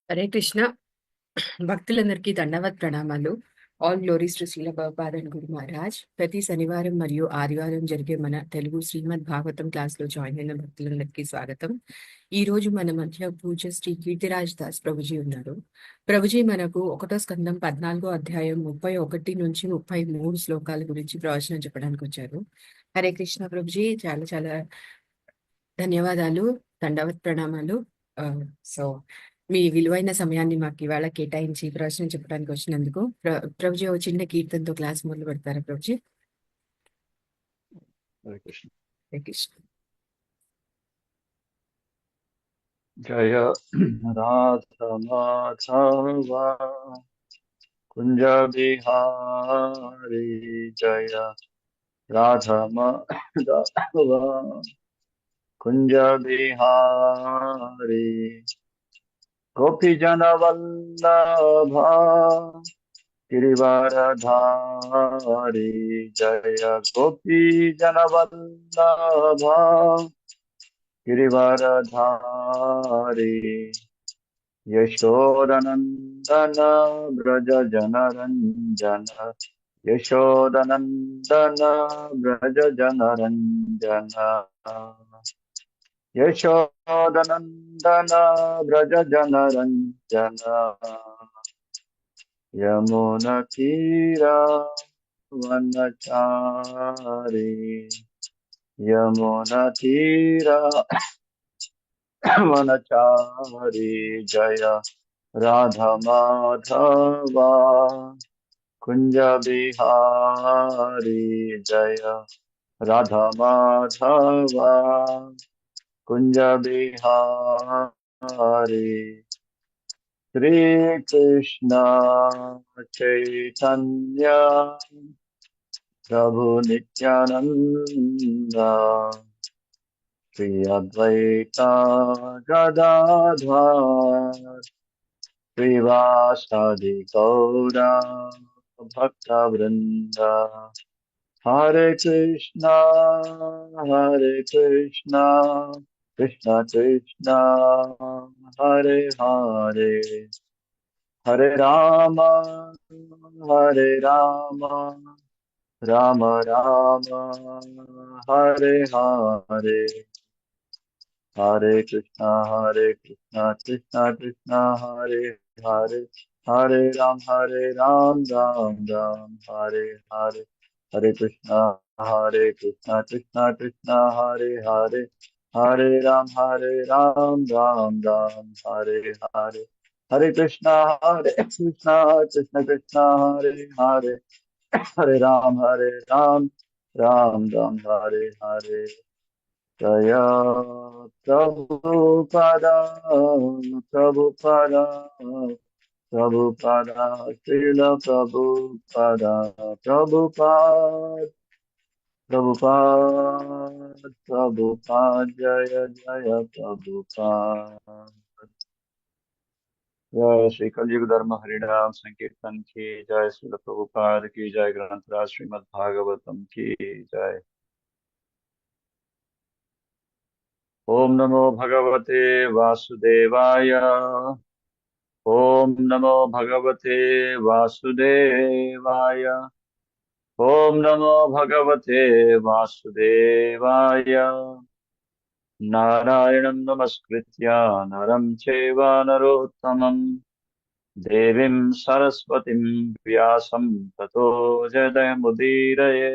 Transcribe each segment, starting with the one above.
హరే కృష్ణ. భక్తులందరికీ దండవత్ ప్రణామాలు. All glories to Srila Prabhupada and Guru Maharaj. ప్రతి శనివారం మరియు ఆదివారం జరిగే మన తెలుగు శ్రీమద్ భాగవతం క్లాస్ లో జాయిన్ అయిన భక్తులందరికీ స్వాగతం. ఈ రోజు మన మధ్య పూజ శ్రీ కీర్తిరాజ్ దాస్ ప్రభుజీ ఉన్నారు. ప్రభుజీ మనకు 1వ స్కందం 14వ అధ్యాయం 31 నుంచి 33 శ్లోకాల గురించి ప్రవచనం చెప్పడానికి వచ్చారు. హరే కృష్ణ ప్రభుజీ, చాలా చాలా ధన్యవాదాలు, దండవత్ ప్రణామాలు. సో మీ విలువైన సమయాన్ని మాకు ఇవాళ కేటాయించి ప్రవచనం చెప్పడానికి వచ్చినందుకు ప్రభుజీ ఒక చిన్న కీర్తనతో క్లాస్ మొదలు పెడతారా ప్రభుజీ? హరే కృష్ణ. హరే కృష్ణ. జయ రాధ మాధవ కుంజ బిహారీ, జయ రాధ మాధవ కుంజ బిహారీ, గోపీ జన వల్లభ గిరివరధారి, జయ గోపీ జన వల్లభ గిరివరధారి, యశోదనందన బ్రజ జనరంజన, యశోదనందన బ్రజ జనరంజన, యశోదనందన బ్రజ జనరంజన, యమున తీరా వనచారి, యమున తీరా వనచారి, జయ రాధ మాధవ కుంజ బిహారీ, జయ రాధ మాధవ కుంజ బిహారీ. శ్రీ కృష్ణ చైతన్య ప్రభు నిత్యానంద, శ్రీ అద్వైత గదాధర్ శ్రీవాసాది గౌరా భక్త వృంద. హరే కృష్ణ కృష్ణ కృష్ణ హరే హరే, హరే రామ రామ రామ హరే హరే, హరే కృష్ణ కృష్ణ కృష్ణ హరే హరే, హరే రామ రామ రామ హరే హరే, హరే కృష్ణ కృష్ణ కృష్ణ హరే హరే, హరే రామ రామ రామ హరే హరే, హరే కృష్ణ కృష్ణ కృష్ణ హరే హరే, హరే రామ రామ రామ హరే హరే. జయ ప్రభుపద ప్రభుపద ప్రభుపద, శ్రీల ప్రభుపద ప్రభుపాద ప్రభుపాద ప్రభుపాద, జయ జయ ప్రభుపాద. जय श्री कलयुग धर्म हरिनाम संकीर्तन की जय, श्रील प्रभुपाद की जय, ग्रंथराज श्रीमद् भागवतम की जय। ओम नमो भगवते वासुदेवाय, ओम नमो भगवते वासुदेवाय, ओम नमो भगवते वासुदेवाय। नारायणं नमस्कृत्य नरं चैव नरोत्तमं, देवीं सरस्वतीं व्यासं ततो जयमुदीरये।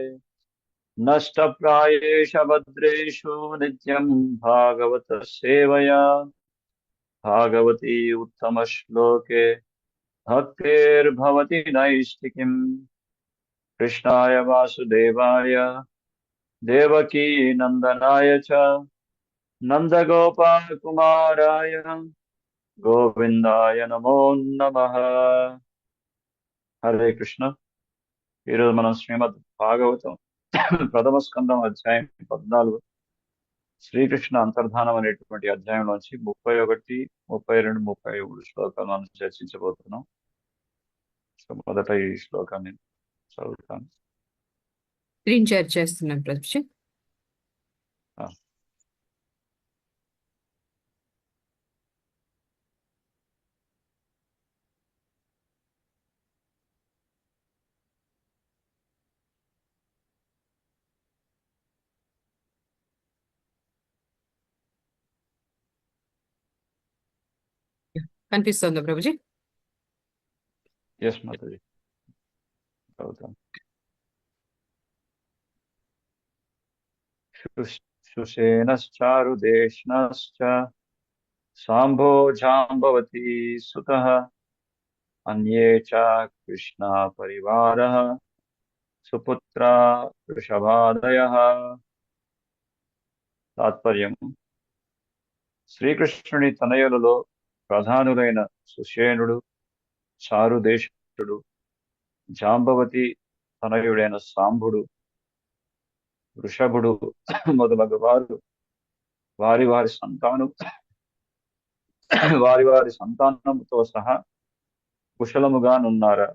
नष्टप्रायेषु भद्रेषु नित्यं भागवत सेवया, भागवती उत्तमश्लोके भक्तिर्भवति नैष्ठिकीम्। कृष्णाय वासुदेवाय देवकी नंदनाय च नंदगोपाकुमाराय गोविंदाय नमो नमः। हरे कृष्ण. ఈరోజు మనం శ్రీమద్ భాగవతం ప్రథమ స్కందం అధ్యాయం 14 శ్రీకృష్ణ అంతర్ధానం అనేటువంటి అధ్యాయంలోంచి 31, 32, 33 శ్లోకాలు మనం చర్చించబోతున్నాం. సో మొదట ఈ శ్లోకాన్ని చదువుతాను. స్క్రీన్ షేర్ చేస్తున్నాం ప్రభుజీ. కనిపిస్తుందా ప్రభుజీ? Yes, Mataji. చదువుతాను. శుషేణశ్చారుదేష్ణశ్చ సాంబో జాంబవతి సుతః అన్యే చ కృష్ణ పరివారః సుపుత్రా వృషభాదయః. తాత్పర్యం: శ్రీకృష్ణుని తనయులలో ప్రధానులైన సుషేణుడు, చారుదేశుడు, జాంబవతి తనయుడైన సాంబుడు, వృషభుడు మొదలగు వారు వారి వారి సంతానముతో సహా కుశలముగా నున్నారా?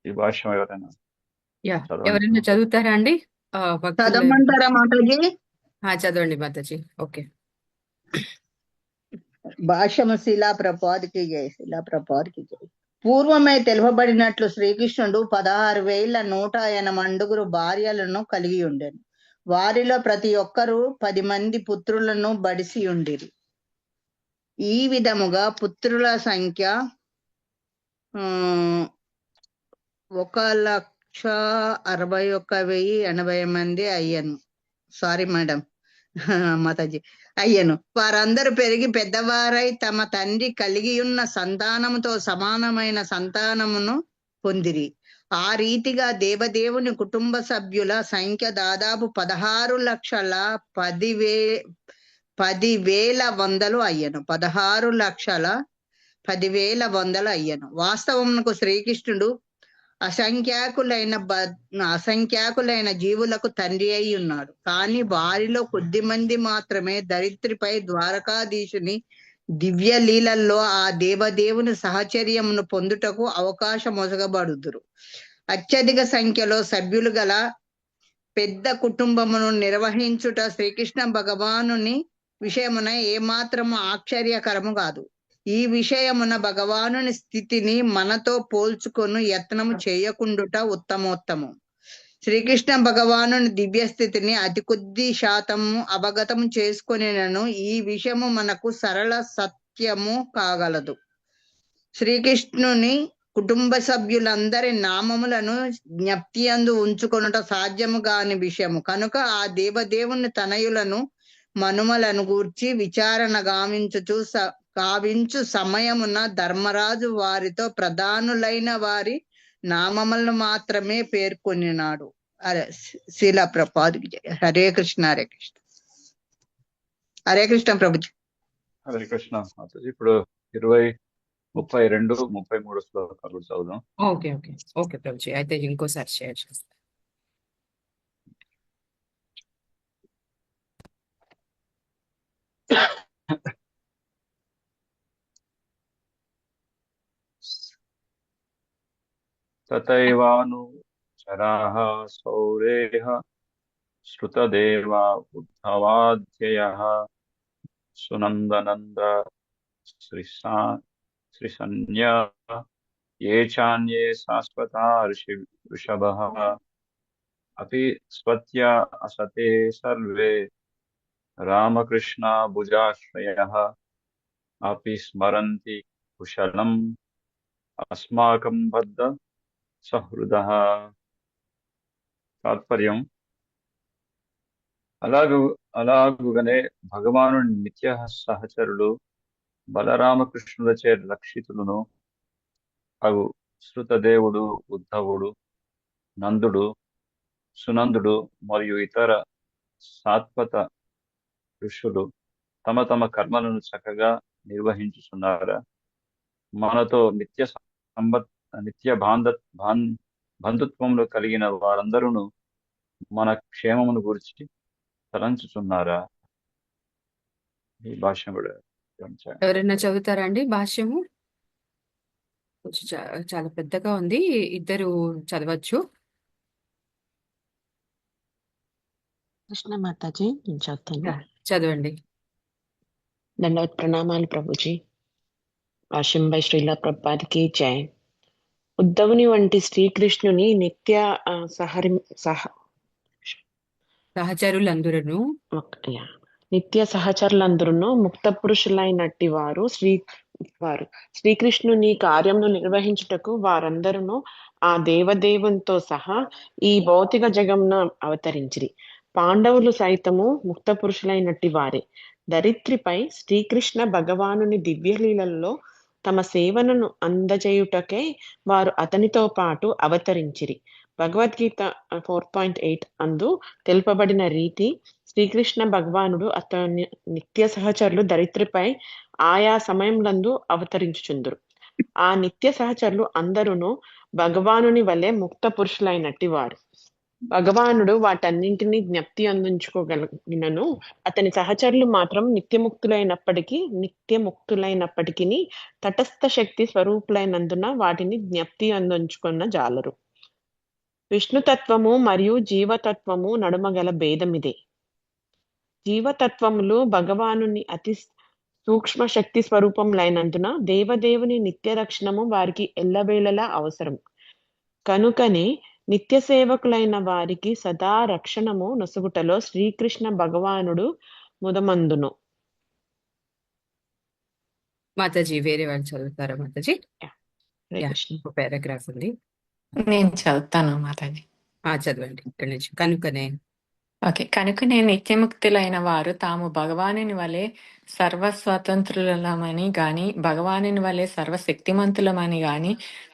ఈ భాష్యం ఎవరైనా యా, చదవండి. ఎవరైనా చదువుతారా అండి? భక్తులు చదవమంటారా మాతాజీ? చదవండి మాతాజీ. ఓకే. భాష్యము శిలా ప్రపాదికి జై, శిలా ప్రపాదికి జై. పూర్వమే తెలుపబడినట్లు శ్రీకృష్ణుడు 16,180 భార్యలను కలిగి ఉండెను. వారిలో ప్రతి ఒక్కరూ 10 మంది పుత్రులను బడిసి ఉండిరి. ఈ విధముగా పుత్రుల సంఖ్య 1,61,080 మంది అయ్యను. సారీ మేడం, మాతాజీ, అయ్యను. వారందరూ పెరిగి పెద్దవారై తమ తండ్రి కలిగి ఉన్న సంతానముతో సమానమైన సంతానమును పొందిరి. ఆ రీతిగా దేవదేవుని కుటుంబ సభ్యుల సంఖ్య దాదాపు 16,10,100 అయ్యను. 16,10,100 అయ్యను. వాస్తవమునకు శ్రీకృష్ణుడు అసంఖ్యాకులైన జీవులకు తండ్రి అయి ఉన్నాడు. కానీ వారిలో కొద్ది మంది మాత్రమే ధరిత్రిపై ద్వారకాధీశుని దివ్య లీలల్లో ఆ దేవదేవుని సహచర్యమును పొందుటకు అవకాశం ఒసగబడుదురు. అత్యధిక సంఖ్యలో సభ్యులు గల పెద్ద కుటుంబమును నిర్వహించుట శ్రీకృష్ణ భగవానుని విషయమున ఏమాత్రము ఆశ్చర్యకరము కాదు. ఈ విషయమున భగవానుని స్థితిని మనతో పోల్చుకొను యత్నము చేయకుండుట ఉత్తమోత్తమం. శ్రీకృష్ణ భగవానుని దివ్య స్థితిని అతి కొద్ది శాతము అవగతము చేసుకొనినను ఈ విషయము మనకు సరళ సత్యము కాగలదు. శ్రీకృష్ణుని కుటుంబ సభ్యులందరి నామములను జ్ఞప్తియందు ఉంచుకొనుట సాధ్యము కాని విషయము కనుక ఆ దేవదేవుని తనయులను మనుమలను గూర్చి విచారణ గావించు సమయమున ధర్మరాజు వారితో ప్రధానులైన వారి నామములను మాత్రమే పేర్కొనినాడు. శీల ప్రపాదికి జయ. హరే కృష్ణ, హరే కృష్ణ. హరే కృష్ణ ప్రభుజీ. హరే కృష్ణ మాతాజీ. ఇప్పుడు 20, 32, 33 శ్లోకాలు చదువుదాం. ఓకే ఓకే ఓకే ప్రభుజీ, అయితే ఇంకోసారి షేర్ చేస్తాను. తథైవాను చరాః సౌరేః శ్రుతదేవా ఉద్ధవాధ్యయః సునందనంద శ్రీసన్యా ఏ చాన్యే శాశ్వతా ఋషభః అపి స్వత్యా అసతే సర్వే రామకృష్ణ భుజాశ్రయః అపి స్మరంతి కుశలం అస్మాకం బద్ధ సహృదః. తాత్పర్యం: అలాగుగానే భగవాను నిత్య సహచరులు బలరామకృష్ణులచే రక్షితులను అగు శృతదేవుడు, ఉద్ధవుడు, నందుడు, సునందుడు మరియు ఇతర సాత్వత ఋషులు తమ తమ కర్మలను చక్కగా నిర్వహించుచున్నారా? మనతో నిత్య బంధుత్వంలో కలిగిన వారందరూ మన క్షేమమును గురించి తలంచుచున్నారా? ఈ భాష్యం కూడా గమనించండి. ఎవరైనా చదువుతారా అండి భాష్యము? కొంచెం చాలా పెద్దగా ఉంది, ఇద్దరు చదవచ్చు. కృష్ణ మాతాజీ, నేను చదువుతాను. చదవండి. దండవత్ ప్రణామాలు ప్రభుజీ. భాష్యం బై శ్రీల ప్రభుపాదికి జై. ఉద్ధవుని వంటి శ్రీకృష్ణుని నిత్య సహచరులందరూ నిత్య సహచరులందరూ ముక్త పురుషులైనట్టి వారు శ్రీకృష్ణుని కార్యమును నిర్వహించుటకు వారందరూ ఆ దేవదేవునితో సహా ఈ భౌతిక జగమున అవతరించిరి. పాండవులు సైతము ముక్త పురుషులైనట్టి వారే. ధరిత్రిపై శ్రీకృష్ణ భగవానుని దివ్యలీలల్లో తమ సేవలను అందజేయుటకై వారు అతనితో పాటు అవతరించిరి. భగవద్గీత 4.8 అందు తెలుపబడిన రీతి శ్రీకృష్ణ భగవానుడు అతని నిత్య సహచరులు ధరిత్రిపై ఆయా సమయములందు అవతరించుచుందురు. ఆ నిత్య సహచరులు అందరూ భగవానుని వలె ముక్త పురుషులైనట్టి వారు. భగవానుడు వాటన్నింటినీ జ్ఞప్తి అందించుకోగలిగినను అతని సహచరులు మాత్రం నిత్యముక్తులైనప్పటికీ తటస్థ శక్తి స్వరూపులైనందున వాటిని జ్ఞప్తి అందించుకున్న జాలరు. విష్ణుతత్వము మరియు జీవతత్వము నడుమగల భేదమిదే. జీవతత్వములు భగవానుని అతి సూక్ష్మ శక్తి స్వరూపములైనందున దేవదేవుని నిత్య రక్షణము వారికి ఎల్లవేళలా అవసరం. కనుకనే నిత్య సేవకులైన వారికి సదా రక్షణము నొసగుటలో శ్రీకృష్ణ భగవానుడు ముదమందును. మాతాజీ వేరే వాళ్ళు చదువుతారా మాతాజీ? హరే యా, కృష్ణ. ఒక పారాగ్రాఫ్ ఉంది. నేను చదువుతాను మాతాజీ. చదవండి ఇక్కడి నుంచి. కనుకనే ఓకే. కనుకనే నిత్యముక్తులైన వారు తాము భగవానుని వలె సర్వస్వతంత్రులమని గాని భగవానుని వలె సర్వశక్తిమంతులమని గాని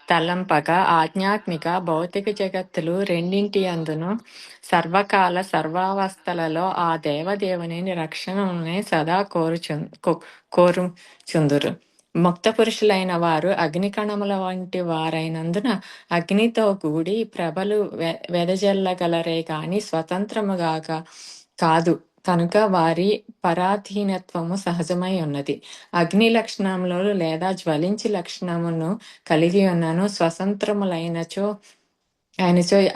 తలంపక ఆధ్యాత్మిక భౌతిక జగత్తులు రెండింటి అందును సర్వకాల సర్వావస్థలలో ఆ దేవదేవుని రక్షణనే సదా కోరుచుందురు. ముక్త పురుషులైన వారు అగ్నికణముల వంటి వారైనందున అగ్నితో కూడి ప్రభలు వెదజల్లగలరే కాని స్వతంత్రముగా కాదు. కనుక వారి పరాధీనత్వము సహజమై ఉన్నది. అగ్ని లక్షణములు లేదా జ్వలించి లక్షణమును కలిగి ఉన్నను స్వతంత్రములైనచో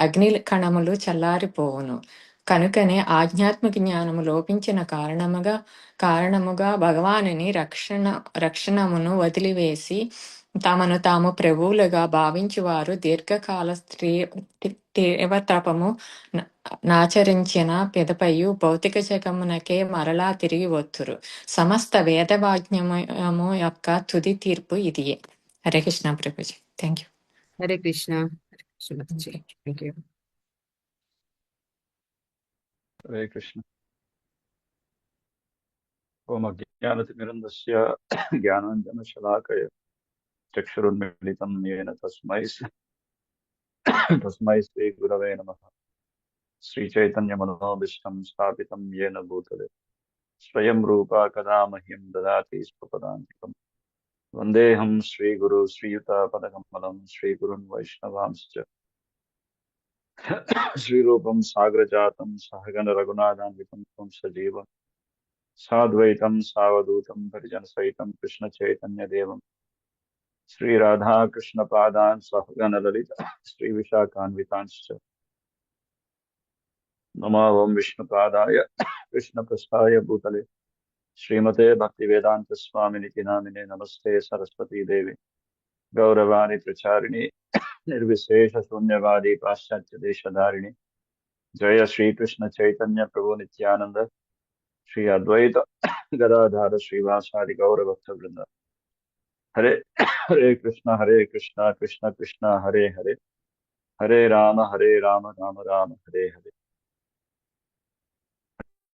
అగ్ని కణములు చల్లారిపోవును. కనుకనే ఆధ్యాత్మిక జ్ఞానము లోపించిన కారణముగా భగవానుని రక్షణమును వదిలివేసి తమను తాము ప్రభువులుగా భావించి వారు దీర్ఘకాల తీవ్రతపము నాచరించిన పిదపయు భౌతిక జగమునకే మరలా తిరిగి వత్తురు. సమస్త వేదవాజ్ఞము యొక్క తుది తీర్పు ఇదియే. Hare Krishna Prabhuji. Thank you. Hare Krishna. Hare Krishna Mataji. Thank you. Hare Krishna. ఓం అజ్ఞానతిమిరంధస్య జ్ఞానాంజనశలాకయ చక్షురున్మిళితం येन తస్మై శ్రీ గురవే నమః. శ్రీచైతన్యమనోభీష్టం స్థాపితం येन భూతలే స్వయం రూపా కదా మహ్యం దదాతి స్వపదాంతికం. వందేహం శ్రీగురు శ్రీయుతపదకమలం శ్రీగురున్ వైష్ణవాంశ్చ శ్రీరూపం సాగ్రజాతం సహగణ రఘునాథాన్వితం త్వం సజీవం సాద్వైతం సావధూతం పరిజన సహితం కృష్ణ చైతన్య దేవం శ్రీ రాధా కృష్ణ పాదాన్ సహగణ లలిత శ్రీ విశాఖాన్వితాంశ్చ నమో ఓం విష్ణుపాదాయ కృష్ణ పృష్ఠాయ భూతలే శ్రీమతే భక్తి వేదాంత స్వామినితి నామినే నమస్తే సరస్వతీ దేవి గౌరవాణి ప్రచారిణి నిర్విశేష శూన్యవాది పాశ్చాత్య దేశధారిణి జయ శ్రీకృష్ణ చైతన్య ప్రభు నిత్యానంద శ్రీ అద్వైత గదాధార శ్రీవాసాది గౌరభక్త వృంద. హరే హరే కృష్ణ కృష్ణ కృష్ణ హరే హరే హరే రామ రామ రామ హరే హరే.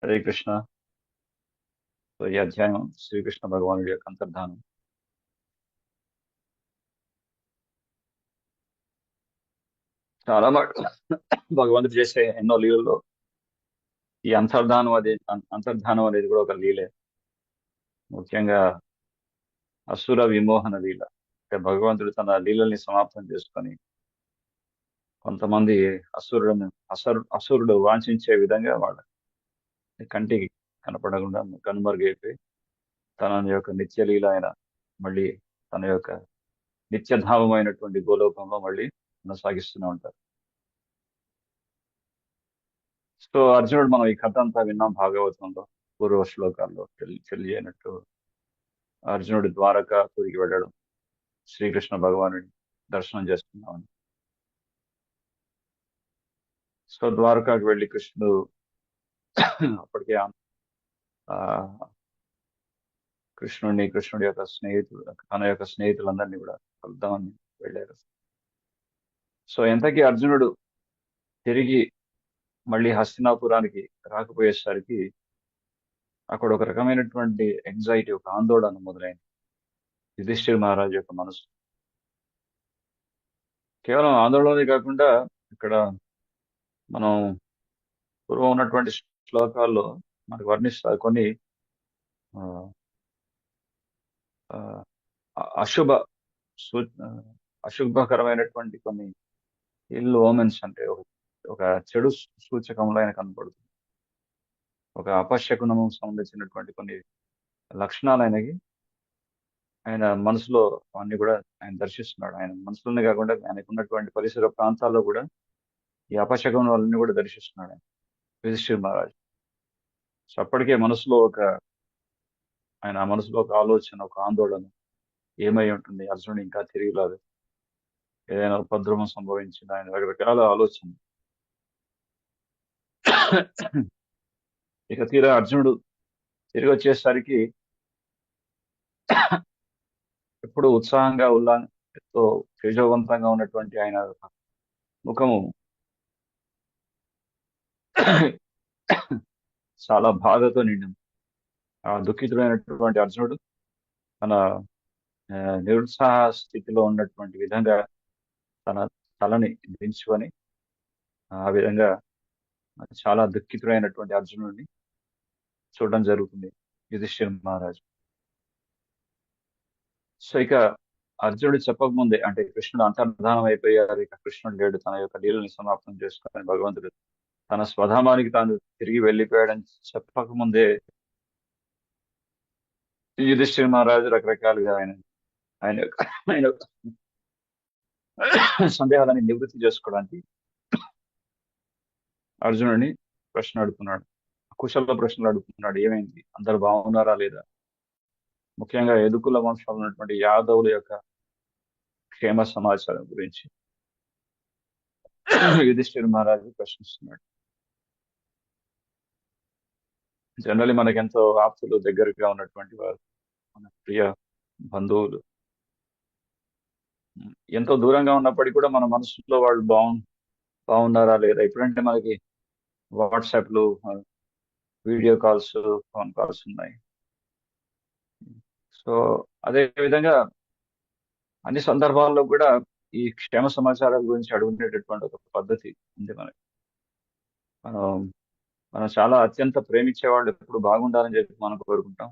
హరే కృష్ణ. సో ఈ అధ్యాయం శ్రీకృష్ణ భగవానుడి యొక్క అంతర్ధానం. చాలా భగవంతుడు చేసే ఎన్నో లీలల్లో ఈ అంతర్ధానం అనేది కూడా ఒక లీలే. ముఖ్యంగా అసుర విమోహన లీల. అంటే భగవంతుడు తన లీలల్ని సమాప్తం చేసుకొని కొంతమంది అసురుడు వాంఛించే విధంగా వాళ్ళ కంటికి కనపడకుండా కనుమరుగైపోయి తన యొక్క నిత్య లీల అయిన మళ్ళీ తన యొక్క నిత్యధామమైనటువంటి గోలోకంలో మళ్ళీ కొనసాగిస్తూనే ఉంటారు. సో అర్జునుడు, మనం ఈ కథ అంతా విన్నాం భాగవతంలో పూర్వ శ్లోకాల్లో తెలియనట్టు అర్జునుడు ద్వారకాపురికి వెళ్ళడం, శ్రీకృష్ణ భగవానుడి దర్శనం చేసుకున్నామని. సో ద్వారకాకు వెళ్ళి కృష్ణుడు అప్పటికే ఆ కృష్ణుడి యొక్క తన యొక్క స్నేహితులందరినీ కూడా కలుద్దామని వెళ్ళారు. సో ఎంతకీ అర్జునుడు తిరిగి మళ్ళీ హస్తినాపురానికి రాకపోయేసరికి అక్కడ ఒక రకమైనటువంటి ఎంగ్జైటీ, ఒక ఆందోళన మొదలైంది యుధిష్ఠిర మహారాజు యొక్క మనసు. కేవలం ఆందోళనే కాకుండా ఇక్కడ మనం పూర్వం ఉన్నటువంటి శ్లోకాల్లో మనకు వర్ణిస్తారు కొన్ని ఆ, ఆ, అశుభ అశుభకరమైనటువంటి కొన్ని ఇల్ ఓమెన్స్, అంటే ఒక చెడు సూచకంలో ఆయన కనపడుతుంది. ఒక అపశకునము సంబంధించినటువంటి కొన్ని లక్షణాలు ఆయన మనసులో అన్ని కూడా ఆయన దర్శిస్తున్నాడు. ఆయన మనసులోనే కాకుండా ఆయనకు ఉన్నటువంటి పరిసర ప్రాంతాల్లో కూడా ఈ అపశకునాలన్నీ కూడా దర్శిస్తున్నాడు ఆయన, యుధిష్ఠిర మహారాజు. సో అప్పటికే ఆయన మనసులో ఒక ఆలోచన, ఒక ఆందోళన, ఏమై ఉంటుంది, అర్జునుడు ఇంకా తిరిగి రాదు, ఏదైనా ఉపద్రవం సంభవించింది, ఆయన రకరకాల ఆలోచన. ఇక తీరా అర్జునుడు తిరిగి వచ్చేసరికి ఎప్పుడు ఉత్సాహంగా ఎంతో తేజోవంతంగా ఉన్నటువంటి ఆయన ముఖము చాలా బాధతో నిండింది. ఆ దుఃఖితుడైనటువంటి అర్జునుడు తన నిరుత్సాహ స్థితిలో ఉన్నటువంటి విధంగా తన తలని దించుకొని ఆ విధంగా చాలా దుఃఖితుడైనటువంటి అర్జునుడిని చూడడం జరుగుతుంది యుధిష్ఠిర మహారాజు. సో ఇక అర్జునుడు చెప్పకముందే, అంటే కృష్ణుడు అంతర్ధానం అయిపోయారు, ఇక కృష్ణుడు లేడు, తన యొక్క లీలని సమాప్తం చేసుకుని భగవంతుడు తన స్వధామానికి తాను తిరిగి వెళ్ళిపోయాడని చెప్పకముందే యుధిష్ఠిర మహారాజు రకరకాలుగా ఆయన యొక్క సందేహాలని నివృత్తి చేసుకోవడానికి అర్జునుడిని ప్రశ్న అడుగుతున్నాడు, కుశల ప్రశ్నలు అడుగుతున్నాడు. ఏమైంది, అందరు బాగున్నారా లేదా, ముఖ్యంగా యదుకుల వంశంలో ఉన్నటువంటి యాదవుల యొక్క క్షేమ సమాచారం గురించి యుధిష్ఠిర మహారాజు ప్రశ్నిస్తున్నాడు. జనరల్లీ మనకెంతో ఆప్తులు, దగ్గరగా ఉన్నటువంటి వారు, మన ప్రియ బంధువులు, ఎంతో దూరంగా ఉన్నప్పటికీ కూడా మన మనసులో వాళ్ళు బాగున్నారా లేదా, ఎప్పుడంటే మనకి వాట్సాప్లు, వీడియో కాల్స్, ఫోన్ కాల్స్ ఉన్నాయి. సో అదే విధంగా అన్ని సందర్భాల్లో కూడా ఈ క్షేమ సమాచారాల గురించి అడుగునేటటువంటి ఒక పద్ధతి ఉంది మనకి. మనం చాలా అత్యంత ప్రేమించే వాళ్ళు ఎప్పుడు బాగుండాలని చెప్పి మనం కోరుకుంటాం.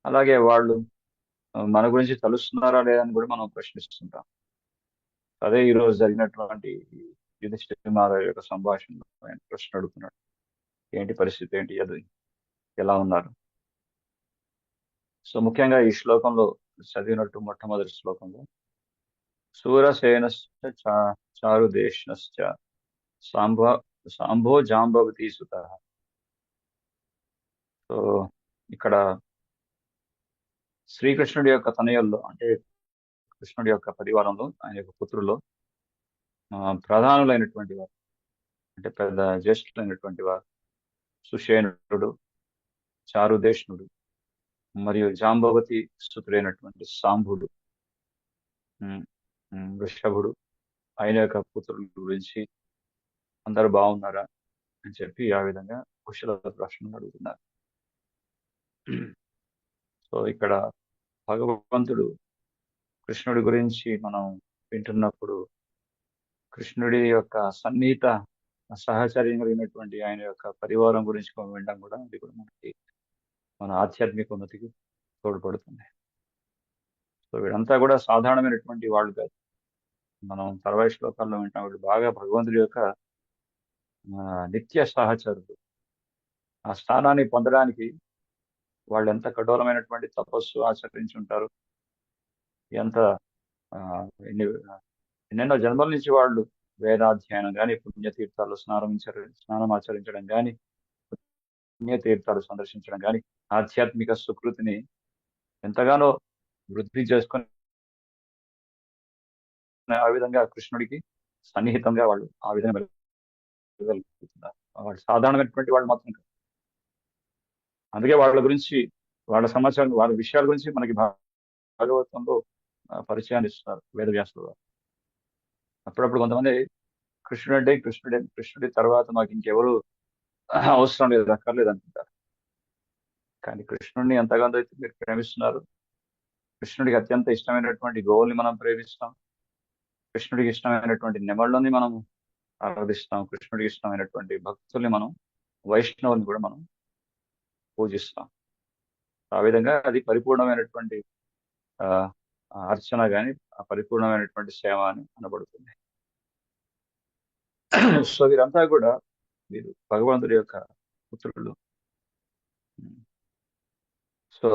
అలాగే వాళ్ళు మన గురించి తెలుస్తున్నారా లేదని కూడా మనం ప్రశ్నిస్తుంటాం. అదే ఈ రోజు జరిగినటువంటి యుధిష్ఠిర మహారాజు యొక్క సంభాషణలో ఆయన ప్రశ్న అడుగుతున్నాడు, ఏంటి పరిస్థితి, ఏంటి, అది ఎలా ఉన్నారు. సో ముఖ్యంగా ఈ శ్లోకంలో చదివినట్టు మొట్టమొదటి శ్లోకంలో శూరసేనశ్చ చారుదేష్ణశ్చ సాంభో జాంబవతి సుత. సో ఇక్కడ శ్రీకృష్ణుడి యొక్క తనయుల్లో, అంటే కృష్ణుడి యొక్క పరివారంలో, ఆయన యొక్క పుత్రుల్లో ప్రధానులైనటువంటి వారు, అంటే పెద్ద జ్యేష్ఠులైనటువంటి వారు సుషేనుడు, చారుదేష్ణుడు మరియు జాంబవతి సుతుడైనటువంటి సాంబుడు, వృషభుడు, ఆయన యొక్క పుత్రుల గురించి అందరు బాగున్నారా అని చెప్పి ఆ విధంగా కుశల ప్రశ్నలు అడుగుతున్నారు. సో ఇక్కడ భగవంతుడు కృష్ణుడి గురించి మనం వింటున్నప్పుడు కృష్ణుడి యొక్క సన్నిహిత సహచర్యం కలిగినటువంటి ఆయన యొక్క పరివారం గురించి వినడం కూడా, అది కూడా మనకి మన ఆధ్యాత్మిక ఉన్నతికి తోడ్పడుతుంది. సో వీడంతా కూడా సాధారణమైనటువంటి వాళ్ళు కాదు. మనం తర్వాయి శ్లోకాల్లో వింటాం, వీళ్ళు బాగా భగవంతుడి యొక్క నిత్య సహచరులు. ఆ స్థానాన్ని పొందడానికి వాళ్ళు ఎంత కఠోరమైనటువంటి తపస్సు ఆచరించి ఉంటారు, ఎంత ఎన్నెన్నో జన్మల నుంచి వాళ్ళు వేదాధ్యయనం కానీ, పుణ్యతీర్థాలు స్నానం ఆచరించడం కానీ, పుణ్యతీర్థాలు సందర్శించడం కానీ, ఆధ్యాత్మిక సుకృతిని ఎంతగానో వృద్ధి చేసుకొని ఆ విధంగా కృష్ణుడికి సన్నిహితంగా వాళ్ళు ఆ విధంగా వాళ్ళు సాధారణమైనటువంటి వాళ్ళు మాత్రం కాదు. అందుకే వాళ్ళ గురించి, వాళ్ళ సమాచారం, వాళ్ళ విషయాల గురించి మనకి భాగవతంలో పరిచయాన్ని ఇస్తున్నారు వేదవ్యాసులు గారు. అప్పుడప్పుడు కొంతమంది కృష్ణుడి తర్వాత మాకు ఇంకెవరు అవసరం లేదు, అక్కర్లేదు అనుకుంటారు. కానీ కృష్ణుడిని ఎంతగానో అయితే మీరు ప్రేమిస్తున్నారు. కృష్ణుడికి అత్యంత ఇష్టమైనటువంటి గోవుల్ని మనం ప్రేమిస్తాం. కృష్ణుడికి ఇష్టమైనటువంటి నెమళ్ళని మనం ఆరాధిస్తాం. కృష్ణుడికి ఇష్టమైనటువంటి భక్తుల్ని మనం, వైష్ణవుల్ని కూడా మనం పూజిస్తాం. ఆ విధంగా అది పరిపూర్ణమైనటువంటి ఆ అర్చన గాని, ఆ పరిపూర్ణమైనటువంటి సేవ అని అనబడుతుంది. సో వీరంతా కూడా వీరు భగవంతుడి యొక్క పుత్రులు. సో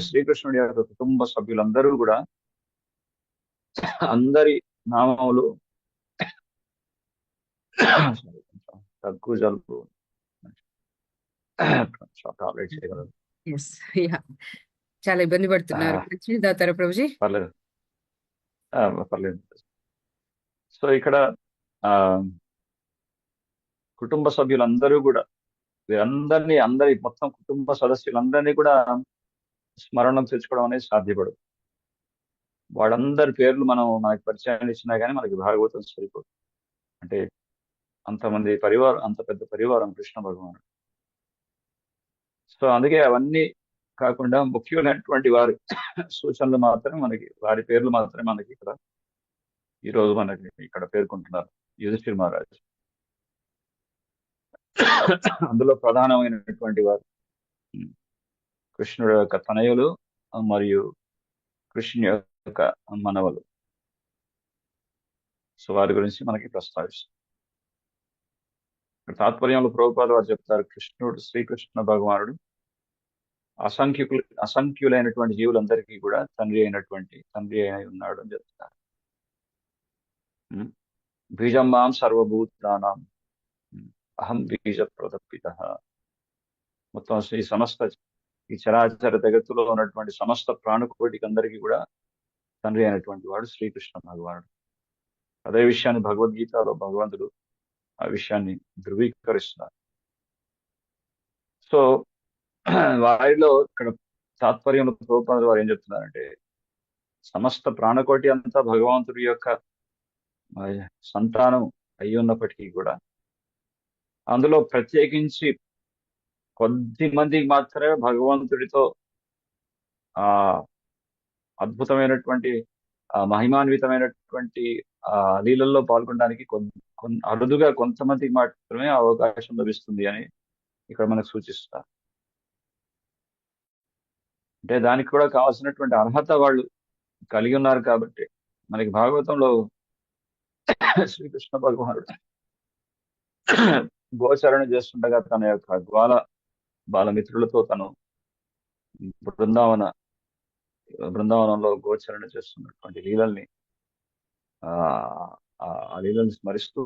శ్రీకృష్ణుడి యొక్క కుటుంబ సభ్యులందరూ కూడా అందరి నామములు కొంచెం దగ్గు జలుబు టాబ్లెట్ చేయగలరు. ఎస్. యా. చాలా ఇబ్బంది పడుతున్నారు. మంచిది తాగుతారా ప్రభుజీ? పర్లేదు, పర్లేదు. సో ఇక్కడ ఆ కుటుంబ సభ్యులందరూ కూడా అందరి మొత్తం కుటుంబ సదస్సులందరినీ కూడా స్మరణం తెచ్చుకోవడం అనేది సాధ్యపడదు. వాళ్ళందరి పేర్లు మనకి పరిచయాన్ని ఇచ్చినా కానీ మనకి భాగవతం సరిపోదు. అంటే అంతమంది పరివారం, అంత పెద్ద పరివారం కృష్ణ భగవానుడు. సో అందుకే అవన్నీ కాకుండా ముఖ్యమైనటువంటి వారి సూచనలు మాత్రమే మనకి, వారి పేర్లు మాత్రమే మనకి ఇక్కడ ఈరోజు మనకి ఇక్కడ పేర్కొంటున్నారు యుధిష్ఠిర్ మహారాజు. అందులో ప్రధానమైనటువంటి వారు కృష్ణుడు యొక్క తనయులు మరియు కృష్ణుని యొక్క మనవలు. సో వారి గురించి మనకి ప్రస్తావిస్తారు. తాత్పర్యంలో ప్రభుపాదులు వారు చెప్తారు, శ్రీకృష్ణ భగవానుడు అసంఖ్యులైనటువంటి జీవులందరికీ కూడా తండ్రి అయి ఉన్నాడు అని చెప్తారు. బీజం మాం సర్వభూతానాం అహం బీజ ప్రదపిత. మొత్తం ఈ చరాచర జగత్తులో ఉన్నటువంటి సమస్త ప్రాణుకోటికి అందరికీ కూడా తండ్రి అయినటువంటి వాడు శ్రీకృష్ణ భగవానుడు. అదే విషయాన్ని భగవద్గీతలో భగవంతుడు ఆ విషయాన్ని ధృవీకరిస్తున్నారు. సో వారిలో ఇక్కడ తాత్పర్యంలో ప్రభుపాదులు వారు ఏం చెప్తున్నారంటే, సమస్త ప్రాణకోటి అంతా భగవంతుడి యొక్క సంతానం అయి ఉన్నప్పటికీ కూడా అందులో ప్రత్యేకించి కొద్ది మందికి మాత్రమే భగవంతుడితో ఆ అద్భుతమైనటువంటి మహిమాన్వితమైనటువంటి లీలల్లో పాల్గొనడానికి అరుదుగా కొంతమందికి మాత్రమే అవకాశం లభిస్తుంది అని ఇక్కడ మనకు సూచిస్తారు. అంటే దానికి కూడా కావాల్సినటువంటి అర్హత వాళ్ళు కలిగి ఉన్నారు కాబట్టి మనకి భాగవతంలో శ్రీకృష్ణ భగవానుడు గోచరణ చేస్తుండగా తన యొక్క బాలమిత్రులతో తను బృందావనంలో గోచరణ చేస్తున్నటువంటి లీలల్ని ఆ లీలల్ని స్మరిస్తూ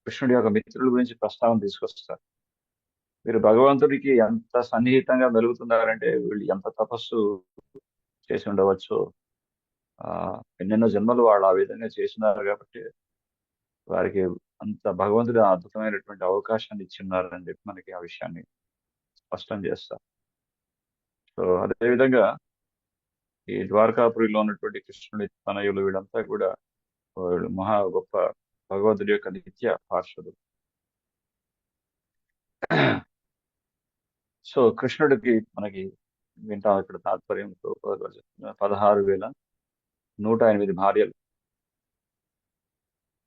కృష్ణుడి యొక్క మిత్రుల గురించి ప్రస్తావన తీసుకొస్తారు. వీరు భగవంతుడికి ఎంత సన్నిహితంగా మెలుగుతున్నారంటే వీళ్ళు ఎంత తపస్సు చేసి ఉండవచ్చు, ఎన్నెన్నో జన్మలు వాళ్ళు ఆ విధంగా చేస్తున్నారు కాబట్టి వారికి అంత భగవంతుడు అద్భుతమైనటువంటి అవకాశాన్ని ఇచ్చిన్నారని చెప్పి మనకి ఆ విషయాన్ని స్పష్టం చేస్తారు. సో అదేవిధంగా ఈ ద్వారకాపురిలో ఉన్నటువంటి కృష్ణుడి తనయులు వీళ్ళంతా కూడా మహా గొప్ప భగవంతుడి యొక్క నిత్య పార్షదులు. సో కృష్ణుడికి మనకి వింటాం ఇక్కడ తాత్పర్యంతో 16,108 భార్యలు.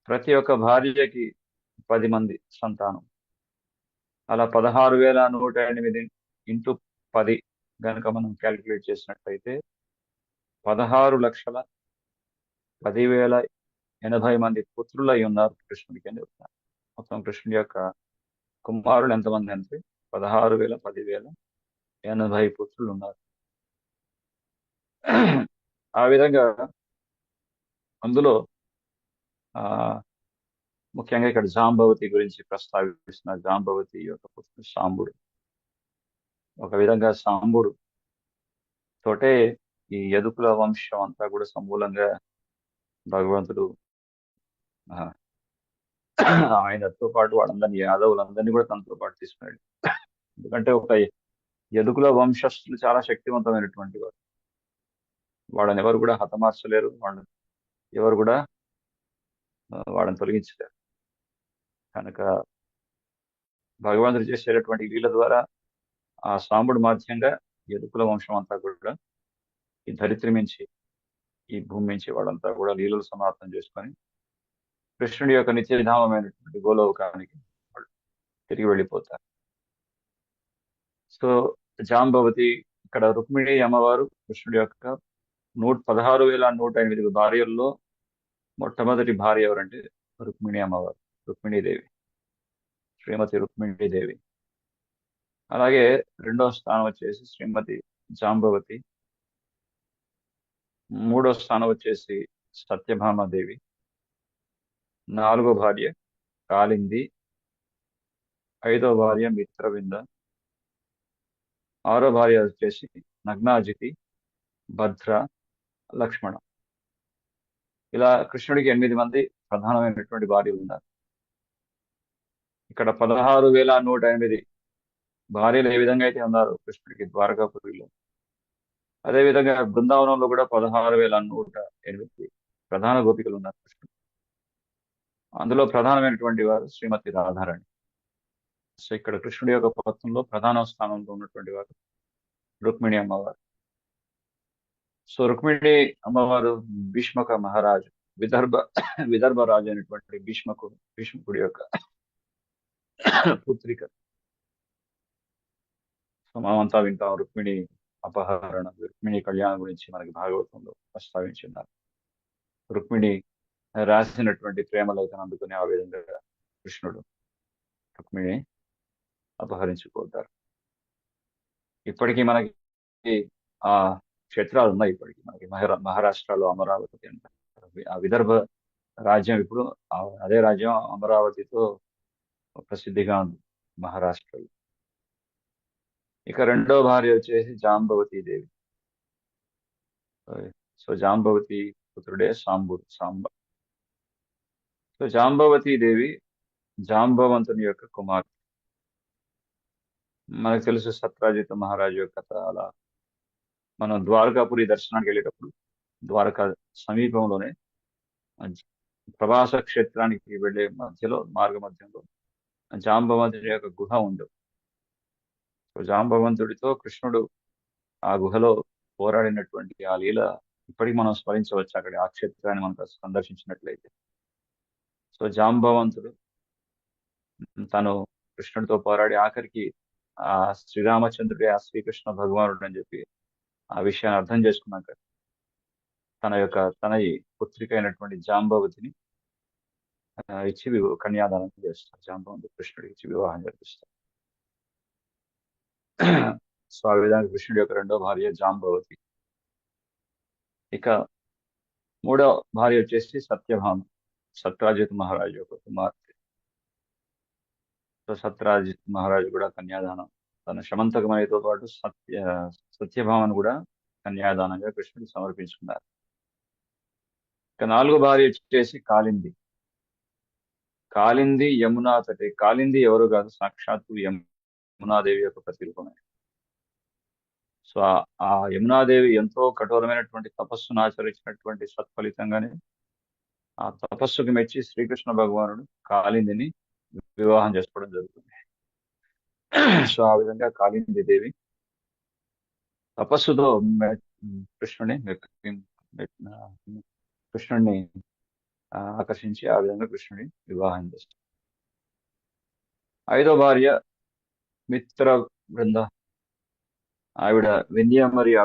ప్రతి ఒక్క భార్యకి 10 మంది సంతానం. అలా 16,108 ఇంటూ 10 కనుక మనం క్యాలిక్యులేట్ చేసినట్లయితే 16,10,080 మంది పుత్రులు అయి ఉన్నారు కృష్ణుడికి అని చెప్తున్నారు. మొత్తం కృష్ణుడి యొక్క కుమారులు ఎంతమంది అంటే 16,10,080 పుత్రులు ఉన్నారు. ఆ విధంగా అందులో ముఖ్యంగా ఇక్కడ జాంబవతి గురించి ప్రస్తావిస్తున్న జాంబవతి యొక్క పుత్రుడు సాంబుడు. ఒక విధంగా సాంబుడు తోటే ఈ యదుకుల వంశం అంతా కూడా సమూలంగా భగవంతుడు ఆయనతో పాటు వాళ్ళందరినీ యాదవులందరినీ కూడా తనతో పాటు తీసుకున్నాడు. ఎందుకంటే ఒక యదుకుల వంశస్థులు చాలా శక్తివంతమైనటువంటి వారు. వాళ్ళని ఎవరు కూడా హతమార్చలేరు, వాళ్ళు ఎవరు కూడా వాళ్ళని తొలగించలేరు. కనుక భగవంతుడు చేసేటటువంటి లీల ద్వారా ఆ సాంబుడు మాధ్యంగా యదుకుల వంశం అంతా కూడా ఈ ధరిత్రి మించి, ఈ భూమి మించి వాళ్ళంతా కూడా లీలలు సమాప్తం చేసుకొని కృష్ణుడి యొక్క నిత్య విధానమైనటువంటి గోలోకానికి వాళ్ళు తిరిగి వెళ్ళిపోతారు. సో జాంబవతి, ఇక్కడ రుక్మిణి అమ్మవారు కృష్ణుడి యొక్క 16,108 భార్యల్లో మొట్టమొదటి భార్య ఎవరంటే రుక్మిణి అమ్మవారు, రుక్మిణీదేవి, శ్రీమతి రుక్మిణీదేవి. అలాగే రెండవ స్థానం వచ్చేసి శ్రీమతి జాంబవతి, మూడో స్థానం వచ్చేసి సత్యభామాదేవి, నాలుగో భార్య కాళింది, ఐదో భార్య మిత్రవింద, ఆరో భార్య వచ్చేసి నగ్నాజితి, భద్ర, లక్ష్మణ. ఇలా కృష్ణుడికి 8 మంది ప్రధానమైనటువంటి భార్యలు ఉన్నారు. ఇక్కడ 16,108 భార్యలు ఏ విధంగా అయితే ఉన్నారు కృష్ణుడికి ద్వారకాపురిలో, అదేవిధంగా బృందావనంలో కూడా 16,108 ప్రధాన గోపికలు ఉన్నారు కృష్ణుడు. అందులో ప్రధానమైనటువంటి వారు శ్రీమతి రాధారాణి. సో ఇక్కడ కృష్ణుడి యొక్క పత్నంలో ప్రధాన స్థానంలో ఉన్నటువంటి వారు రుక్మిణి అమ్మవారు. సో రుక్మిణి అమ్మవారు భీష్మక మహారాజు, విదర్భ రాజు అయినటువంటి భీష్మకుడి యొక్క పుత్రిక. సో మనమంతా వింటాం రుక్మిణి అపహరణ, రుక్మిణి కళ్యాణం గురించి మనకి భాగవతంలో ప్రస్తావించున్నారు. రుక్మిణి రాసినటువంటి ప్రేమ లేఖను అందుకుని ఆ విధంగా కృష్ణుడు రుక్మిణి అపహరించుకుంటారు. ఇప్పటికీ మనకి ఆ క్షేత్రాలు ఉన్నాయి. ఇప్పటికీ మనకి మహారాష్ట్రలో అమరావతి అంటారు. ఆ విదర్భ రాజ్యం ఇప్పుడు అదే రాజ్యం అమరావతితో ప్రసిద్ధిగా ఉంది మహారాష్ట్రలో. ఇక రెండో భార్య వచ్చేసి జాంబవతి దేవి. సో జాంబవతి పుత్రుడే సాంబ. సో జాంబవతి దేవి జాంబవంతుని యొక్క కుమార్తె. మనకు తెలుసు సత్రాజిత్ మహారాజు యొక్క కథ. అలా మనం ద్వారకాపురి దర్శనానికి వెళ్ళేటప్పుడు ద్వారకా సమీపంలోనే ప్రవాస క్షేత్రానికి వెళ్ళే మార్గ మధ్యంలో జాంబవంతుడి యొక్క గుహ ఉండదు. సో జాంబవంతుడితో కృష్ణుడు ఆ గుహలో పోరాడినటువంటి ఆ లీల ఇప్పటికి మనం స్మరించవచ్చు అక్కడ ఆ క్షేత్రాన్ని మనం సందర్శించినట్లయితే. సో జాంబవంతుడు తను కృష్ణుడితో పోరాడి ఆఖరికి ఆ శ్రీరామచంద్రుడే ఆ శ్రీకృష్ణ భగవానుడు అని చెప్పి ఆ విషయాన్ని అర్థం చేసుకున్నాక తన పుత్రిక అయినటువంటి జాంబవతిని ఇచ్చి కన్యాదానం చేస్తారు. జాంబవంతుడు కృష్ణుడికి ఇచ్చి వివాహం జరిపిస్తారు. సో ఆ విధంగా కృష్ణుడి యొక్క రెండో భార్య జాంబవతి. ఇక మూడో భార్య వచ్చేసి సత్యభామ, సత్రాజిత్ మహారాజు యొక్క కుమార్తె. సో సత్రాజిత్ మహారాజు కూడా కన్యాదానం, తన శమంతకమణితో పాటు సత్యభామను కూడా కన్యాదానంగా కృష్ణుడికి సమర్పించుకున్నారు. ఇక నాలుగో భార్య వచ్చేసి కాళింది యమునా తటే. కాళింది ఎవరు కాదు, సాక్షాత్తు యమునాదేవి యొక్క ప్రతిరూపమే. సో ఆ యమునాదేవి ఎంతో కఠోరమైనటువంటి తపస్సును ఆచరించినటువంటి సత్ఫలితంగానే ఆ తపస్సుకు మెచ్చి శ్రీకృష్ణ భగవానుడు కాళిందిని వివాహం చేసుకోవడం జరుగుతుంది. సో ఆ విధంగా కాళింది దేవి తపస్సుతో కృష్ణుడిని ఆకర్షించి ఆ విధంగా కృష్ణుని వివాహం చేస్తారు. ఐదో భార్య మిత్ర బృంద. ఆవిడ వింధ్య మరియు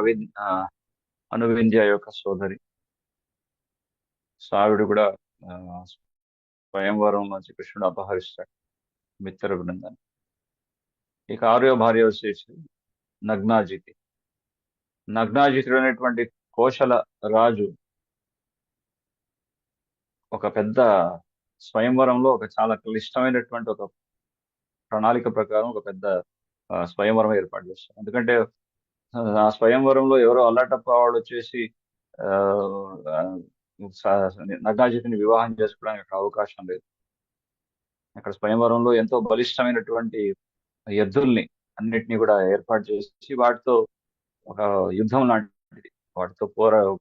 అనువింధ్య యొక్క సోదరి. సో ఆవిడ కూడా స్వయంవరం నుంచి కృష్ణుడు అపహరిస్తాడు మిత్ర బృందాన్ని. ఇక ఆరో భార్య వచ్చేసి నగ్నాజితుడు అనేటువంటి కోశల రాజు ఒక పెద్ద స్వయంవరంలో ఒక చాలా క్లిష్టమైనటువంటి ఒక ప్రణాళిక ప్రకారం ఒక పెద్ద స్వయంవరం ఏర్పాటు చేస్తారు. ఎందుకంటే ఆ స్వయంవరంలో ఎవరో అల్లాటప్ప వాడు వచ్చేసి నగ్నాజితిని వివాహం చేసుకోవడానికి అవకాశం లేదు. అక్కడ స్వయంవరంలో ఎంతో బలిష్టమైనటువంటి ఎద్దుల్ని అన్నిటినీ కూడా ఏర్పాటు చేసి వాటితో ఒక యుద్ధం లాంటిది వాటితో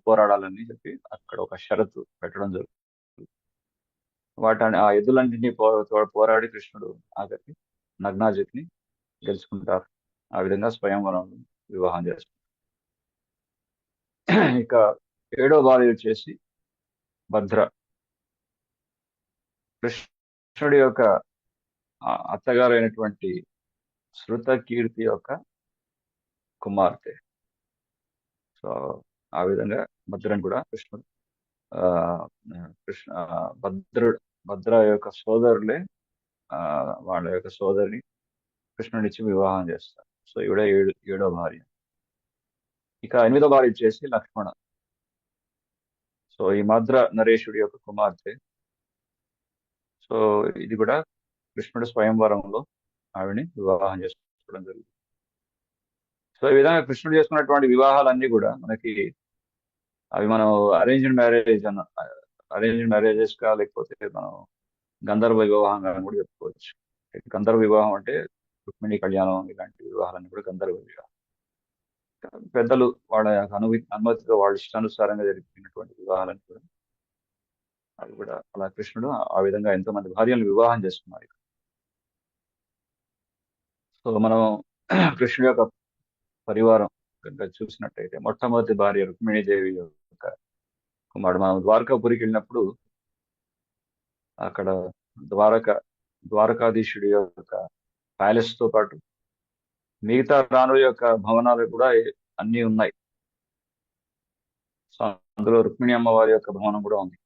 పోరాడాలని చెప్పి అక్కడ ఒక షరతు పెట్టడం జరుగుతుంది. ఆ ఎద్దులన్నింటినీ పోరాడి కృష్ణుడు ఆఖరికి నగ్నాజిత్ని గెలుచుకుంటారు. ఆ విధంగా స్వయంవరం వివాహం చేస్తారు. ఇక 7వ భార్య వచ్చేసి భద్ర. కృష్ణుడి యొక్క అత్తగారు అయినటువంటి శృతకీర్తి యొక్క కుమార్తె. సో ఆ విధంగా భద్రని కూడా కృష్ణుడు భద్ర యొక్క సోదరులే వాళ్ళ యొక్క సోదరిని కృష్ణుడిచ్చి వివాహం చేస్తారు. సో ఈవిడ 7వ భార్య. ఇక 8వ భార్య వచ్చేసి లక్ష్మణ. సో ఈ మద్ర నరేషుడి యొక్క కుమార్తె. సో ఇది కూడా కృష్ణుడు స్వయంవరంలో ఆవిడని వివాహం చేసుకోవడం జరిగింది. సో ఈ విధంగా కృష్ణుడు చేసుకున్నటువంటి వివాహాలన్నీ కూడా మనకి అవి మనం అరేంజ్డ్ మ్యారేజెస్ గా లేకపోతే మనం గంధర్వ వివాహంగా కూడా చెప్పుకోవచ్చు. గంధర్వ వివాహం అంటే రుక్మిణి కళ్యాణం, ఇలాంటి వివాహాలన్నీ కూడా గంధర్వ వివాహం. పెద్దలు వాళ్ళ అనుమతితో వాళ్ళ ఇష్టానుసారంగా జరిపినటువంటి వివాహాలను కూడా అవి కూడా అలా కృష్ణుడు ఆ విధంగా ఎంతో మంది భార్యలను వివాహం చేసుకున్నారు. సో మనం కృష్ణుడి యొక్క పరివారం కనుక చూసినట్టయితే మొట్టమొదటి భార్య రుక్మిణీదేవి యొక్క కుమారుడు. మనం ద్వారకాపురికి వెళ్ళినప్పుడు అక్కడ ద్వారకాధీశుడి యొక్క ప్యాలెస్ తో పాటు మిగతా రాణుల యొక్క భవనాలు కూడా అన్ని ఉన్నాయి. సో అందులో రుక్మిణి అమ్మవారి యొక్క భవనం కూడా ఉంది.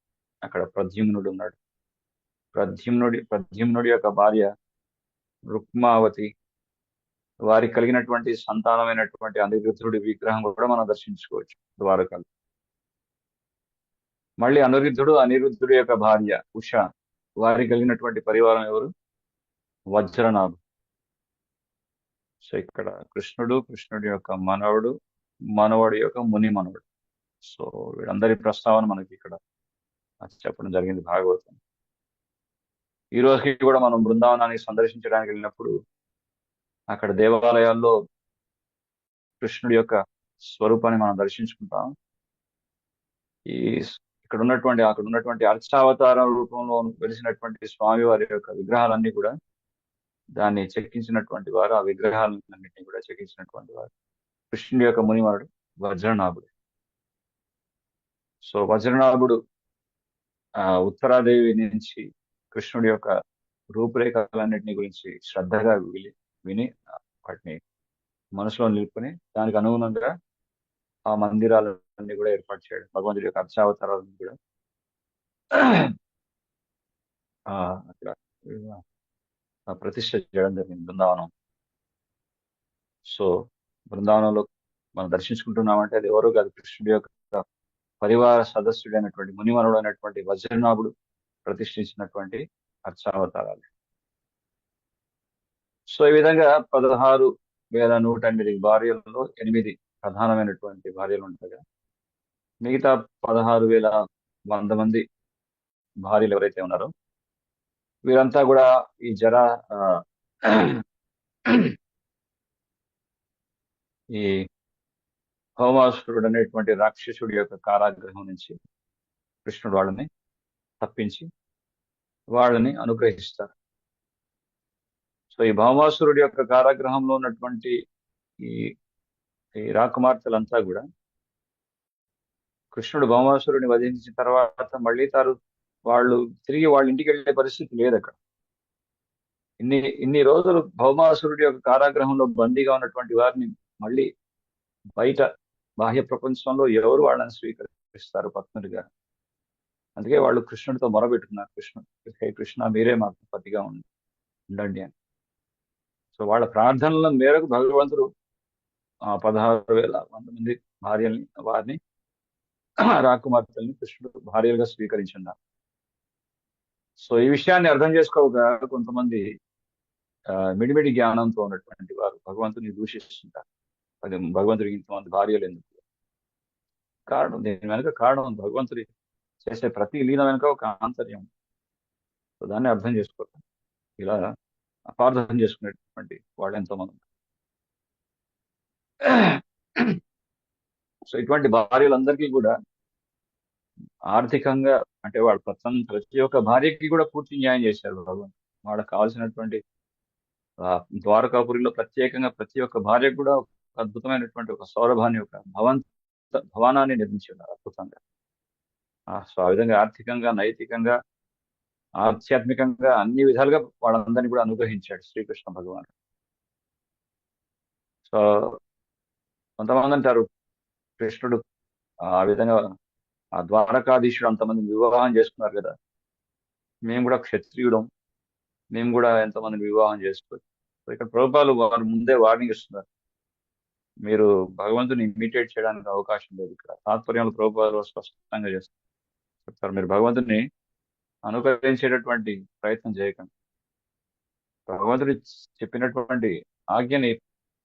అక్కడ ప్రద్యుమ్నుడు ఉన్నాడు. ప్రద్యుమ్నుడి యొక్క భార్య రుక్మావతి, వారికి కలిగినటువంటి సంతానమైనటువంటి అనిరుద్ధుడి విగ్రహం కూడా మనం దర్శించుకోవచ్చు ద్వారకాలో. మళ్ళీ అనిరుద్ధుడి యొక్క భార్య ఉష, వారికి కలిగినటువంటి పరివారం ఎవరు? వజ్రనాభు. సో ఇక్కడ కృష్ణుడి యొక్క మనవడు యొక్క ముని మనవడు. సో వీళ్ళందరి ప్రస్తావన మనకి ఇక్కడ చెప్పడం జరిగింది భాగవతం. ఈ రోజుకి కూడా మనం బృందావనాన్ని సందర్శించడానికి వెళ్ళినప్పుడు అక్కడ దేవాలయాల్లో కృష్ణుడి యొక్క స్వరూపాన్ని మనం దర్శించుకుంటాం. అక్కడ ఉన్నటువంటి అర్చావతార రూపంలో వెలిసినటువంటి స్వామి వారి యొక్క విగ్రహాలన్నీ కూడా దాన్ని చెక్కించినటువంటి వారు, ఆ విగ్రహాలన్నింటినీ కూడా చెక్కించినటువంటి వారు కృష్ణుడి యొక్క మునిమనుడు వజ్రనాభుడు. సో వజ్రనాభుడు ఉత్తరాదేవి నుంచి కృష్ణుడి యొక్క రూపురేఖలన్నింటినీ గురించి శ్రద్ధగా విని వాటిని మనసులో నిలుపుకొని దానికి అనుగుణంగా ఆ మందిరాలన్నీ కూడా ఏర్పాటు చేయడం, భగవంతుడి యొక్క అర్చావతారాలను కూడా అక్కడ ప్రతిష్ఠ చేయడం జరిగింది బృందావనం. సో బృందావనంలో మనం దర్శించుకుంటున్నామంటే అది ఎవరు కాదు, కృష్ణుడి యొక్క పరివార సదస్సుడైనటువంటి మునిమనుడు అయినటువంటి వజ్రనాభుడు ప్రతిష్ఠించినటువంటి అర్చావతారాలు. సో ఈ విధంగా 16,108 భార్యలలో 8 ప్రధానమైనటువంటి భార్యలు ఉండగా మిగతా 16,100 మంది భార్యలు ఎవరైతే ఉన్నారో వీరంతా కూడా ఈ ఈ భౌమాసురుడు అనేటువంటి రాక్షసుడి యొక్క కారాగృహం నుంచి కృష్ణుడు వాళ్ళని తప్పించి వాళ్ళని అనుగ్రహిస్తారు. సో ఈ భౌమాసురుడి యొక్క కారాగృహంలో ఉన్నటువంటి ఈ రాకుమార్తెలంతా కూడా కృష్ణుడు భౌమాసురుడిని వధించిన తర్వాత మళ్ళీ వాళ్ళు తిరిగి వాళ్ళ ఇంటికి వెళ్ళే పరిస్థితి లేదు అక్కడ. ఇన్ని రోజులు భౌమాసురుడి యొక్క కారాగృహంలో బందీగా ఉన్నటువంటి వారిని మళ్ళీ బయట బాహ్య ప్రపంచంలో ఎవరు వాళ్ళని స్వీకరిస్తారు పత్నుడిగా? అందుకే వాళ్ళు కృష్ణుడితో మొరబెట్టుకున్నారు, కృష్ణ మీరే మాకు పతిగా ఉండండి అని. సో వాళ్ళ ప్రార్థనల మేరకు భగవంతుడు 16,100 మంది వారిని రాకుమార్తెల్ని కృష్ణుడు భార్యలుగా స్వీకరించున్నారు. సో ఈ విషయాన్ని అర్థం చేసుకోగా కొంతమంది మిడిమిడి జ్ఞానంతో ఉన్నటువంటి వారు భగవంతుని దూషిస్తుంటారు. భగవంతుడికి ఇంతమంది భార్యలు ఎందుకు? దీని వెనుక కారణం భగవంతుడి చేసే ప్రతి లీల వెనుక ఒక ఆంతర్యం. సో దాన్ని అర్థం చేసుకోవటం, ఇలా అపార్థం చేసుకునేటువంటి వాళ్ళు ఎంతో మంది. సో ఇటువంటి భార్యలందరికీ కూడా ఆర్థికంగా అంటే వాళ్ళు ప్రతి ఒక్క భార్యకి కూడా పూర్తి న్యాయం చేశారు భగవంతుడు. వాళ్ళకి కావాల్సినటువంటి ద్వారకాపురిలో ప్రత్యేకంగా ప్రతి ఒక్క భార్యకు కూడా ఒక అద్భుతమైనటువంటి ఒక సౌరభాన్ని, ఒక భవనాన్ని నిర్మించారు అద్భుతంగా. సో ఆ విధంగా ఆర్థికంగా, నైతికంగా, ఆధ్యాత్మికంగా అన్ని విధాలుగా వాళ్ళందరినీ కూడా అనుగ్రహించాడు శ్రీకృష్ణ భగవానుడు. సో కొంతమంది అంటారు కృష్ణుడు ఆ విధంగా ఆ ద్వారకాధీశుడు అంతమందిని వివాహం చేసుకున్నారు కదా, మేము కూడా క్షత్రియుడం, మేము కూడా ఎంతమందిని వివాహం చేసుకోవచ్చు. సో ఇక్కడ ప్రభుపాలు వారు ముందే వార్నింగ్ ఇస్తున్నారు, మీరు భగవంతుని ఇమిటేట్ చేయడానికి అవకాశం లేదు. ఇక్కడ తాత్పర్యంలో ప్రభుపాలు స్పష్టంగా చెప్తారు, మీరు భగవంతుని అనుకరించేటటువంటి ప్రయత్నం చేయకండి, భగవంతుడు చెప్పినటువంటి ఆజ్ఞని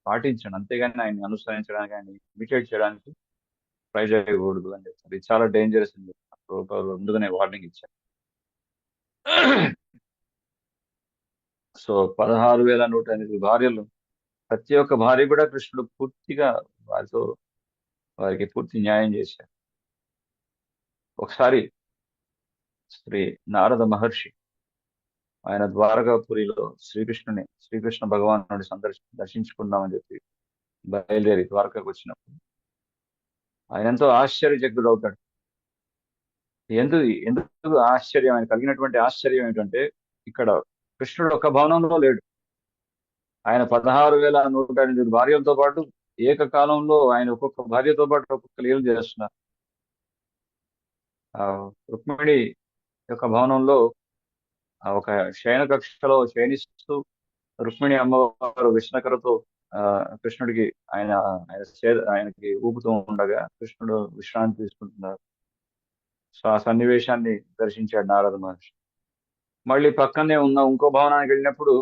పాటించండి, అంతేగాని ఆయన్ని అనుసరించడానికి, ఆయన్ని ఇమిటేట్ చేయడానికి ట్రై చేయకూడదు అని చెప్తారు. ఇది చాలా డేంజరస్ అని చెప్తారు ప్రభుపాలు, ముందుగానే వార్నింగ్ ఇచ్చారు. సో 16,108 భార్యలు, ప్రతి ఒక్క భార్య కూడా కృష్ణుడు పూర్తిగా వారికి పూర్తి న్యాయం చేశారు. ఒకసారి శ్రీ నారద మహర్షి ఆయన ద్వారకాపురిలో శ్రీకృష్ణ భగవానుడి దర్శించుకుందామని చెప్పి బయలుదేరి ద్వారకాకు వచ్చినప్పుడు ఆయన ఎంతో ఆశ్చర్యచకితుడు అవుతాడు. ఎందుకు ఆశ్చర్యం, ఆయన కలిగినటువంటి ఆశ్చర్యం ఏంటంటే, ఇక్కడ కృష్ణుడు ఒక భవనంలో లేడు, ఆయన 16,108 భార్యలతో పాటు ఏకకాలంలో ఆయన ఒక్కొక్క భార్యతో పాటు ఒక్కొక్క లీలలు చేస్తున్నారు. రుక్మిణి యొక్క భవనంలో ఒక శయన కక్షలో శయనిస్తూ రుక్మిణి అమ్మవారు విష్ణకరతో కృష్ణుడికి ఆయనకి ఊపుతూ ఉండగా కృష్ణుడు విశ్రాంతి తీసుకుంటున్నారు. సో ఆ సన్నివేశాన్ని దర్శించాడు నారద మహర్షి. మళ్ళీ పక్కనే ఉన్న ఇంకో భవనానికి వెళ్ళినప్పుడు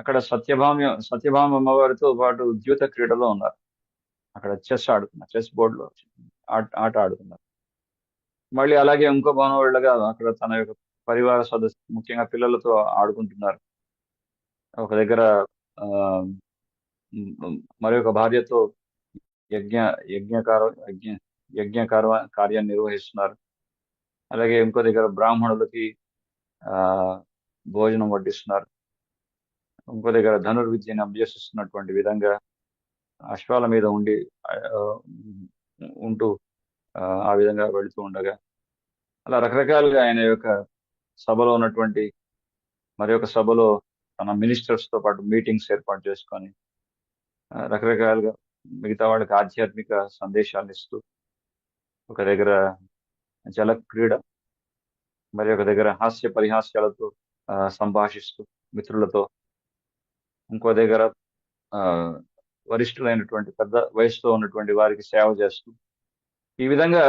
అక్కడ సత్యభామ అమ్మవారితో పాటు ద్యూత క్రీడలో ఉన్నారు. అక్కడ చెస్ బోర్డులో ఆట ఆడుతున్నారు. మళ్ళీ అలాగే ఇంకో భవనం వెళ్ళగా అక్కడ తన యొక్క పరివార సదస్సు, ముఖ్యంగా పిల్లలతో ఆడుకుంటున్నారు. ఒక దగ్గర మరొక భార్యతో యజ్ఞ కార్యాన్ని నిర్వహిస్తున్నారు. అలాగే ఇంకో దగ్గర బ్రాహ్మణులకి భోజనం వడ్డిస్తున్నారు. ఇంకో దగ్గర ధనుర్విద్యని అభ్యసిస్తున్నటువంటి విధంగా అశ్వాల మీద ఉంటూ ఆ విధంగా వెళుతూ ఉండగా, అలా రకరకాలుగా ఆయన యొక్క సభలో ఉన్నటువంటి మరి ఒక సభలో తన మినిస్టర్స్ తో పాటు మీటింగ్స్ ఏర్పాటు చేసుకొని రకరకాలుగా మిగతా వాళ్ళకి ఆధ్యాత్మిక సందేశాలను ఇస్తూ, ఒక దగ్గర జల క్రీడ, మరి ఒక దగ్గర హాస్య పరిహాస్యాలతో సంభాషిస్తూ మిత్రులతో, ఇంకో దగ్గర వరిష్ఠులైనటువంటి పెద్ద వయసులో ఉన్నటువంటి వారికి సేవ చేస్తూ, ఈ విధంగా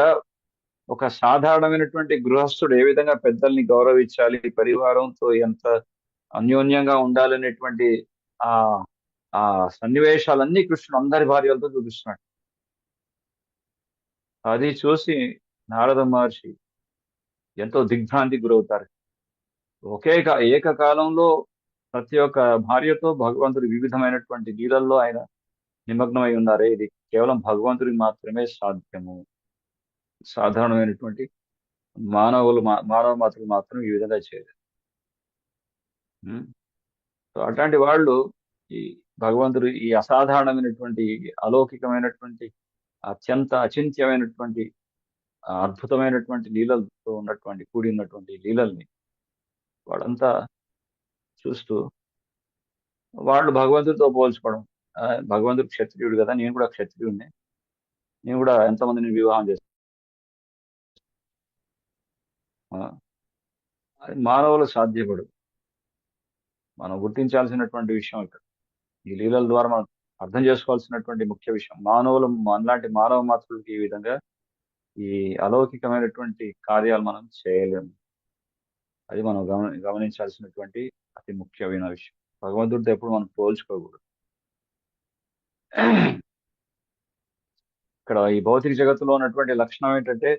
ఒక సాధారణమైనటువంటి గృహస్థుడు ఏ విధంగా పెద్దల్ని గౌరవించాలి, పరివారంతో ఎంత అన్యోన్యంగా ఉండాలనేటువంటి ఆ సన్నివేశాలన్నీ కృష్ణుడు అందరి భార్యలతో చూపిస్తున్నాడు. అది చూసి నారద మహర్షి ఎంతో దిగ్భ్రాంతికి గురవుతారు. ఏకకాలంలో ప్రతి ఒక్క భార్యతో భగవంతుడి వివిధమైనటువంటి లీలల్లో ఆయన నిమగ్నమై ఉన్నారే, ఇది కేవలం భగవంతుడికి మాత్రమే సాధ్యము, సాధారణమైనటువంటి మానవ మాత్రం మాత్రం ఈ విధంగా చేయలేదు. సో అట్లాంటి వాళ్ళు ఈ భగవంతుడు ఈ అసాధారణమైనటువంటి అలౌకికమైనటువంటి అత్యంత అచింత్యమైనటువంటి అద్భుతమైనటువంటి లీలలతో కూడి ఉన్నటువంటి లీలల్ని వాళ్ళంతా చూస్తూ వాళ్ళు భగవంతుడితో పోల్చుకోవడం, భగవంతుడు క్షత్రియుడు కదా, నేను కూడా క్షత్రియుడిని, నేను కూడా ఎంతమందిని వివాహం చేస్తాను. అది మానవులు సాధ్యపడదు. మనం గుర్తించాల్సినటువంటి విషయం ఇక్కడ, ఈ లీలల ద్వారా మనం అర్థం చేసుకోవాల్సినటువంటి ముఖ్య విషయం, మనలాంటి మానవ మాత్రులకి ఈ విధంగా ఈ అలౌకికమైనటువంటి కార్యాలు మనం చేయలేము. అది మనం గమనించాల్సినటువంటి అతి ముఖ్యమైన విషయం. భగవంతుడితో ఎప్పుడు మనం పోల్చుకోకూడదు. ఇక్కడ ఈ భౌతిక జగత్తులో ఉన్నటువంటి లక్షణం ఏంటంటే,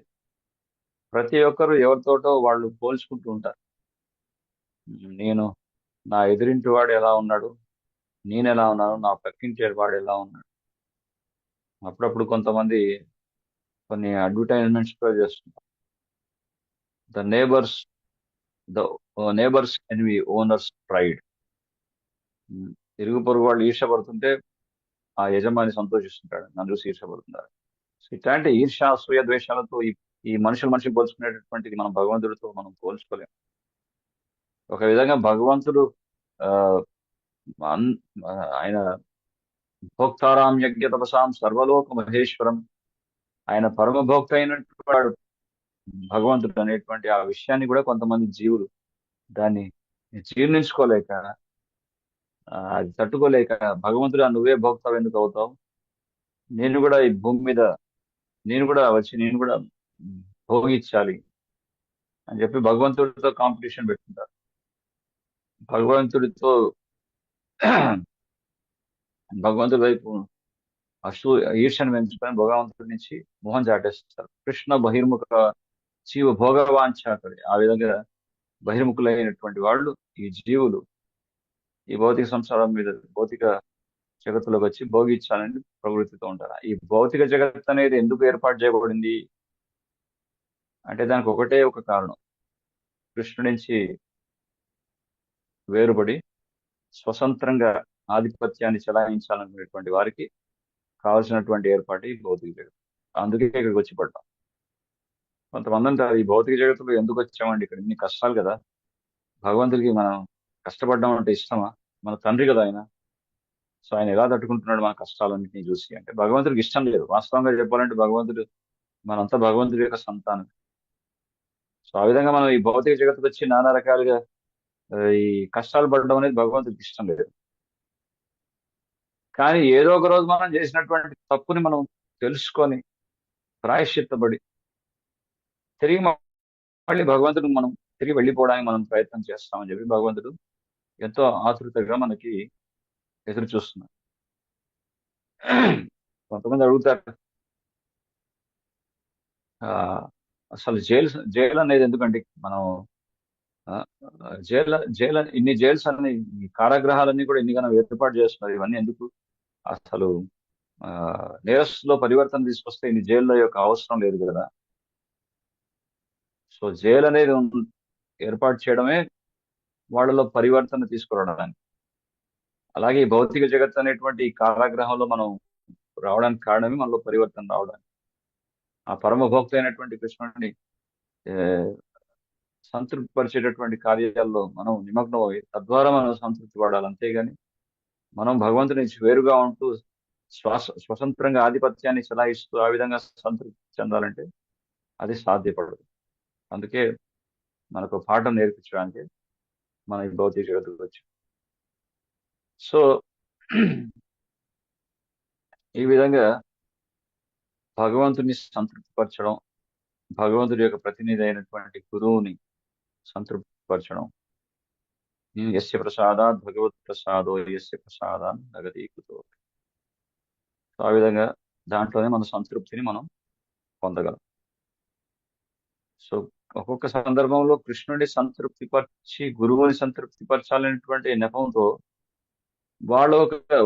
ప్రతి ఒక్కరు ఎవరితోటో వాళ్ళు పోల్చుకుంటూ ఉంటారు. నా ఎదురింటి వాడు ఎలా ఉన్నాడు, నేను ఎలా ఉన్నాను, నా పక్కింటి వాడు ఎలా ఉన్నాడు, అప్పుడప్పుడు కొంతమంది కొన్ని అడ్వర్టైజ్మెంట్స్ కూడా చేస్తుంటారు. The neighbours the neighbours envy owners pride. ఇరుగు పొరుగు వాళ్ళు ఈర్ష్యపడుతుంటే ఆ యజమాని సంతోషిస్తుంటాడు, నన్ను చూసి ఈర్ష్యపడుతున్నారు. సో ఇట్లాంటి ఈర్ష్య, అసూయ, ద్వేషాలతో ఈ మనుషులు పోల్చుకునేటటువంటిది మనం భగవంతుడితో మనం పోల్చుకోలేం. ఒక విధంగా భగవంతుడు ఆ అన్- ఆయన భోక్తారాం యజ్ఞ తపసాం సర్వలోక మహేశ్వరం, ఆయన పరమభోక్త అయినటువంటి వాడు భగవంతుడు అనేటువంటి ఆ విషయాన్ని కూడా కొంతమంది జీవులు దాన్ని జీర్ణించుకోలేక, అది తట్టుకోలేక, భగవంతుడు నువ్వే భోక్తావు ఎందుకు అవుతావు, నేను కూడా ఈ భూమి మీద నేను కూడా భోగించాలి అని చెప్పి భగవంతుడితో కాంపిటీషన్ పెట్టుకుంటారు. భగవంతుడితో భగవంతుడి వైపు ఈర్ష్యను పెంచుకొని భగవంతుడి నుంచి మొహం చాటేస్తారు. కృష్ణ బహిర్ముఖ జీవ భోగవాంఛాకరి. ఆ విధంగా బహిర్ముఖులైనటువంటి వాళ్ళు ఈ జీవులు ఈ భౌతిక సంసారం మీద, భౌతిక జగత్తులోకి వచ్చి భోగించాలని ప్రవృత్తితో ఉంటారు. ఈ భౌతిక జగత్ అనేది ఎందుకు ఏర్పాటు చేయబడింది అంటే దానికి ఒకటే ఒక కారణం. కృష్ణుడి నుంచి వేరుపడి స్వతంత్రంగా ఆధిపత్యాన్ని చెలాయించాలనుకునేటువంటి వారికి కావాల్సినటువంటి ఏర్పాటు ఈ భౌతిక జగత్. అందుకే ఇక్కడికి వచ్చి పడ్డాం. కొంతమంది అంటారు, ఈ భౌతిక జగత్తులో ఎందుకు వచ్చామండి, ఇక్కడ ఇన్ని కష్టాలు కదా, భగవంతుడికి మనం కష్టపడడం అంటే ఇష్టమా, మన తండ్రి కదా ఆయన, సో ఆయన ఎలా తట్టుకుంటున్నాడు మన కష్టాలన్నింటినీ చూసి అంటే భగవంతుడికి ఇష్టం లేదు. వాస్తవంగా చెప్పాలంటే మనంతా భగవంతుడి యొక్క సంతానం. సో ఆ విధంగా మనం ఈ భౌతిక జగత్తుకు వచ్చి నానా రకాలుగా ఈ కష్టాలు పడడం అనేది భగవంతుడికి ఇష్టం లేదు. కానీ ఏదో ఒక రోజు మనం చేసినటువంటి తప్పుని మనం తెలుసుకొని ప్రాయశ్చిత్తపడి తిరిగి మళ్ళీ భగవంతుడు మనం తిరిగి వెళ్ళిపోవడానికి మనం ప్రయత్నం చేస్తామని చెప్పి భగవంతుడు ఎంతో ఆతృతగా మనకి ఎదురు చూస్తున్నాడు. కొంతమంది అడుగుతారు, ఆ అసలు జైలు అనేది ఎందుకంటే మనం ఆ, ఇన్ని జైల్స్ అన్ని, ఈ కారాగృహాలన్నీ కూడా ఎన్నిగానో ఏర్పాటు చేస్తున్నారు, ఇవన్నీ ఎందుకు, అసలు ఆ నేరస్తులో పరివర్తన తీసుకొస్తే ఇన్ని జైళ్ళ యొక్క అవసరం లేదు కదా. సో జైలు అనేది ఏర్పాటు చేయడమే వాళ్ళలో పరివర్తన తీసుకురావడానికి. అలాగే ఈ భౌతిక జగత్ అనేటువంటి ఈ కారాగృహంలో మనం రావడానికి కారణమే మనలో పరివర్తన రావడానికి. ఆ పరమభోక్త అయినటువంటి కృష్ణుడిని ఏ, సంతృప్తి పరిచేటటువంటి కార్యాల్లో మనం నిమగ్నం అయ్యి తద్వారా మనం సంతృప్తి పడాలి. అంతేగాని మనం భగవంతుని నుంచి వేరుగా ఉంటూ స్వతంత్రంగా ఆధిపత్యాన్ని చెలాయిస్తూ ఆ విధంగా సంతృప్తి చెందాలంటే అది సాధ్యపడదు. అందుకే మనకు పాఠం నేర్పించడానికి మన ఈ భౌతిక జగత్తుకు వచ్చి, సో ఈ విధంగా భగవంతుని సంతృప్తిపరచడం, భగవంతుడి యొక్క ప్రతినిధి అయినటువంటి గురువుని సంతృప్తిపరచడం. యస్య ప్రసాదాత్ భగవత్ ప్రసాదో యస్య ప్రసాదాన్ నగదీకృతో. ఆ విధంగా దాంట్లోనే మన సంతృప్తిని మనం పొందగలం. సో ఒక్కొక్క సందర్భంలో కృష్ణుడిని సంతృప్తిపరిచి గురువుని సంతృప్తిపరచాలనేటువంటి నెపంతో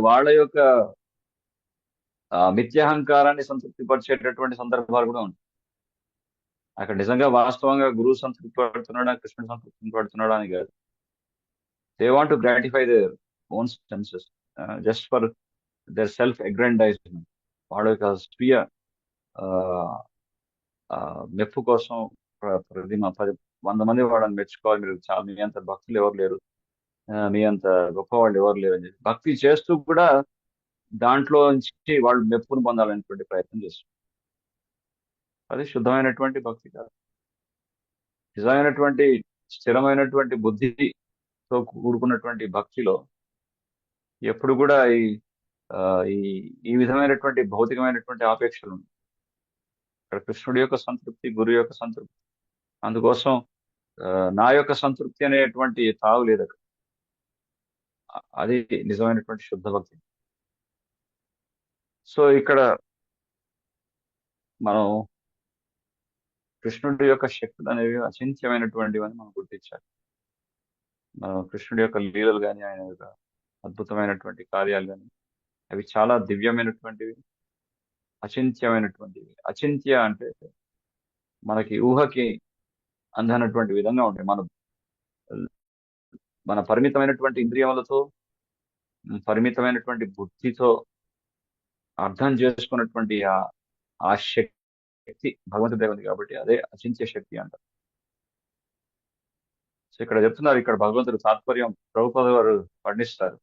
వాళ్ళ యొక్క మిథ్యాహంకారాన్ని సంతృప్తిపరిచేటటువంటి సందర్భాలు కూడా ఉంటాయి. అక్కడ నిజంగా వాస్తవంగా గురువు సంతృప్తి పడుతున్నాడా, కృష్ణుడు సంతృప్తి పడుతున్నాడా అని కాదు. They want to gratify their own senses just for their self aggrandisement. వాళ్ళ యొక్క స్వీయ మెప్పు కోసం ప్రతి 100 మంది వాళ్ళని మెచ్చుకోవాలి, మీరు చాలా మీ అంత భక్తులు ఎవరు లేరు, మీ అంత గొప్ప వాళ్ళు ఎవరు లేరు అని చెప్పి భక్తి చేస్తూ కూడా దాంట్లో నుంచి వాళ్ళు మెప్పును పొందాలనేటువంటి ప్రయత్నం చేస్తారు. అది శుద్ధమైనటువంటి భక్తి కాదు. నిజమైనటువంటి స్థిరమైనటువంటి బుద్ధితో కూడుకున్నటువంటి భక్తిలో ఎప్పుడు కూడా ఆ, ఈ ఈ విధమైనటువంటి భౌతికమైనటువంటి ఆపేక్షలు ఉన్నాయి. ఇక్కడ కృష్ణుడి యొక్క సంతృప్తి, గురు యొక్క సంతృప్తి, అందుకోసం నా యొక్క సంతృప్తి అనేటువంటి తావు లేదు అక్కడ. అది నిజమైనటువంటి శుద్ధ భక్తి. సో ఇక్కడ మనం కృష్ణుడి యొక్క శక్తులు అనేవి అచింత్యమైనటువంటివి అని మనం గుర్తించాలి. మనం కృష్ణుడి యొక్క లీలలు కానీ, ఆయన యొక్క అద్భుతమైనటువంటి కార్యాలు కానీ అవి చాలా దివ్యమైనటువంటివి, అచింత్యమైనటువంటివి. అచింత్య అంటే మనకి ఊహకి అందనటువంటి విధంగా ఉంటాయి. మన పరిమితమైనటువంటి ఇంద్రియములతో, పరిమితమైనటువంటి బుద్ధితో అర్థం చేసుకున్నటువంటి ఆ శక్తి భగవంతుడే ఉంది కాబట్టి అదే అచింత్య శక్తి అంటారు. సో ఇక్కడ చెప్తున్నారు, ఇక్కడ భగవంతుడు తాత్పర్యం ప్రభుపాద వారు వర్ణిస్తారు.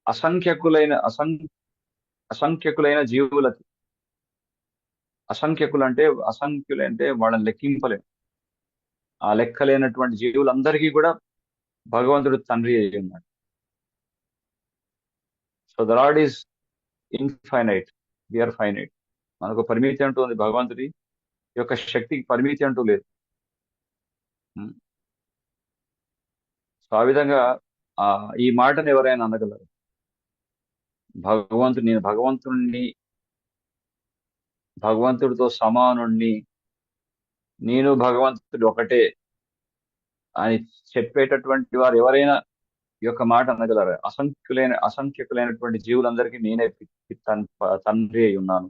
అసంఖ్యకులైన జీవులకి, అసంఖ్యులంటే వాళ్ళని లెక్కింపలేము. ఆ లెక్కలేనటువంటి జీవులందరికీ కూడా భగవంతుడు తండ్రి అయి ఉన్నాడు. So the lord is infinite, we are finite. మనకు పరిమితి అంటూ ఉంది, భగవంతుడి యొక్క శక్తికి పరిమితి అంటూ లేదు. సో ఆ విధంగా ఈ మాటను ఎవరైనా అనగలరు? నేను భగవంతుడితో సమానుణ్ణి, నేను భగవంతుడు ఒకటే అని చెప్పేటటువంటి వారు ఎవరైనా ఈ యొక్క మాట అనగలరు? అసంఖ్యకులైనటువంటి జీవులందరికీ నేనే తండ్రి అయి ఉన్నాను.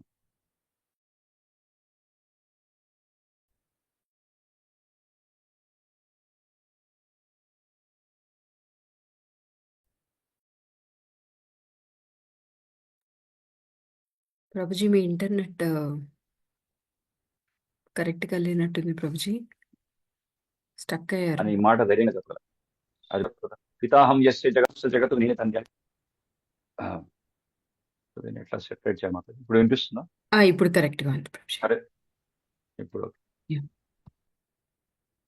ప్రభుజీ మీ ఇంటర్నెట్ కరెక్ట్గా లేనట్టుంది ప్రభుజీ, స్టక్ అయ్యారు. అని ఈ మాట ధైర్యంగా చెప్పగలరు. అది పితాహం యస్య జగత్తు నేనే తండ్రి అని. ఎట్లా సెపరేట్ చేయమాట. ఇప్పుడు వినిపిస్తుందా? ఇప్పుడు కరెక్ట్గా ఉంది ప్రభుజీ. సరే, ఇప్పుడు Yeah.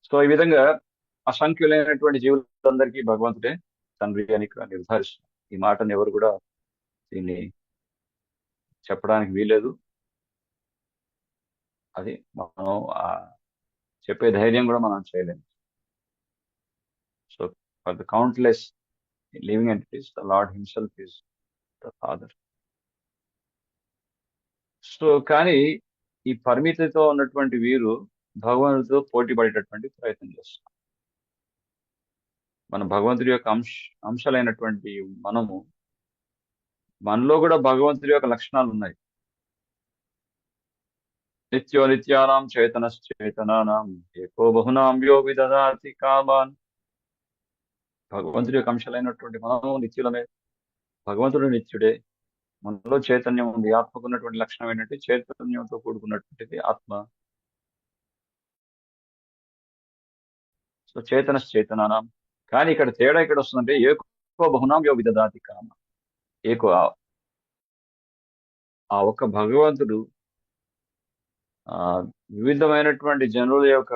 సో ఈ విధంగా అసంఖ్యులైనటువంటి జీవులందరికీ భగవంతుడే తండ్రి అని ఇక్కడ నిర్ధారిస్తున్నారు. ఈ మాటను ఎవరు కూడా దీన్ని చెప్పడానికి వీలేదు. అది మనం చెప్పే ధైర్యం కూడా మనం చేయలేము. So for the countless living entities, the lord himself is the father. So కానీ ఈ పరిమితితో ఉన్నటువంటి వీరు భగవంతుడితో పోటీ పడేటటువంటి ప్రయత్నం చేస్తారు. మన భగవంతుడి యొక్క అంశాలైనటువంటి మనలో కూడా భగవంతుడి యొక్క లక్షణాలు ఉన్నాయి. నిత్యానాం చేతనశ్చేతనానాం ఏకో బహునాం యో విదదాతి కామాన్. భగవంతుడి యొక్క అంశాలైనటువంటి మనము నిత్యులమే, భగవంతుడు నిత్యుడే. మనలో చైతన్యం ఉంది. ఆత్మకు ఉన్నటువంటి లక్షణం ఏంటంటే చైతన్యంతో కూడుకున్నటువంటిది ఆత్మ. సో చేతనానాం. కానీ ఇక్కడ తేడా ఇక్కడ వస్తుందంటే ఏకో బహునాం యో విదదాతి కామ. ఏకో ఆ ఒక్క భగవంతుడు వివిధమైనటువంటి జనుల యొక్క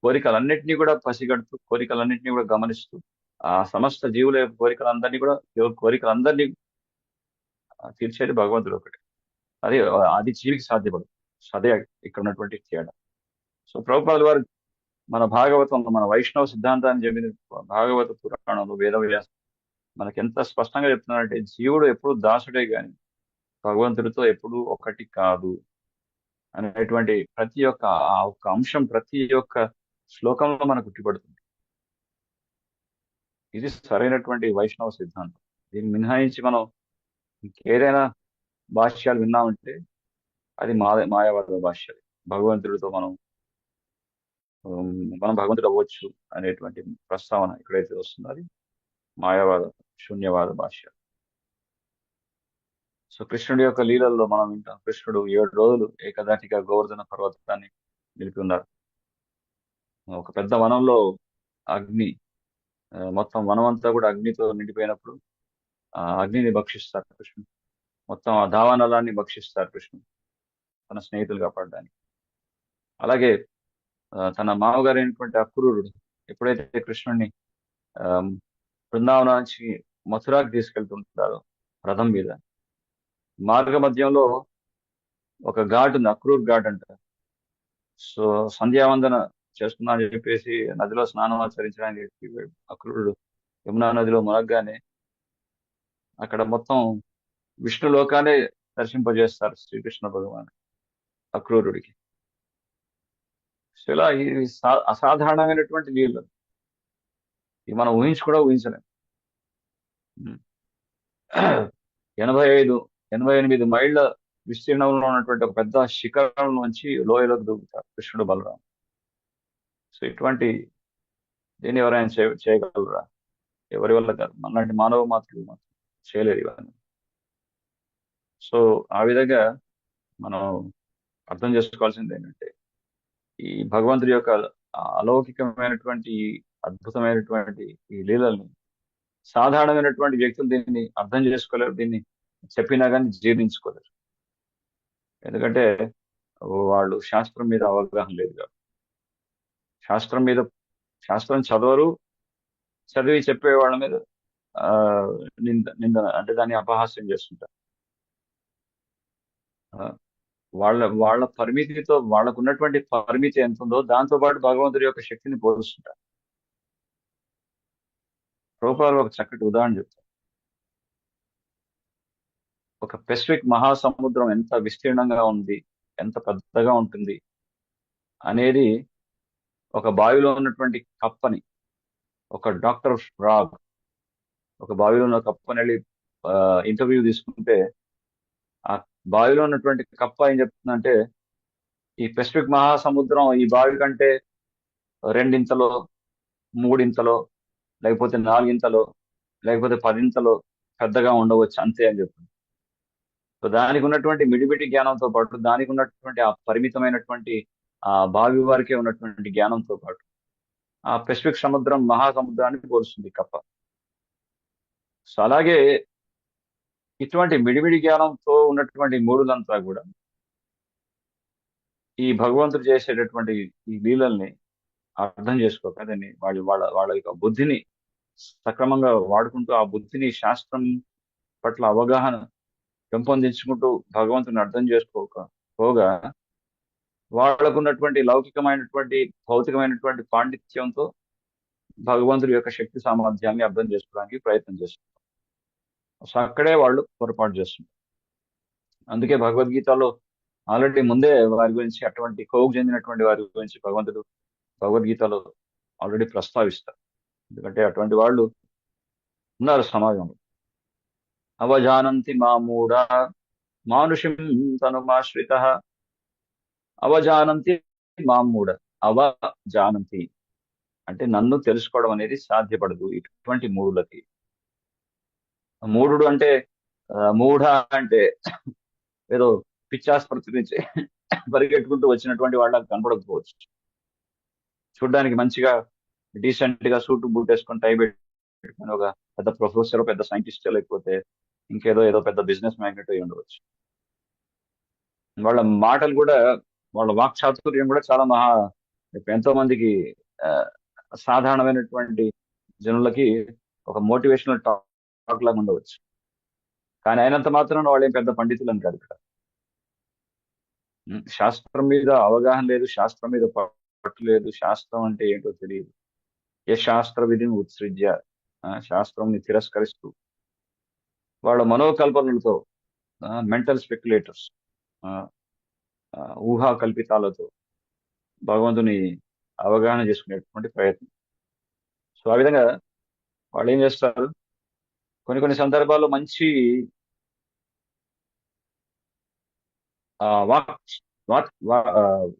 కోరికలన్నింటినీ కూడా పసిగడుతూ, కోరికలన్నింటినీ కూడా గమనిస్తూ, ఆ సమస్త జీవుల యొక్క కోరికలందరినీ తీర్చేది భగవంతుడు ఒకటి. అది జీవికి సాధ్యపడదు. అదే ఇక్కడ ఉన్నటువంటి తేడా. సో ప్రభుపాదుల వారు మన భాగవతంలో, మన వైష్ణవ సిద్ధాంతాన్ని చెప్పిన భాగవత పురాణంలో, వేదవ్యాసం మనకి ఎంత స్పష్టంగా చెప్తున్నారంటే జీవుడు ఎప్పుడు దాసుడే గాని భగవంతుడితో ఎప్పుడు ఒకటి కాదు అనేటువంటి ప్రతి ఒక్క అంశం ప్రతి ఒక్క శ్లోకంలో మనకు ఉట్టిపడుతుంది. ఇది సరైనటువంటి వైష్ణవ సిద్ధాంతం. దీన్ని మినహాయించి మనం ఇంకేదైనా భాష్యాలు విన్నామంటే అది మాయావాద భాష్యాలు. భగవంతుడితో మనం భగవంతుడు అవ్వచ్చు అనేటువంటి ప్రస్తావన ఎక్కడైతే వస్తుందో అది మాయావాద, శూన్యవాద భాష్యాలు. సో కృష్ణుడి యొక్క లీలల్లో మనం వింటాం, కృష్ణుడు 7 రోజులు ఏకదాటిగా గోవర్ధన పర్వతాన్ని నిలిపి ఉన్నారు. ఒక పెద్ద వనంలో అగ్ని, మొత్తం వనం అంతా కూడా అగ్నితో నిండిపోయినప్పుడు ఆ అగ్నిని భక్షిస్తారు కృష్ణుడు. మొత్తం ఆ దావానలాన్ని భక్షిస్తారు కృష్ణుడు తన స్నేహితులు కాపాడడానికి. అలాగే తన మామగారు అయినటువంటి అక్రూరుడు ఎప్పుడైతే కృష్ణుడిని బృందావనం నుంచి మథురాకి తీసుకెళ్తుంటారో రథం మీద, మార్గ మధ్యంలో ఒక ఘాట్ ఉంది, అక్రూర్ ఘాట్ అంటారు. సో సంధ్యావందన చేస్తున్నా అని చెప్పేసి నదిలో స్నానం ఆచరించడానికి చెప్పి అక్రూరుడు యమునా నదిలో మునగ్గానే అక్కడ మొత్తం విష్ణు లోకాన్ని దర్శింపజేస్తారు శ్రీకృష్ణ భగవాన్ అక్రూరుడికి. సో ఇలా ఇది అసాధారణమైనటువంటి లీలలు. ఇవి మనం ఊహించలేము. 88 మైళ్ళ విస్తీర్ణంలో ఉన్నటువంటి ఒక పెద్ద శిఖరం నుంచి లోయలోకి దూకుతారు కృష్ణుడు బలరాం. సో ఇటువంటి దీన్ని ఎవరైనా చేయగలరా? ఎవరి వల్ల కాదు, మనలాంటి మానవ మాత్రులు మాత్రం చేయలేరు ఇవన్నీ. సో ఆ విధంగా మనం అర్థం చేసుకోవాల్సింది ఏంటంటే, ఈ భగవంతుడి యొక్క అలౌకికమైనటువంటి అద్భుతమైనటువంటి ఈ లీలల్ని సాధారణమైనటువంటి వ్యక్తులు దీన్ని అర్థం చేసుకోలేరు, దీన్ని చెప్పినా కానీ జీర్ణించుకోలేరు. ఎందుకంటే వాళ్ళు శాస్త్రం మీద అవగాహన లేదు కాబట్టి. శాస్త్రం చదవరు, చదివి చెప్పే వాళ్ళ మీద నింద అంటే దాన్ని అపహాస్యం చేస్తుంటారు. వాళ్ళ పరిమితితో, వాళ్ళకు ఉన్నటువంటి పరిమితి ఎంత ఉందో దాంతో పాటు భగవంతుడి యొక్క శక్తిని పోలుస్తుంటారు. ప్రభుపాదులు ఒక చక్కటి ఉదాహరణ చెప్తారు. ఒక పెసిఫిక్ మహాసముద్రం ఎంత విస్తీర్ణంగా ఉంది, ఎంత పెద్దగా ఉంటుంది అనేది ఒక బావిలో ఉన్నటువంటి కప్పని, ఒక డాక్టర్ ఫ్రాగ్ ఒక బావిలో ఉన్న కప్పని వెళ్ళి ఇంటర్వ్యూ తీసుకుంటే, ఆ బావిలో ఉన్నటువంటి కప్ప ఏం చెప్తుందంటే, ఈ పెసిఫిక్ మహాసముద్రం ఈ బావి కంటే 2 ఇంతలో 3 ఇంతలో లేకపోతే 4 ఇంతలో లేకపోతే 10 ఇంతలో పెద్దగా ఉండవచ్చు అంతే అని చెప్తుంది. సో దానికి ఉన్నటువంటి మిడిమిడి జ్ఞానంతో పాటు, దానికి ఉన్నటువంటి ఆ పరిమితమైనటువంటి ఆ బావి వారికే ఉన్నటువంటి జ్ఞానంతో పాటు ఆ పెసిఫిక్ సముద్రం మహాసముద్రాన్ని పోలుస్తుంది కప్ప. సో అలాగే ఇటువంటి మిడిమిడి జ్ఞానంతో ఉన్నటువంటి మూడులంతా కూడా ఈ భగవంతుడు చేసేటటువంటి ఈ లీలల్ని అర్థం చేసుకోక దాన్ని వాళ్ళ యొక్క బుద్ధిని సక్రమంగా వాడుకుంటూ, ఆ బుద్ధిని శాస్త్రం పట్ల అవగాహన పెంపొందించుకుంటూ భగవంతుని అర్థం చేసుకోకపోగా వాళ్ళకున్నటువంటి లౌకికమైనటువంటి భౌతికమైనటువంటి పాండిత్యంతో భగవంతుడి యొక్క శక్తి సామర్థ్యాన్ని అర్థం చేసుకోవడానికి ప్రయత్నం చేస్తున్నారు. సో అక్కడే వాళ్ళు పొరపాటు చేస్తున్నారు. అందుకే భగవద్గీతలో ఆల్రెడీ ముందే వారి గురించి, అటువంటి కోవకు చెందినటువంటి వారి గురించి భగవంతుడు భగవద్గీతలో ఆల్రెడీ ప్రస్తావిస్తారు. ఎందుకంటే అటువంటి వాళ్ళు ఉన్నారు సమాజంలో. అవజానంతి మామూఢ మానుషిం తనుమాశ్రిత అవజానంతి మామూఢ. అవజానంతి అంటే నన్ను తెలుసుకోవడం అనేది సాధ్యపడదు ఇటువంటి మూఢులకి. మూఢుడు అంటే మూఢ అంటే ఏదో పిచ్చాస్పత్రి నుంచి పరిగెట్టుకుంటూ వచ్చినటువంటి వాళ్ళకి కనపడకపోవచ్చు. చూడ్డానికి మంచిగా డీసెంట్ గా సూట్ బూట్ వేసుకొని టై పెట్టుకొని ఒక పెద్ద ప్రొఫెసర్, పెద్ద సైంటిస్ట్, లేకపోతే ఏదో పెద్ద బిజినెస్ మ్యాగ్నెట్ అయి ఉండవచ్చు. వాళ్ళ మాటలు కూడా, వాళ్ళ వాక్ చాతుర్యం కూడా చాలా ఎంతో మందికి సాధారణమైనటువంటి జనులకి ఒక మోటివేషనల్ టాక్ లాగా ఉండవచ్చు. కానీ అయినంత మాత్రం వాళ్ళు ఏం పెద్ద పండితులు అని కాదు. ఇక్కడ శాస్త్రం మీద అవగాహన లేదు, శాస్త్రం మీద పట్టు లేదు, శాస్త్రం అంటే ఏంటో తెలియదు. ఏ శాస్త్ర విధిని ఉత్సృజ్య, శాస్త్రంని తిరస్కరిస్తూ వాళ్ళ మనోకల్పనలతో, మెంటల్ స్పెక్యులేటర్స్, ఊహా కల్పితాలతో భగవంతుని అవగాహన చేసుకునేటువంటి ప్రయత్నం. సో ఆ విధంగా వాళ్ళు ఏం చేస్తారు, కొన్ని సందర్భాల్లో మంచి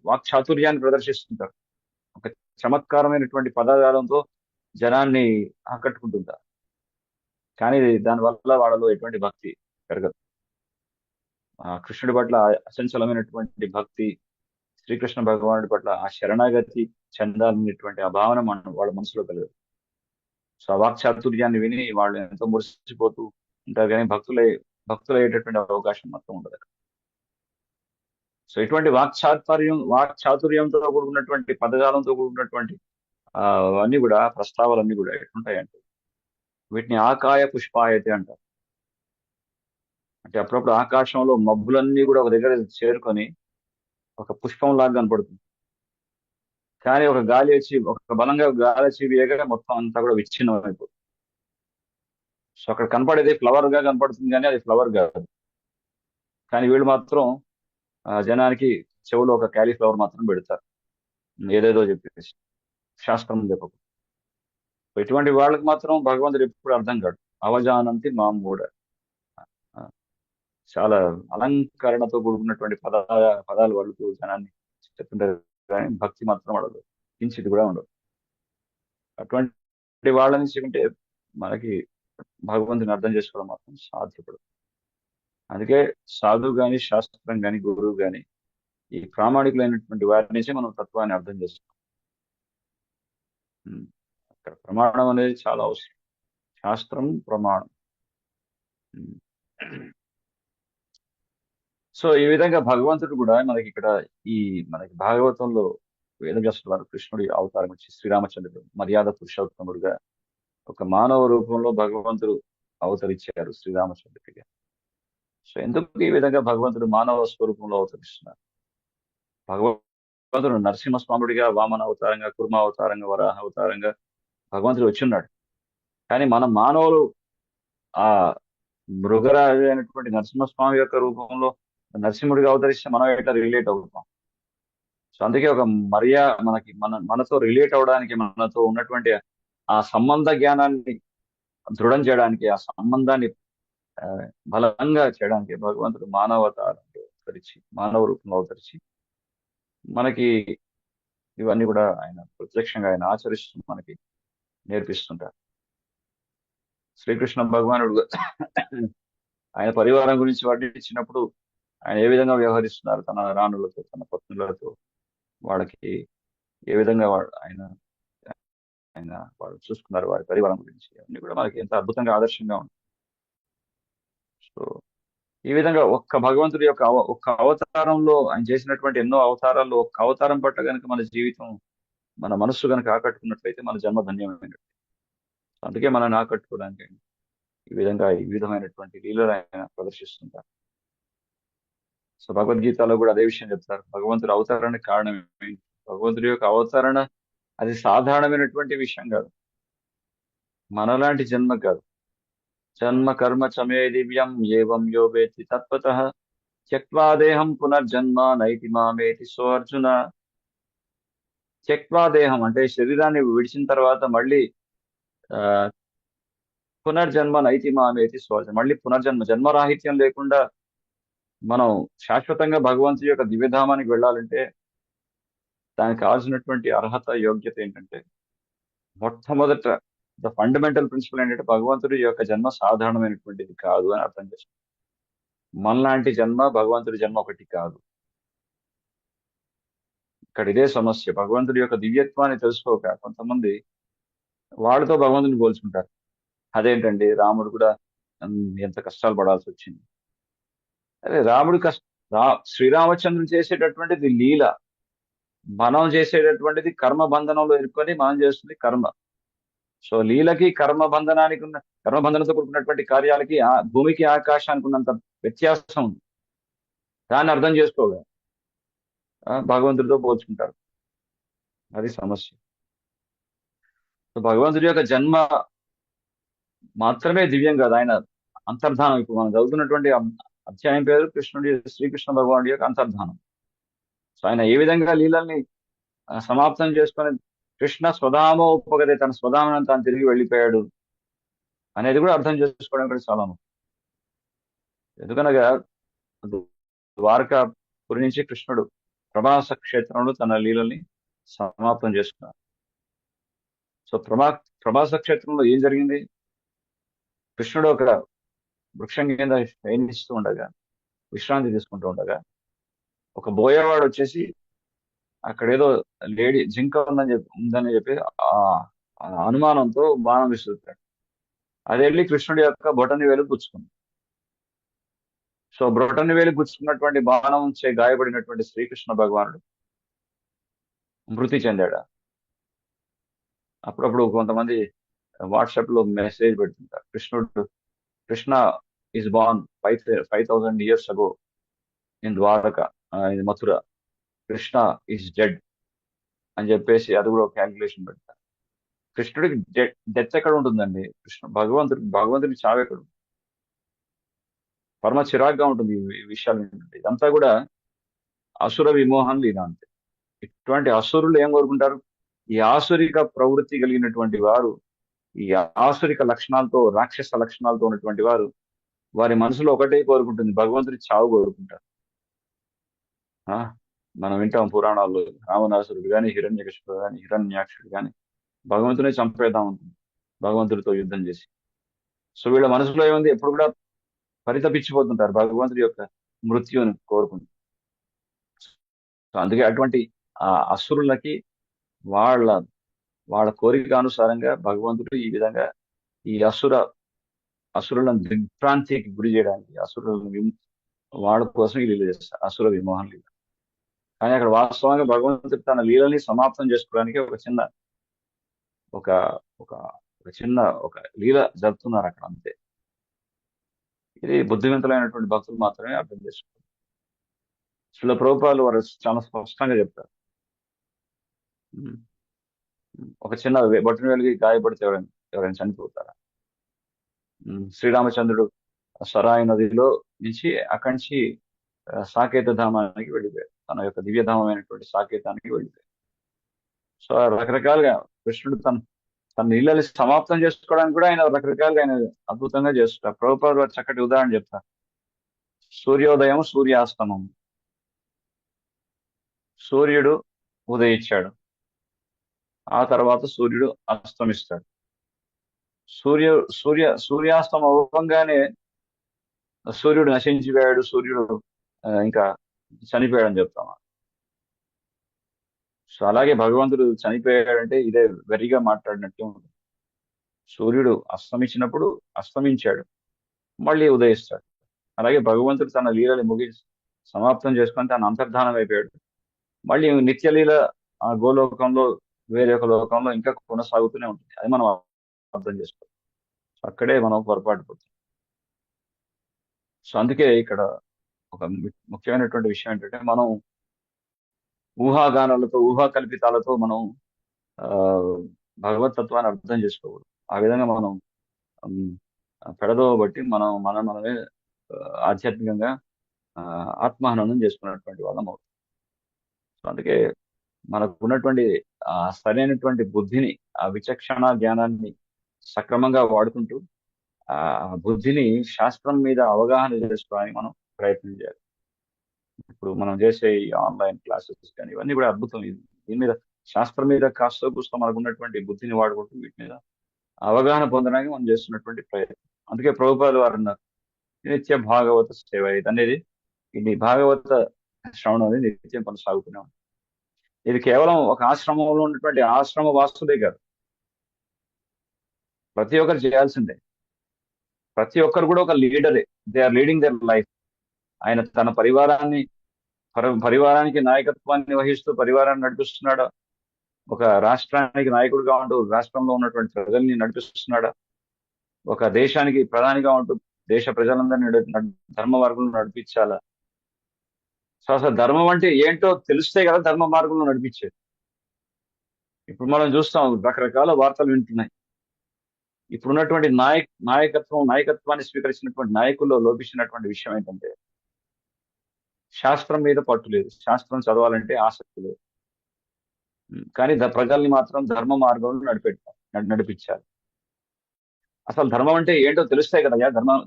వాక్ చాతుర్యాన్ని ప్రదర్శిస్తుంటారు. ఒక చమత్కారమైనటువంటి పదజాలంతో జనాన్ని ఆకట్టుకుంటుంటారు. కానీ దానివల్ల వాళ్ళలో ఎటువంటి భక్తి పెరగదు. కృష్ణుడి పట్ల అచంచలమైనటువంటి భక్తి, శ్రీకృష్ణ భగవానుడి పట్ల ఆ శరణాగతి చెందాలనేటువంటి ఆ భావన వాళ్ళ మనసులో కలగదు. సో ఆ వాక్ చాతుర్యాన్ని విని వాళ్ళు ఎంతో మురిసిపోతూ ఉంటారు, కానీ భక్తులయ్యేటటువంటి అవకాశం మొత్తం ఉండదు. సో ఇటువంటి వాక్ చాతుర్యంతో కూడుకున్నటువంటి పదజాలంతో కూడుకున్నటువంటి అన్ని కూడా, ప్రస్తావాలన్నీ కూడా ఎట్లుంటాయంటే, వీటిని ఆకాయ పుష్పాయతే అంటారు. అంటే అప్పుడప్పుడు ఆకాశంలో మబ్బులన్నీ కూడా ఒక దగ్గర చేరుకొని ఒక పుష్పం లాగా కనపడుతుంది. కానీ ఒక బలంగా గాలి వచ్చి వేగగా మొత్తం అంతా కూడా విచ్ఛిన్నం అయిపోతుంది. సో అక్కడ కనపడేది ఫ్లవర్ గా కనపడుతుంది, కానీ అది ఫ్లవర్ కాదు. కానీ వీళ్ళు మాత్రం జనానికి చెవులో ఒక క్యాలీఫ్లవర్ మాత్రం పెడతారు, ఏదేదో చెప్పేసి, శాస్త్రం చెప్పకు. ఇటువంటి వాళ్ళకి మాత్రం భగవంతుడు ఎప్పుడు అర్థం కాడు. అవజానంతి మామూఢ. చాలా అలంకరణతో కూడుకున్నటువంటి పదాలు వాడుతూ జనాన్ని చెప్తుంటారు, కానీ భక్తి మాత్రం వాడదు, కించిది కూడా ఉండదు. అటువంటి వాళ్ళ నుంచి అంటే మనకి భగవంతుని అర్థం చేసుకోవడం మాత్రం సాధ్యపడదు. అందుకే సాధువు గాని, శాస్త్రం గాని, గురువు గాని, ఈ ప్రామాణికులైనటువంటి వారి నుంచే మనం తత్వాన్ని అర్థం చేసుకోవాలి. అక్కడ ప్రమాణం అనేది చాలా అవసరం. శాస్త్రం, ప్రమాణం. సో ఈ విధంగా భగవంతుడు కూడా మనకి ఇక్కడ ఈ మనకి భాగవతంలో వేదవ్యాసుల వారు కృష్ణుడి అవతారం వచ్చి శ్రీరామచంద్రుడు మర్యాద పురుషోత్తముడుగా ఒక మానవ రూపంలో భగవంతుడు అవతరించారు శ్రీరామచంద్రుడిగా. సో ఎందుకు ఈ విధంగా భగవంతుడు మానవ స్వరూపంలో అవతరిస్తున్నారు? భగవంతుడు నరసింహస్వాముడిగా, వామన అవతారంగా, కుర్మ అవతారంగా, వరాహ అవతారంగా భగవంతుడు వచ్చిన్నాడు. కానీ మన మానవులు ఆ మృగరాజు అయినటువంటి నరసింహస్వామి యొక్క రూపంలో నరసింహుడిగా అవతరిస్తే మనం ఎట్లా రిలేట్ అవుతాం? సో అందుకే ఒక మనతో రిలేట్ అవడానికి, మనతో ఉన్నటువంటి ఆ సంబంధ జ్ఞానాన్ని దృఢం చేయడానికి, ఆ సంబంధాన్ని బలంగా చేయడానికి భగవంతుడు మానవతారంలో అవతరించి, మానవ రూపంలో అవతరించి మనకి ఇవన్నీ కూడా ఆయన ప్రత్యక్షంగా ఆయన ఆచరిస్తూ మనకి నేర్పిస్తుంటారు. శ్రీకృష్ణ భగవానుడు ఆయన పరివారం గురించి వర్ణించినప్పుడు ఆయన ఏ విధంగా వ్యవహరిస్తున్నారు తన రాణులతో, తన పత్నులతో, వాళ్ళకి ఏ విధంగా ఆయన వాళ్ళు చూసుకున్నారు వారి పరివారం గురించి, అన్ని కూడా మనకి ఎంత అద్భుతంగా ఆదర్శంగా ఉంది. సో ఈ విధంగా ఒక్క భగవంతుడి యొక్క ఒక్క అవతారంలో ఆయన చేసినటువంటి ఎన్నో అవతారాల్లో ఒక్క అవతారం పట్ల కనుక మన జీవితం, మన మనస్సు కనుక ఆకట్టుకున్నట్లయితే మన జన్మ ధన్యమైనట్టు. అందుకే మనల్ని ఆకట్టుకోవడానికి ఈ విధమైనటువంటి లీలలు ఆయన ప్రదర్శిస్తుంటారు. సో భగవద్గీతలో కూడా అదే విషయం చెప్తారు. భగవంతుడి అవతారానికి కారణం ఏంటి? భగవంతుడి యొక్క అవతరణ అది సాధారణమైనటువంటి విషయం కాదు, మనలాంటి జన్మ కాదు. జన్మ కర్మ చమే దివ్యం ఏవం యో వేత్తి తత్వతః త్యక్వా దేహం పునర్జన్మ నైతి మామేతి. సో అర్జున, త్యక్వా దేహం అంటే శరీరాన్ని విడిచిన తర్వాత మళ్ళీ పునర్జన్మ నైతి మామేతి. సో అర్జున, మళ్ళీ పునర్జన్మ, జన్మరాహిత్యం లేకుండా మనం శాశ్వతంగా భగవంతుడి యొక్క దివ్యధామానికి వెళ్ళాలంటే దానికి కావాల్సినటువంటి అర్హత, యోగ్యత ఏంటంటే, మొట్టమొదట ద ఫండమెంటల్ ప్రిన్సిపల్ ఏంటంటే భగవంతుడి యొక్క జన్మ సాధారణమైనటువంటిది కాదు అని అర్థం చేసుకో. మనలాంటి జన్మ, భగవంతుడి జన్మ ఒకటి కాదు. ఇక్కడ ఇదే సమస్య. భగవంతుడి యొక్క దివ్యత్వాన్ని తెలుసుకోక కొంతమంది వాళ్ళతో భగవంతుని పోల్చుకుంటారు. అదేంటండి, రాముడు కూడా ఎంత కష్టాలు పడాల్సి వచ్చింది. అదే రాముడు శ్రీరామచంద్రుడు చేసేటటువంటిది లీల, మనం చేసేటటువంటిది కర్మ బంధనంలో ఇరుక్కొని మనం చేస్తుంది కర్మ. సో లీలకి కర్మబంధనంతో కూడుకున్నటువంటి కార్యాలకి భూమికి ఆకాశానికి ఉన్నంత వ్యత్యాసం ఉంది. దాన్ని అర్థం చేసుకోగా భగవంతుడితో పోల్చుకుంటారు. అది సమస్య. సో భగవంతుడి యొక్క జన్మ మాత్రమే దివ్యం కాదు, ఆయన అంతర్ధానం. ఇప్పుడు మనం చదువుతున్నటువంటి అధ్యాయం పేరు శ్రీకృష్ణ భగవానుడి యొక్క అంతర్ధానం. సో ఆయన ఏ విధంగా లీలల్ని సమాప్తం చేసుకొని కృష్ణ స్వధామో ఉపగతే, తన స్వధామం తాను తిరిగి వెళ్ళిపోయాడు అనేది కూడా అర్థం చేసుకోవడం కూడా చాలా ముఖ్యం. ఎందుకనగా ద్వారకాపురి నుంచి కృష్ణుడు ప్రభాస క్షేత్రంలో తన లీలల్ని సమాప్తం చేసుకున్నారు. సో ప్రభాస క్షేత్రంలో ఏం జరిగింది? కృష్ణుడు ఒక వృక్షం కింద శయనిస్తూ ఉండగా, విశ్రాంతి తీసుకుంటూ ఉండగా, ఒక బోయవాడు వచ్చేసి అక్కడ ఏదో లేడీ జింక ఉందని చెప్పి ఆ అనుమానంతో బాణం విసురుతాడు. అది వెళ్ళి కృష్ణుడి యొక్క బొటని వేలు గుచ్చుకుంది. సో బొటని వేలు గుచ్చుకున్నటువంటి బాణం చే గాయపడినటువంటి శ్రీకృష్ణ భగవానుడు మృతి చెందాడు. అప్పుడప్పుడు కొంతమంది వాట్సాప్ లో మెసేజ్ పెడుతుంటారు, Krishna is born 5,000 years ago in Dwarka, in Mathura, Krishna is dead అని చెప్పేసి అది కూడా క్యాల్కులేషన్ పెడతారు. కృష్ణుడికి డెత్ ఎక్కడ ఉంటుందండి? భగవంతుడికి చావు ఎక్కడ ఉంటుంది? పరమ చిరాగ్గా ఉంటుంది ఈ విషయాలు ఏంటంటే, ఇదంతా కూడా అసుర విమోహం లీల అంతే. ఇటువంటి అసురులు ఏం కోరుకుంటారు? ఈ ఆసురిక ప్రవృత్తి కలిగినటువంటి వారు, ఈ ఆసురిక లక్షణాలతో, రాక్షస లక్షణాలతో ఉన్నటువంటి వారు వారి మనసులో ఒకటే కోరుకుంటుంది, భగవంతుడి చావు కోరుకుంటారు. ఆ మనం వింటాం పురాణాల్లో, రావణాసురుడు కానీ, హిరణ్యకశిపుడు కానీ, హిరణ్యాక్షుడు కానీ భగవంతునే చంపేద్దాం ఉంటుంది భగవంతుడితో యుద్ధం చేసి. సో వీళ్ళ మనసులో ఏముంది, ఎప్పుడు కూడా పరితపించిపోతుంటారు భగవంతుడి యొక్క మృత్యుని కోరుకుంటారు. సో అందుకే అటువంటి ఆ అసురులకి వాళ్ళ వాళ్ళ కోరిక అనుసారంగా భగవంతుడు ఈ విధంగా ఈ అసురులను దిగ్భ్రాంతికి గురి చేయడానికి వాళ్ళ కోసం ఈ లీల చేస్తారు, అసుర విమోహన లీల. కానీ అక్కడ వాస్తవంగా భగవంతుడు తన లీలని సమాప్తం చేసుకోవడానికి ఒక చిన్న ఒక ఒక ఒక చిన్న ఒక లీల జరుపుతున్నారు అక్కడ, అంతే. ఇది బుద్ధివంతులైనటువంటి భక్తులు మాత్రమే అర్థం చేసుకుంటారు. శిల ప్రభుపాలు వారు చాలా స్పష్టంగా చెప్తారు. ఉమ్, ఒక చిన్న బొట్టన వెలిగి గాయపడితే ఎవరైనా చనిపోతారా? శ్రీరామచంద్రుడు సరాయి నదిలో నుంచి అక్కడి నుంచి సాకేత ధామానికి వెళ్ళిపోయాడు, తన యొక్క దివ్యధామమైనటువంటి సాకేతానికి వెళ్ళిపోయాడు. సో రకరకాలుగా కృష్ణుడు తన నీళ్ళని సమాప్తం చేసుకోవడానికి కూడా ఆయన రకరకాలుగా ఆయన అద్భుతంగా చేస్తారు. ప్రభుపాద వారు చక్కటి ఉదాహరణ చెప్తారు. సూర్యోదయం, సూర్యాస్తమం. సూర్యుడు ఉదయించాడు, ఆ తర్వాత సూర్యుడు అస్తమిస్తాడు. సూర్యాస్తం అవ్వగానే సూర్యుడు నశించిపోయాడు, సూర్యుడు ఇంకా చనిపోయాడు అని చెప్తాం. సో అలాగే భగవంతుడు చనిపోయాడంటే ఇదే వెరిగా మాట్లాడినట్టు ఉంటుంది. సూర్యుడు అస్తమించినప్పుడు అస్తమించాడు, మళ్ళీ ఉదయిస్తాడు. అలాగే భగవంతుడు తన లీలని ముగించి సమాప్తం చేసుకొని తన అంతర్ధానం అయిపోయాడు. మళ్ళీ నిత్యలీల ఆ గోలోకంలో వేరే ఒక లోకంలో ఇంకా కొనసాగుతూనే ఉంటుంది. అది మనం అర్థం చేసుకోవాలి. అక్కడే మనం పొరపాటు పడుతుంది. సో అందుకే ఇక్కడ ఒక ముఖ్యమైనటువంటి విషయం ఏంటంటే, మనం ఊహాగానాలతో, ఊహా కల్పితాలతో మనం భగవతత్వాన్ని అర్థం చేసుకోకూడదు. ఆ విధంగా మనం పెడదోవ బట్టి మనమే ఆధ్యాత్మికంగా ఆత్మహననం చేసుకున్నటువంటి వాళ్ళం అవుతుంది. సో అందుకే మనకు ఉన్నటువంటి సరైనటువంటి బుద్ధిని, ఆ విచక్షణ జ్ఞానాన్ని సక్రమంగా వాడుకుంటూ ఆ బుద్ధిని శాస్త్రం మీద అవగాహన చేసుకోవడానికి మనం ప్రయత్నం చేయాలి. ఇప్పుడు మనం చేసే ఈ ఆన్లైన్ క్లాసెస్ కానీ ఇవన్నీ కూడా అద్భుతం. దీని మీద శాస్త్రం మీద కాస్త కూస్తో మనకు ఉన్నటువంటి బుద్ధిని వాడుకుంటూ వీటి మీద అవగాహన పొందడానికి మనం చేస్తున్నటువంటి ప్రయత్నం. అందుకే ప్రభుపాదులు వారు అన్నారు, నిత్య భాగవత సేవ అనేది, ఇది భాగవత శ్రవణం అనేది నిత్యం కొనసాగుతూనే ఉంది. ఇది కేవలం ఒక ఆశ్రమంలో ఉన్నటువంటి ఆశ్రమ వాసులే కాదు, ప్రతి ఒక్కరు చేయాల్సిందే. ప్రతి ఒక్కరు కూడా ఒక లీడరే, they are leading their life. ఆయన తన పరివారానికి నాయకత్వాన్ని వహిస్తూ పరివారాన్ని నడిపిస్తున్నాడా, ఒక రాష్ట్రానికి నాయకుడిగా ఉంటూ రాష్ట్రంలో ఉన్నటువంటి ప్రజల్ని నడిపిస్తున్నాడా, ఒక దేశానికి ప్రధానిగా ఉంటూ దేశ ప్రజలందరినీ ధర్మ మార్గంలో నడిపించాలా. సో అసలు ధర్మం అంటే ఏంటో తెలిస్తే కదా ధర్మ మార్గంలో నడిపించేది. ఇప్పుడు మనం చూస్తాం, రకరకాల వార్తలు వింటున్నాయి. ఇప్పుడున్నటువంటి నాయకత్వాన్ని స్వీకరించినటువంటి నాయకుల్లో లోపించినటువంటి విషయం ఏంటంటే, శాస్త్రం మీద పట్టు లేదు, శాస్త్రం చదవాలంటే ఆసక్తి లేదు. కానీ ప్రజల్ని మాత్రం ధర్మ మార్గంలో నడిపించాలి. అసలు ధర్మం అంటే ఏంటో తెలుస్తాయి కదా,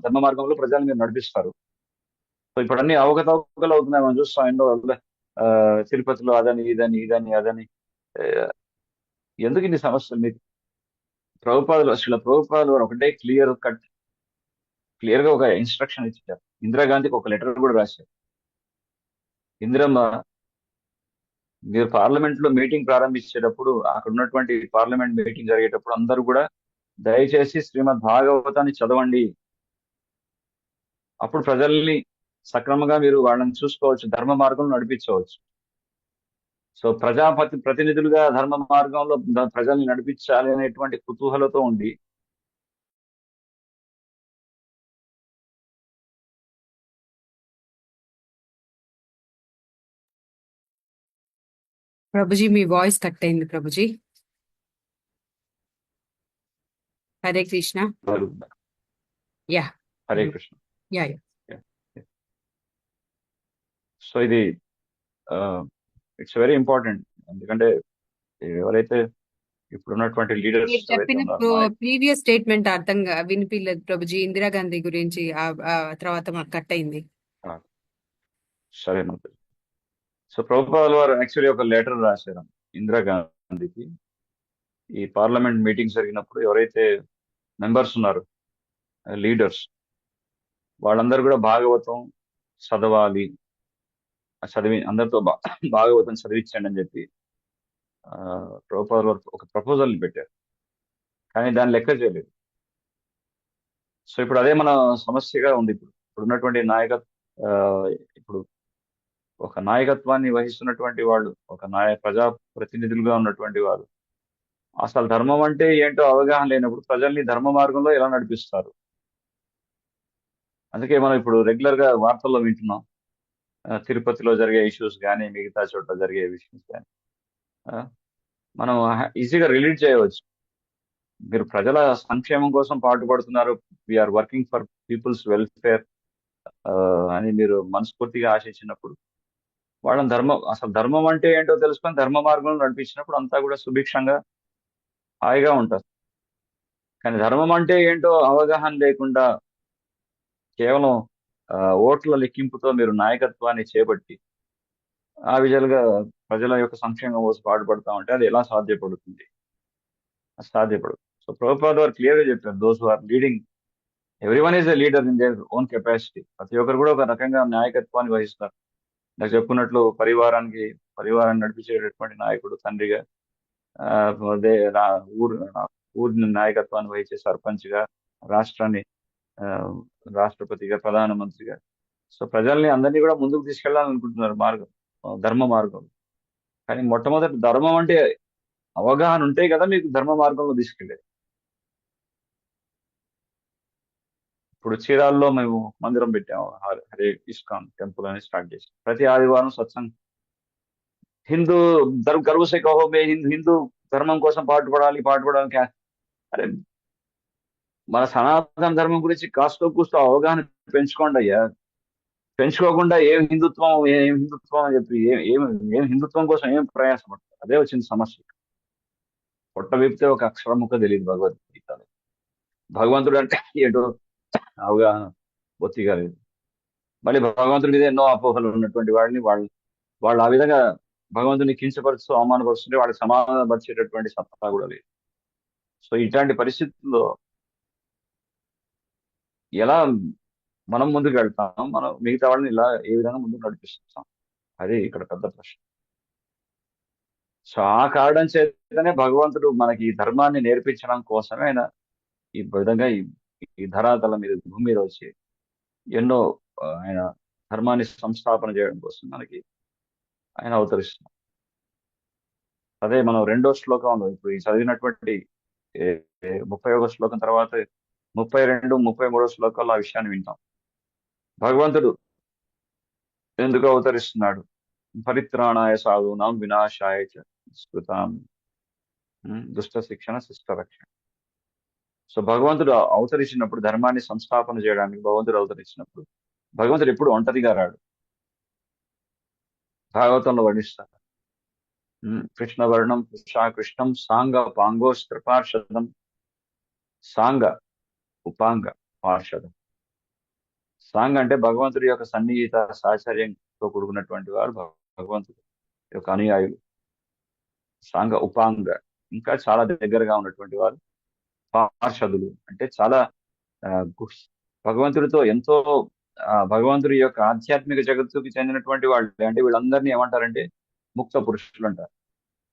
ధర్మ మార్గంలో ప్రజల్ని మీరు నడిపిస్తారు. సో ఇప్పుడు అన్ని అవకతవకలు అవుతున్నాయి, మనం చూస్తాం. ఎన్నో తిరుపతిలో అదని అదని. ఎందుకు ఇన్ని సమస్యలు? మీకు ప్రభుపాదులు ఒకటే క్లియర్ గా ఒక ఇన్స్ట్రక్షన్ ఇచ్చారు. ఇందిరాగాంధీకి ఒక లెటర్ కూడా రాశారు. ఇందిరమ్మ, మీరు పార్లమెంట్ లో మీటింగ్ ప్రారంభించేటప్పుడు, అక్కడ ఉన్నటువంటి పార్లమెంట్ మీటింగ్ జరిగేటప్పుడు అందరూ కూడా దయచేసి శ్రీమద్ భాగవతాన్ని చదవండి. అప్పుడు ప్రజల్ని సక్రమంగా మీరు వాళ్ళని చూసుకోవచ్చు, ధర్మ మార్గంలో నడిపించవచ్చు. సో ప్రతినిధులుగా ధర్మ మార్గంలో ప్రజల్ని నడిపించాలి అనేటువంటి కుతూహలతో ఉండి ప్రభుజీ మీ వాయిస్ కట్ అయింది Prabhuji. Hare Krishna. Yeah, Hare Krishna. Yeah. So ఇది ఇట్స్ వెరీ ఇంపార్టెంట్. ఎందుకంటే ఎవరైతే ఇప్పుడున్నటువంటి లీడర్స్ మీరు ఎవరైతే చెప్పిన ఉన్నారో నాయకులు. ప్రీవియస్ స్టేట్మెంట్ అర్థంగా వినిపించలేదు ప్రభుజీ. ఇందిరాగాంధీ గురించి ఆ తర్వాత మాకు కట్ అయింది. సరే మాతాజీ. సో ప్రభుపాదుల వారు యాక్చువల్లీ ఒక లెటర్ రాశారు ఇందిరాగాంధీకి. ఈ పార్లమెంట్ మీటింగ్ జరిగినప్పుడు ఎవరైతే మెంబర్స్ ఉన్నారు, లీడర్స్, వాళ్ళందరూ కూడా భాగవతం చదవాలి, చదివి అందరితో భాగవతం చదివించండి అని చెప్పి ప్రభుపాదుల వారు ఒక ప్రపోజల్ పెట్టారు. కానీ దాన్ని లెక్క చేయలేదు. సో ఇప్పుడు అదే మన సమస్యగా ఉంది. ఇప్పుడు ఉన్నటువంటి ఇప్పుడు ఒక నాయకత్వాన్ని వహిస్తున్నటువంటి వాళ్ళు, ఒక ప్రజా ప్రతినిధులుగా ఉన్నటువంటి వారు అసలు ధర్మం అంటే ఏంటో అవగాహన లేనప్పుడు ప్రజల్ని ధర్మ మార్గంలో ఎలా నడిపిస్తారు? అందుకే మనం ఇప్పుడు రెగ్యులర్ గా వార్తల్లో వింటున్నాం, తిరుపతిలో జరిగే ఇష్యూస్ కానీ, మిగతా చోట్ల జరిగే ఇష్యూస్ కానీ మనం ఈజీగా రిలీట్ చేయవచ్చు. మీరు ప్రజల సంక్షేమం కోసం పాటుపడుతున్నారు, we are working for people's welfare అని మీరు మనస్ఫూర్తిగా ఆశించినప్పుడు వాళ్ళని అసలు ధర్మం అంటే ఏంటో తెలుసుకొని ధర్మ మార్గంలో నడిపించినప్పుడు అంతా కూడా సుభిక్షంగా హాయిగా ఉంటారు. కానీ ధర్మం అంటే ఏంటో అవగాహన లేకుండా కేవలం ఓట్ల లెక్కింపుతో మీరు నాయకత్వాన్ని చేపట్టి ఆ విధాలుగా ప్రజల యొక్క సంక్షేమం కోసం పాటుపడతా ఉంటే అది ఎలా సాధ్యపడుతుంది? సాధ్యపడదు. సో ప్రభుపాద వారు క్లియర్ గా చెప్పారు, those are leading, every one is a leader in their own capacity. ప్రతి ఒక్కరు కూడా ఒక రకంగా నాయకత్వాన్ని వహిస్తారు. నాకు చెప్పుకున్నట్లు పరివారాన్ని నడిపించేటటువంటి నాయకుడు తండ్రిగా, ఊరిని నాయకత్వాన్ని వహించే సర్పంచ్గా, రాష్ట్రాన్ని రాష్ట్రపతిగా, ప్రధానమంత్రిగా. సో ప్రజల్ని అందరినీ కూడా ముందుకు తీసుకెళ్లాలనుకుంటున్నారు ధర్మ మార్గం. కానీ మొట్టమొదటి ధర్మం అంటే అవగాహన ఉంటే కదా మీకు ధర్మ మార్గంలో తీసుకెళ్ళేది. ఇప్పుడు చీరాల్లో మేము మందిరం పెట్టాము, హరే ఇస్కాన్ టెంపుల్ అని స్టార్ట్ చేసి ప్రతి ఆదివారం సత్సంగ్ హిందూ గర్వ సే కహో మే హిందూ ధర్మం కోసం పాటుపడాలి. అరే మన సనాతన ధర్మం గురించి కాస్తో కూస్తో అవగాహన పెంచుకోండి అయ్యా. పెంచుకోకుండా ఏం హిందుత్వం అని చెప్పి ఏం హిందుత్వం కోసం ఏం ప్రయాసపడతారు? అదే వచ్చింది సమస్య. పొట్ట విప్పితే ఒక అక్షరం ముక్క తెలియదు భగవద్గీతలో. భగవంతుడు అంటే ఏంటో అవగాహన బొత్తిగా లేదు. మళ్ళీ భగవంతుడి మీద ఎన్నో అపోహలు ఉన్నటువంటి వాళ్ళు ఆ విధంగా భగవంతుని కించపరుస్తూ అవమానపరుస్తుంటే వాళ్ళకి సమాధానపరిచేటటువంటి సత్తా కూడా లేదు. సో ఇట్లాంటి పరిస్థితుల్లో ఎలా మనం ముందుకు వెళ్తాం, మనం మిగతా వాళ్ళని ఇలా ఏ విధంగా ముందుకు నడిపిస్తాం, అది ఇక్కడ పెద్ద ప్రశ్న. సో ఆ కారణం చేతనే భగవంతుడు మనకి ఈ ధర్మాన్ని నేర్పించడం కోసమే ఆయన ఈ విధంగా ఈ ధరాతల మీద, భూమి మీద వచ్చి ఎన్నో ఆయన ధర్మాన్ని సంస్థాపన చేయడం కోసం మనకి ఆయన అవతరిస్తున్నాం. అదే మనం 2వ శ్లోకంలో ఇప్పుడు ఈ చదివినటువంటి 31వ శ్లోకం తర్వాత 32, 33వ శ్లోకాల్లో ఆ విషయాన్ని వింటాం. భగవంతుడు ఎందుకు అవతరిస్తున్నాడు? పరిత్రాణాయ సాధూనాం వినాశాయ చ దుష్కృతాం దుష్ట శిక్షణ శిష్ట రక్షణ. సో భగవంతుడు అవతరించినప్పుడు, ధర్మాన్ని సంస్థాపన చేయడానికి భగవంతుడు అవతరించినప్పుడు భగవంతుడు ఎప్పుడు ఒంటరిగా రాడు. భాగవతంలో వర్ణిస్తారు, కృష్ణ వర్ణం కృష్ణం సాంగ పాంగోస్త్రపార్షదం సాంగ ఉపాంగ పార్షదం. సాంగ అంటే భగవంతుడి యొక్క సన్నిహిత సాహచర్యంతో కూడుకున్నటువంటి వారు భగవంతుడి యొక్క అనుయాయులు. సాంగ ఉపాంగ ఇంకా చాలా దగ్గరగా ఉన్నటువంటి వారు పార్షదులు, అంటే చాలా భగవంతుడితో ఎంతో భగవంతుడి యొక్క ఆధ్యాత్మిక జగత్తుకి చెందినటువంటి వాళ్ళు. అంటే వీళ్ళందరినీ ఏమంటారంటే ముక్త పురుషులు అంటారు,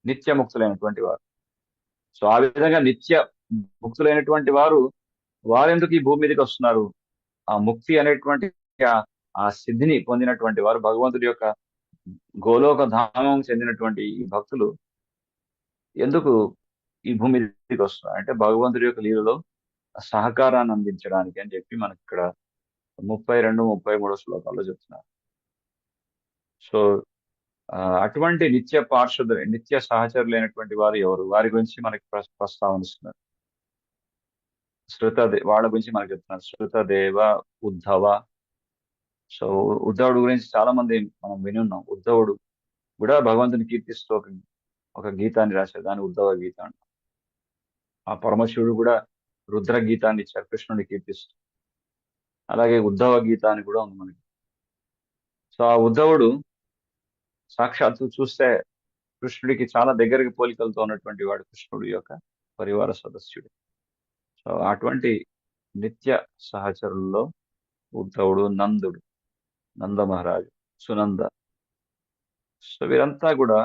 నిత్య ముక్తులైనటువంటి వారు. సో ఆ విధంగా నిత్య ముక్తులైనటువంటి వారెందుకు ఈ భూమి మీదకి వస్తున్నారు? ఆ ముక్తి అనేటువంటి ఆ సిద్ధిని పొందినటువంటి వారు, భగవంతుడి యొక్క గోలోక ధామం చెందినటువంటి ఈ భక్తులు ఎందుకు ఈ భూమి మీదకి వస్తున్నారు అంటే భగవంతుడి యొక్క లీలలో సహకారాన్ని అందించడానికి అని చెప్పి మనకి ఇక్కడ 32, 33 శ్లోకాల్లో చెప్తున్నారు. సో అటువంటి నిత్య సహచరులైనటువంటి వారు ఎవరు? వారి గురించి మనకి ప్రస్తావనిస్తున్నారు. వాళ్ళ గురించి మనకు చెప్తున్నారు. శృతదేవ, ఉద్ధవ. సో ఉద్ధవుడు గురించి చాలా మంది మనం విని ఉన్నాం. ఉద్ధవుడు కూడా భగవంతుని కీర్తిస్తూ ఒక గీతాన్ని రాశారు, దాన్ని ఉద్ధవ గీత అంటాం. ఆ పరమశివుడు కూడా రుద్ర గీతాన్ని ఇచ్చారు కృష్ణుని కీర్తిస్తూ. అలాగే ఉద్ధవ గీత అని కూడా ఉంది మనకి. సో ఆ ఉద్ధవుడు సాక్షాత్తు చూస్తే కృష్ణుడికి చాలా దగ్గరికి పోలికలతో ఉన్నటువంటి వాడు కృష్ణుడి యొక్క పరివార సదస్యుడు. సో అటువంటి నిత్య సహచరుల్లో ఉద్ధవుడు, నందుడు, నంద మహారాజు, సునంద. సో వీరంతా కూడా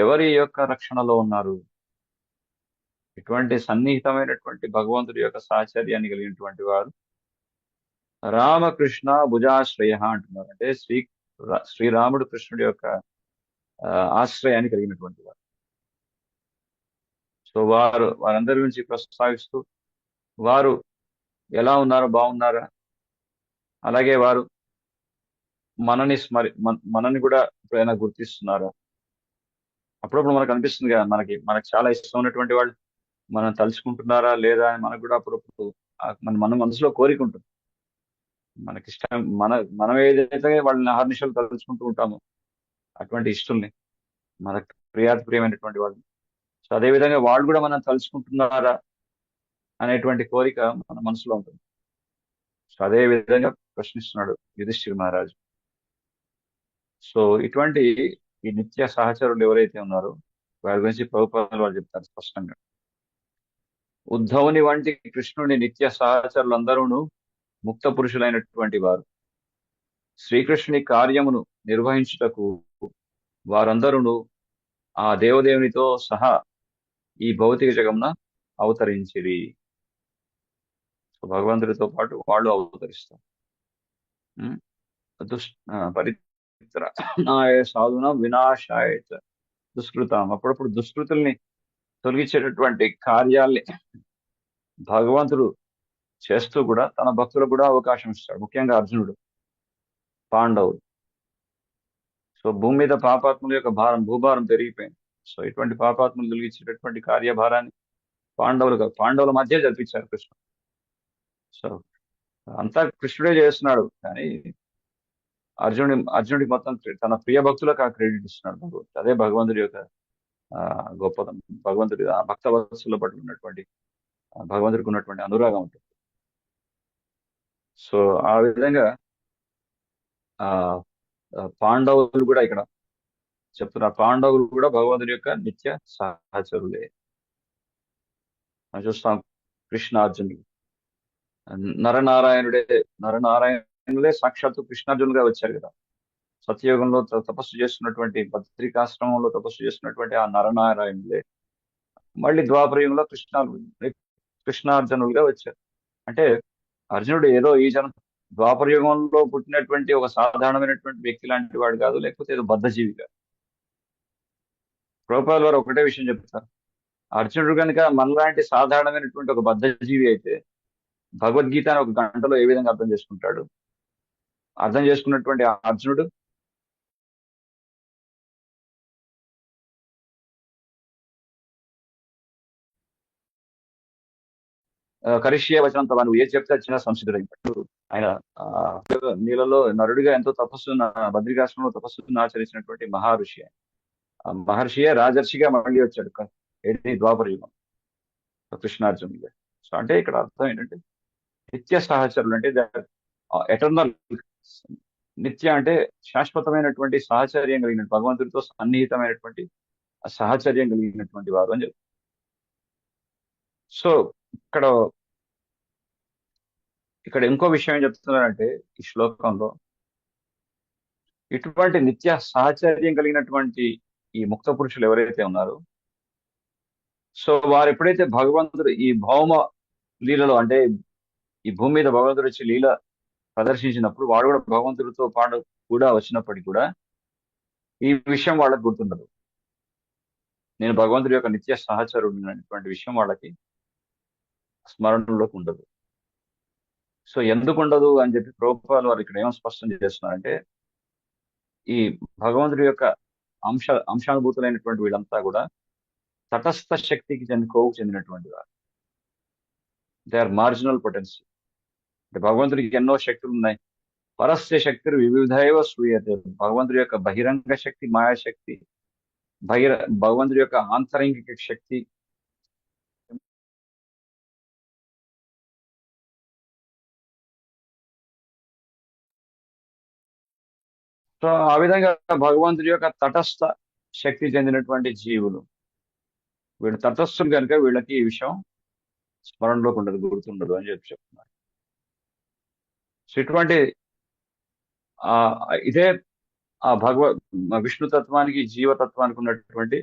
ఎవరి యొక్క రక్షణలో ఉన్నారు? ఇటువంటి సన్నిహితమైనటువంటి భగవంతుడి యొక్క సాహచర్యాన్ని కలిగినటువంటి వారు రామకృష్ణ భుజాశ్రయ అంటున్నారు. అంటే శ్రీరాముడు కృష్ణుడి యొక్క ఆశ్రయాన్ని కలిగినటువంటి వారు. సో వారందరి గురించి ప్రస్తావిస్తూ వారు ఎలా ఉన్నారో, బాగున్నారా, అలాగే వారు మనని కూడా ఎప్పుడైనా గుర్తిస్తున్నారా? అప్పుడప్పుడు మనకు అనిపిస్తుంది కదా, మనకు చాలా ఇష్టం ఉన్నటువంటి వాళ్ళు మనం తలుచుకుంటున్నారా లేదా అని మనకు కూడా అప్పుడప్పుడు మన మనసులో కోరిక ఉంటుంది. మనకిష్టం మనం ఏదైతే వాళ్ళని అహర్నిశలు తలుచుకుంటూ ఉంటామో అటువంటి ఇష్టల్ని, మనకు ప్రియమైనటువంటి వాళ్ళని. సో అదేవిధంగా వాళ్ళు కూడా మనం తలుచుకుంటున్నారా అనేటువంటి కోరిక మన మనసులో ఉంటుంది. సో అదే విధంగా ప్రశ్నిస్తున్నాడు యుధిష్ఠిర మహారాజు. సో ఇటువంటి ఈ నిత్య సహచరులు ఎవరైతే ఉన్నారో వారి గురించి ప్రభుపాదులు వాళ్ళు చెప్తారు స్పష్టంగా. ఉద్ధవుని వంటి కృష్ణుని నిత్య సహచరులందరూ ముక్త పురుషులైనటువంటి వారు. శ్రీకృష్ణుని కార్యమును నిర్వహించుటకు వారందరూ ఆ దేవదేవునితో సహా ఈ భౌతిక జగమున అవతరించిరి. సో భగవంతుడితో పాటు వాళ్ళు అవతరిస్తారు. పరిత్రాణాయ సాధున వినాశాయ దుష్కృతం. అప్పుడప్పుడు దుష్కృతుల్ని తొలగించేటటువంటి కార్యాల్ని భగవంతుడు చేస్తూ కూడా తన భక్తులకు కూడా అవకాశం ఇస్తాడు. ముఖ్యంగా అర్జునుడు, పాండవులు. సో భూమి మీద పాపాత్ముల యొక్క భూభారం పెరిగిపోయింది. సో ఇటువంటి పాపాత్ములు తొలగించేటటువంటి కార్యభారాన్ని పాండవుల మధ్య జరిపించారు కృష్ణుడు. సో అంతా కృష్ణుడే చేస్తున్నాడు, కానీ అర్జునుడికి మొత్తం తన ప్రియ భక్తులకు ఆ క్రెడిట్ ఇస్తున్నాడు భగవంతుడు. అదే భగవంతుడి యొక్క గొప్పతనం. భగవంతుడి ఆ భక్త వత్సల పట్ల ఉన్నటువంటి భగవంతుడికి ఉన్నటువంటి అనురాగం ఉంటుంది. సో ఆ విధంగా ఆ పాండవులు కూడా ఇక్కడ చెప్తున్నారు. పాండవులు కూడా భగవంతుడి యొక్క నిత్య సహచరులే. మనం చూస్తాం కృష్ణార్జునులు, నరనారాయణులే సాక్షాత్తు కృష్ణార్జునులుగా వచ్చారు కదా. సత్యయుగంలో తపస్సు చేస్తున్నటువంటి బద్రికాశ్రమంలో తపస్సు చేస్తున్నటువంటి ఆ నరనారాయణులే మళ్ళీ ద్వాపరయుగంలో కృష్ణార్జునులుగా వచ్చారు. అంటే అర్జునుడు ఏదో ఈ ద్వాపరయుగంలో పుట్టినటువంటి ఒక సాధారణమైనటువంటి వ్యక్తి లాంటి వాడు కాదు, లేకపోతే ఏదో బద్ధజీవి కాదు. ప్రభుపాదుల వారు ఒకటే విషయం చెప్తారు. అర్జునుడు కనుక మనలాంటి సాధారణమైనటువంటి ఒక బద్ధజీవి అయితే భగవద్గీతను ఒక గంటలో ఏ విధంగా అర్థం చేసుకుంటాడు? అర్థం చేసుకున్నటువంటి అర్జునుడు కరిష్యే వచనం తవా, నువ్వు ఏది చెప్తే చిన్న సంసిద్ధుడైనట్టు ఆయన నీళ్ళలో నరుడిగా ఎంతో బద్రికాశ్రమంలో తపస్సును ఆచరించినటువంటి మహర్షి. ఆ మహర్షియే రాజర్షిగా మళ్ళీ వచ్చాడు ద్వాపరయుగం కృష్ణార్జునుడిగా. సో అంటే ఇక్కడ అర్థం ఏంటంటే నిత్య సహచరులు అంటే ఎటర్నల్. నిత్య అంటే శాశ్వతమైనటువంటి సహచర్యం కలిగిన, భగవంతుడితో సన్నిహితమైనటువంటి సహచర్యం కలిగినటువంటి వారు అని చెప్తారు. సో ఇక్కడ ఇంకో విషయం ఏం చెప్తున్నారంటే ఈ శ్లోకంలో ఇటువంటి నిత్య సహచర్యం కలిగినటువంటి ఈ ముక్త పురుషులు ఎవరైతే ఉన్నారో, సో వారు ఎప్పుడైతే భగవంతుడు ఈ భౌమ లీలలో, అంటే ఈ భూమి మీద భగవంతుడు వచ్చి లీల ప్రదర్శించినప్పుడు వాడు కూడా భగవంతుడితో పాటు కూడా వచ్చినప్పటికీ కూడా ఈ విషయం వాళ్ళకి గుర్తుండదు. నేను భగవంతుడి యొక్క నిత్య సహచరుడు అనేటువంటి విషయం వాళ్ళకి స్మరణలోకి ఉండదు. సో ఎందుకు ఉండదు అని చెప్పి ప్రభుపాదులు వారు ఇక్కడ ఏమో స్పష్టం చేస్తున్నారంటే, ఈ భగవంతుడి యొక్క అంశానుభూతులైనటువంటి వీళ్ళంతా కూడా తటస్థ శక్తికి కోవుకు చెందినటువంటి వారు. They are marginal potential. అంటే భగవంతుడికి ఎన్నో శక్తులు ఉన్నాయి. పరస్య శక్తులు వివిధైవ శ్రూయతే. భగవంతుడి యొక్క బహిరంగ శక్తి, మాయాశక్తి, భగవంతుడి యొక్క ఆంతరంగిక శక్తి సో ఆ విధంగా భగవంతుడి యొక్క తటస్థ శక్తి చెందినటువంటి జీవులు, వీళ్ళు తటస్థులు కనుక వీళ్ళకి ఈ విషయం స్మరణలోకి ఉండదు, గుర్తుండదు అని చెప్పి చెప్తున్నారు. సో ఇటువంటి ఆ ఇదే ఆ విష్ణు తత్వానికి జీవతత్వానికి ఉన్నటువంటి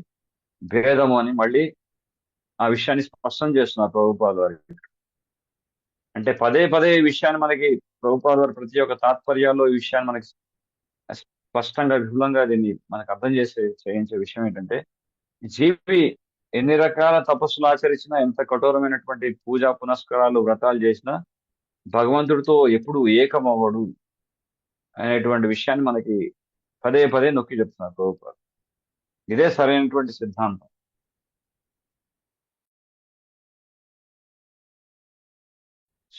భేదము అని మళ్ళీ ఆ విషయాన్ని స్పష్టం చేస్తున్నారు ప్రభుపాద వారు. అంటే పదే పదే ఈ విషయాన్ని మనకి ప్రభుపాద వారు ప్రతి ఒక్క తాత్పర్యాల్లో ఈ విషయాన్ని మనకి స్పష్టంగా విపులంగా దీన్ని మనకు అర్థం చేయించే విషయం ఏంటంటే, జీవి ఎన్ని రకాల తపస్సులు ఆచరించినా, ఎంత కఠోరమైనటువంటి పూజా పునస్కారాలు వ్రతాలు చేసినా భగవంతుడితో ఎప్పుడు ఏకమవ్వడు అనేటువంటి విషయాన్ని మనకి పదే పదే నొక్కి చెప్తున్నారు ప్రభుపాద. ఇదే సరైనటువంటి సిద్ధాంతం.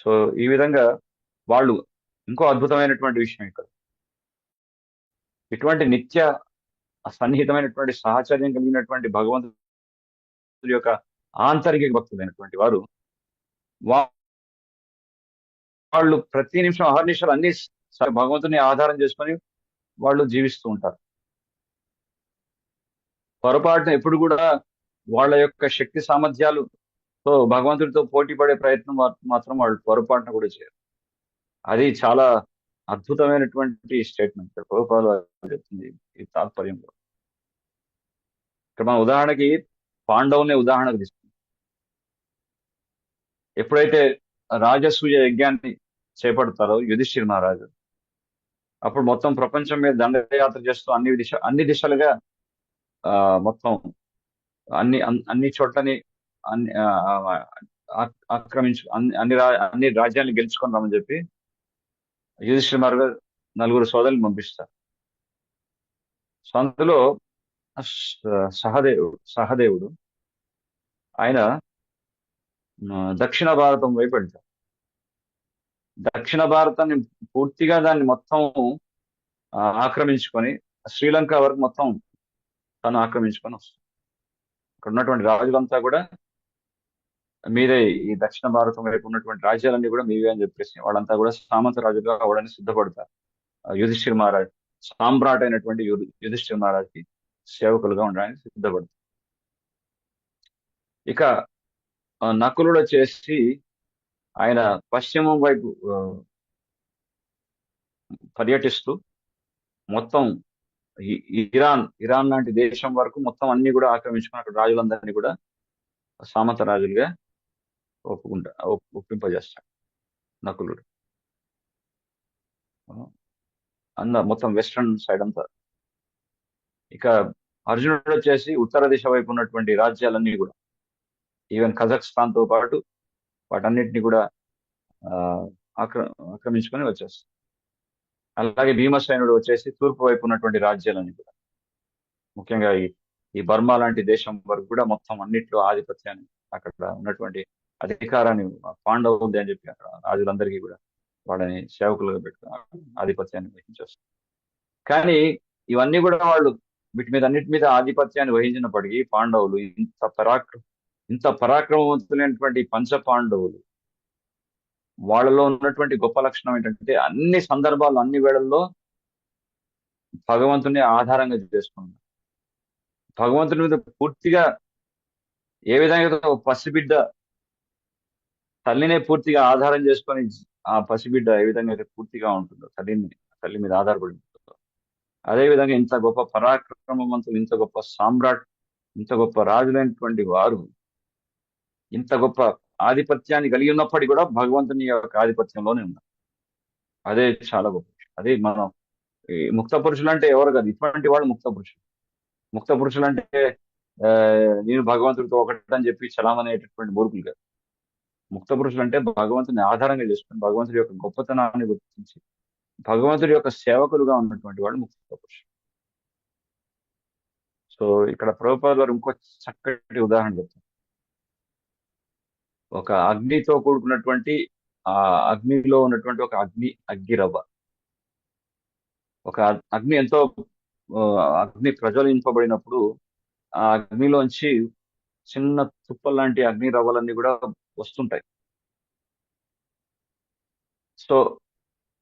సో ఈ విధంగా వాళ్ళు ఇంకో అద్భుతమైనటువంటి విషయం ఇక్కడ, ఇటువంటి నిత్య సన్నిహితమైనటువంటి సాహచర్యం కలిగినటువంటి భగవంతుడి యొక్క ఆంతరిక భక్తులైనటువంటి వారు వాళ్ళు ప్రతి నిమిషం అహర్నిశలు అన్ని భగవంతుని ఆధారం చేసుకొని వాళ్ళు జీవిస్తూ ఉంటారు. పొరపాటున ఎప్పుడు కూడా వాళ్ళ యొక్క శక్తి సామర్థ్యాలతో భగవంతుడితో పోటీ పడే ప్రయత్నం మాత్రం వాళ్ళు పొరపాటున కూడా చేయరు. అది చాలా అద్భుతమైనటువంటి స్టేట్మెంట్ ప్రభుపాద చెప్తుంది ఈ తాత్పర్యంలో. ఇక్కడ మన ఉదాహరణకి పాండవుల్ని ఉదాహరణకు తీసుకుంటాం. ఎప్పుడైతే రాజసూయ యజ్ఞాన్ని చేపడతారో యుధిష్ఠిర్ మహారాజు, అప్పుడు మొత్తం ప్రపంచం మీద దండయాత్ర చేస్తూ అన్ని దిశలుగా మొత్తం అన్ని చోట్లని ఆక్రమించు అన్ని రాజ్యాన్ని గెలుచుకొని రమ్మని చెప్పి యుధిష్ఠిర్ మహారాజు 4 సోదరులు పంపిస్తారు. సో అందులో సహదేవుడు ఆయన దక్షిణ భారతం వైపు వెళ్తారు. దక్షిణ భారతాన్ని పూర్తిగా దాన్ని మొత్తం ఆక్రమించుకొని శ్రీలంక వరకు మొత్తం తను ఆక్రమించుకొని వస్తుంది. ఇక్కడ ఉన్నటువంటి రాజులంతా కూడా మీరే, ఈ దక్షిణ భారతం వైపు ఉన్నటువంటి రాజ్యాలన్నీ కూడా మీవే అని చెప్పేసి వాళ్ళంతా కూడా సామంత రాజుగా అవడానికి సిద్ధపడతారు. యుధిష్ఠిర్ మహారాజ్ సామ్రాట్ అయినటువంటి యుధిష్ఠిర్ మహారాజ్కి సేవకులుగా ఉండడానికి సిద్ధపడతారు. ఇక నకులుడు వచ్చేసి ఆయన పశ్చిమం వైపు పర్యటిస్తూ మొత్తం ఇరాన్ లాంటి దేశం వరకు మొత్తం అన్ని కూడా ఆక్రమించుకుని అక్కడ రాజులందరినీ కూడా సామంత రాజులుగా ఒప్పింపజేస్తాడు నకులుడు. మొత్తం వెస్ట్రన్ సైడ్ అంతా. ఇక అర్జునుడు వచ్చేసి ఉత్తర దిశ వైపు ఉన్నటువంటి రాజ్యాలన్నీ కూడా, ఈవెన్ కజాఖ్స్తాన్ తో పాటు వాటన్నిటిని కూడా ఆక్రమించుకొని వచ్చేస్తాడు. అలాగే భీమసేనుడు వచ్చేసి తూర్పు వైపు ఉన్నటువంటి రాజ్యాలన్నీ కూడా, ముఖ్యంగా ఈ బర్మా లాంటి దేశం వరకు కూడా మొత్తం అన్నిట్లో ఆధిపత్యాన్ని, అక్కడ ఉన్నటువంటి అధికారాన్ని పాండవుంది అని చెప్పి అక్కడ రాజులందరికీ కూడా వాళ్ళని సేవకులుగా పెట్టుకుని ఆధిపత్యాన్ని వహించేస్తారు. కానీ ఇవన్నీ కూడా వాళ్ళు వీటి మీద అన్నిటి మీద ఆధిపత్యాన్ని వహించినప్పటికీ పాండవులు ఇంత పరాక్రమవంతులైనటువంటి పంచ పాండవులు, వాళ్ళలో ఉన్నటువంటి గొప్ప లక్షణం ఏంటంటే అన్ని సందర్భాల్లో అన్ని వేళల్లో భగవంతుని ఆధారంగా చేసుకున్నారు. భగవంతుని మీద పూర్తిగా ఏ విధంగా పసిబిడ్డ తల్లినే పూర్తిగా ఆధారం చేసుకొని ఆ పసిబిడ్డ ఏ విధంగా అయితే పూర్తిగా ఉంటుందో తల్లి మీద ఆధారపడి ఉంటుందో, అదేవిధంగా ఇంత గొప్ప పరాక్రమవంతులు, ఇంత గొప్ప సామ్రాట్, ఇంత గొప్ప రాజులైనటువంటి వారు ఇంత గొప్ప ఆధిపత్యాన్ని కలిగి ఉన్నప్పటికీ కూడా భగవంతుని యొక్క ఆధిపత్యంలోనే ఉన్నారు. అదే చాలా గొప్ప విషయం. అదే మనం ముక్త పురుషులు అంటే ఎవరు కాదు, ఇటువంటి వాళ్ళు ముక్త పురుషులు. ముక్త పురుషులు అంటే నేను భగవంతుడితో ఒకటని చెప్పి చలామనేటటువంటి మూర్ఖులు కాదు. ముక్త పురుషులు అంటే భగవంతుని ఆధారంగా చేసుకుని భగవంతుడి యొక్క గొప్పతనాన్ని గుర్తించి భగవంతుడి యొక్క సేవకులుగా ఉన్నటువంటి వాళ్ళు ముక్త పురుషులు. సో ఇక్కడ ప్రభుపాద వారు ఇంకో చక్కటి ఉదాహరణ చెప్తారు. ఒక అగ్నితో కూడుకున్నటువంటి ఆ అగ్నిలో ఉన్నటువంటి ఒక అగ్గిరవ్వ, ఒక అగ్ని అగ్ని ప్రజ్వలింపబడినప్పుడు ఆ అగ్నిలోంచి చిన్న తుప్పలాంటి అగ్ని రవ్వలన్నీ కూడా వస్తుంటాయి. సో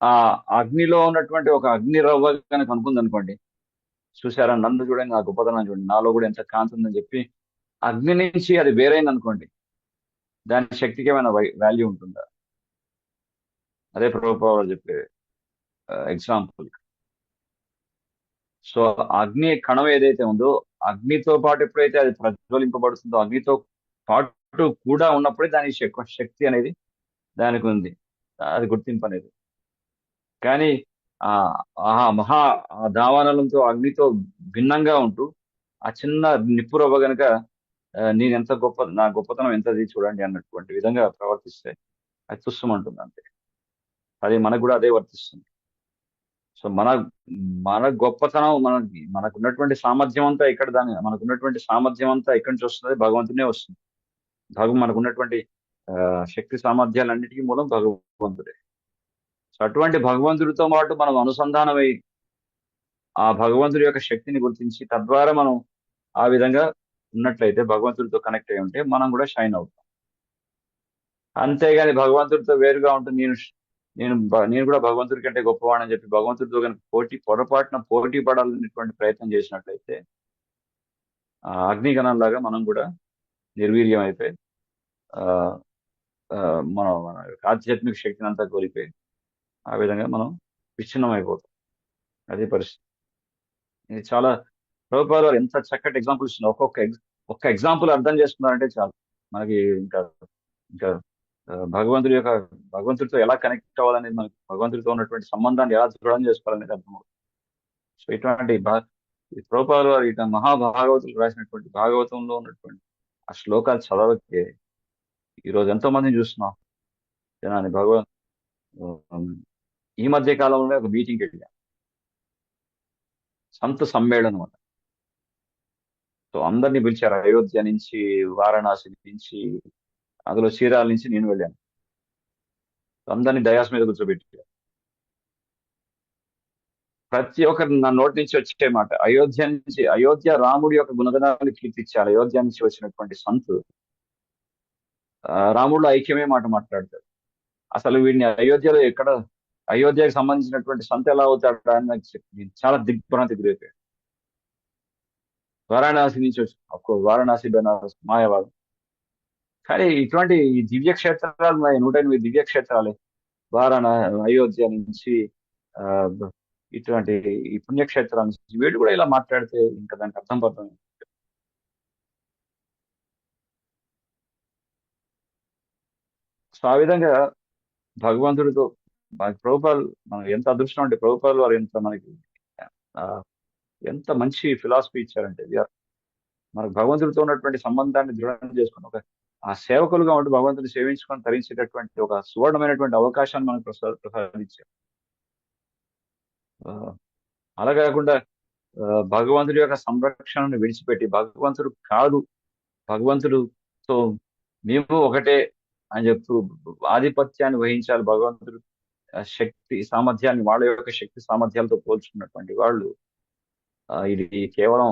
ఆ అగ్నిలో ఉన్నటువంటి ఒక అగ్ని రవ్వ కనుక అనుకుంది అనుకోండి, చూసారా నన్ను చూడండి, నా గొప్పతనం చూడండి, నాలో కూడా ఎంత కాంతి ఉందని చెప్పి అగ్ని నుంచి అది వేరైంది అనుకోండి, దాని శక్తికి ఏమైనా వాల్యూ ఉంటుందా? అదే ప్రభుపాలు చెప్పే ఎగ్జాంపుల్. సో అగ్ని కణం ఏదైతే ఉందో, అగ్నితో పాటు ఎప్పుడైతే అది ప్రజ్వలింపబడుతుందో, అగ్నితో పాటు కూడా ఉన్నప్పుడే దాని శక్తి అనేది దానికి ఉంది, అది గుర్తింపు అనేది. కానీ ఆ ఆ మహా ఆ దావానలంతో అగ్నితో భిన్నంగా ఉంటూ ఆ చిన్న నిప్పురవ్వ గనుక నేను ఎంత గొప్ప, నా గొప్పతనం ఎంతది చూడండి అన్నటువంటి విధంగా ప్రవర్తిస్తే అది తుస్సుమంటుంది అంతే. అది మనకు కూడా అదే వర్తిస్తుంది. సో మన గొప్పతనం, మనకున్నటువంటి సామర్థ్యం అంతా మనకున్నటువంటి సామర్థ్యం అంతా ఎక్కడి నుంచి వస్తుంది? భగవంతునే వస్తుంది. మనకున్నటువంటి శక్తి సామర్థ్యాలన్నిటికీ మూలం భగవంతుడే. సో అటువంటి భగవంతుడితో పాటు మనం అనుసంధానమై ఆ భగవంతుడి యొక్క శక్తిని గుర్తించి తద్వారా మనం ఆ విధంగా ఉన్నట్లయితే, భగవంతుడితో కనెక్ట్ అయి ఉంటే మనం కూడా షైన్ అవుతాం. అంతేగాని భగవంతుడితో వేరుగా ఉంటూ నేను కూడా భగవంతుడి కంటే గొప్పవాడని చెప్పి భగవంతుడితో కనుక పొరపాటున పోటీ పడాలనేటువంటి ప్రయత్నం చేసినట్లయితే ఆ అగ్నిగణంలాగా మనం కూడా నిర్వీర్యం అయిపోయి ఆ మన ఆధ్యాత్మిక శక్తిని అంతా కోల్పోయి ఆ విధంగా మనం విచ్ఛిన్నం అయిపోతాం. అదే పరిస్థితి. ఇది చాలా ప్రభుపాద వారు ఎంత చక్కటి ఎగ్జాంపుల్స్ ఒక్క ఎగ్జాంపుల్ అర్థం చేసుకున్నారంటే చాలు మనకి ఇంకా ఇంకా భగవంతుడితో ఎలా కనెక్ట్ అవ్వాలనేది, మనకి భగవంతుడితో ఉన్నటువంటి సంబంధాన్ని ఎలా దృఢం చేసుకోవాలనేది అర్థమవుతుంది. సో ఇటువంటి ప్రభుపాద వారు ఇట మహాభాగవతులు రాసినటువంటి భాగవతంలో ఉన్నటువంటి ఆ శ్లోకాలు చదవకే ఈరోజు ఎంతో మందిని చూస్తున్నాం జనాన్ని. ఈ మధ్య కాలంలో ఒక మీటింగ్కి వెళ్ళా, సంత సమ్మేళనం అన్నమాట. సో అందరినీ పిలిచారు, అయోధ్య నుంచి, వారణాసి నుంచి, అందులో చీరాల నుంచి నేను వెళ్ళాను. అందరినీ డయాస్ మీద కూర్చోబెట్టారు. ప్రతి ఒక్కరు నా నోటి నుంచి వచ్చే మాట అయోధ్య రాముడి యొక్క గుణగణాలను కీర్తించాలి. అయోధ్య నుంచి వచ్చినటువంటి సంతు రాముడు ఐక్యమే మాట మాట్లాడతాడు. అసలు వీడిని అయోధ్యకి సంబంధించినటువంటి సంత ఎలా అవుతాడా అని నాకు చాలా దిగ్భ్రాంతి గురైపోయాడు. వారణాసి నుంచి వచ్చి వారణాసి, బెనారస్, మాయావాదం. కానీ ఇటువంటి ఈ దివ్యక్షేత్రాలు 108 దివ్యక్షేత్రాలే అయోధ్య నుంచి ఇటువంటి ఈ పుణ్యక్షేత్రాల నుంచి వీడు కూడా ఇలా మాట్లాడితే ఇంకా దానికి అర్థం పడుతుంది. సో ఆ విధంగా భగవంతుడితో ప్రభుపాలు మనం ఎంత అదృష్టం అంటే, ప్రభుపాలు వారు ఎంత మంచి ఫిలాసఫీ ఇచ్చారంటే, మనకు భగవంతుడితో ఉన్నటువంటి సంబంధాన్ని దృఢం చేసుకుని ఆ సేవకులుగా ఉండి భగవంతుని సేవించుకొని తరించేటటువంటి ఒక సువర్ణమైనటువంటి అవకాశాన్ని మనకు ప్రసాదించారు. అలా కాకుండా భగవంతుడి యొక్క సంరక్షణను విడిచిపెట్టి భగవంతుడితో మేము ఒకటే అని చెప్తూ ఆధిపత్యాన్ని వహించాలి, భగవంతుడు శక్తి సామర్థ్యాన్ని వాళ్ళ యొక్క శక్తి సామర్థ్యాలతో పోల్చుకున్నటువంటి వాళ్ళు ఇది కేవలం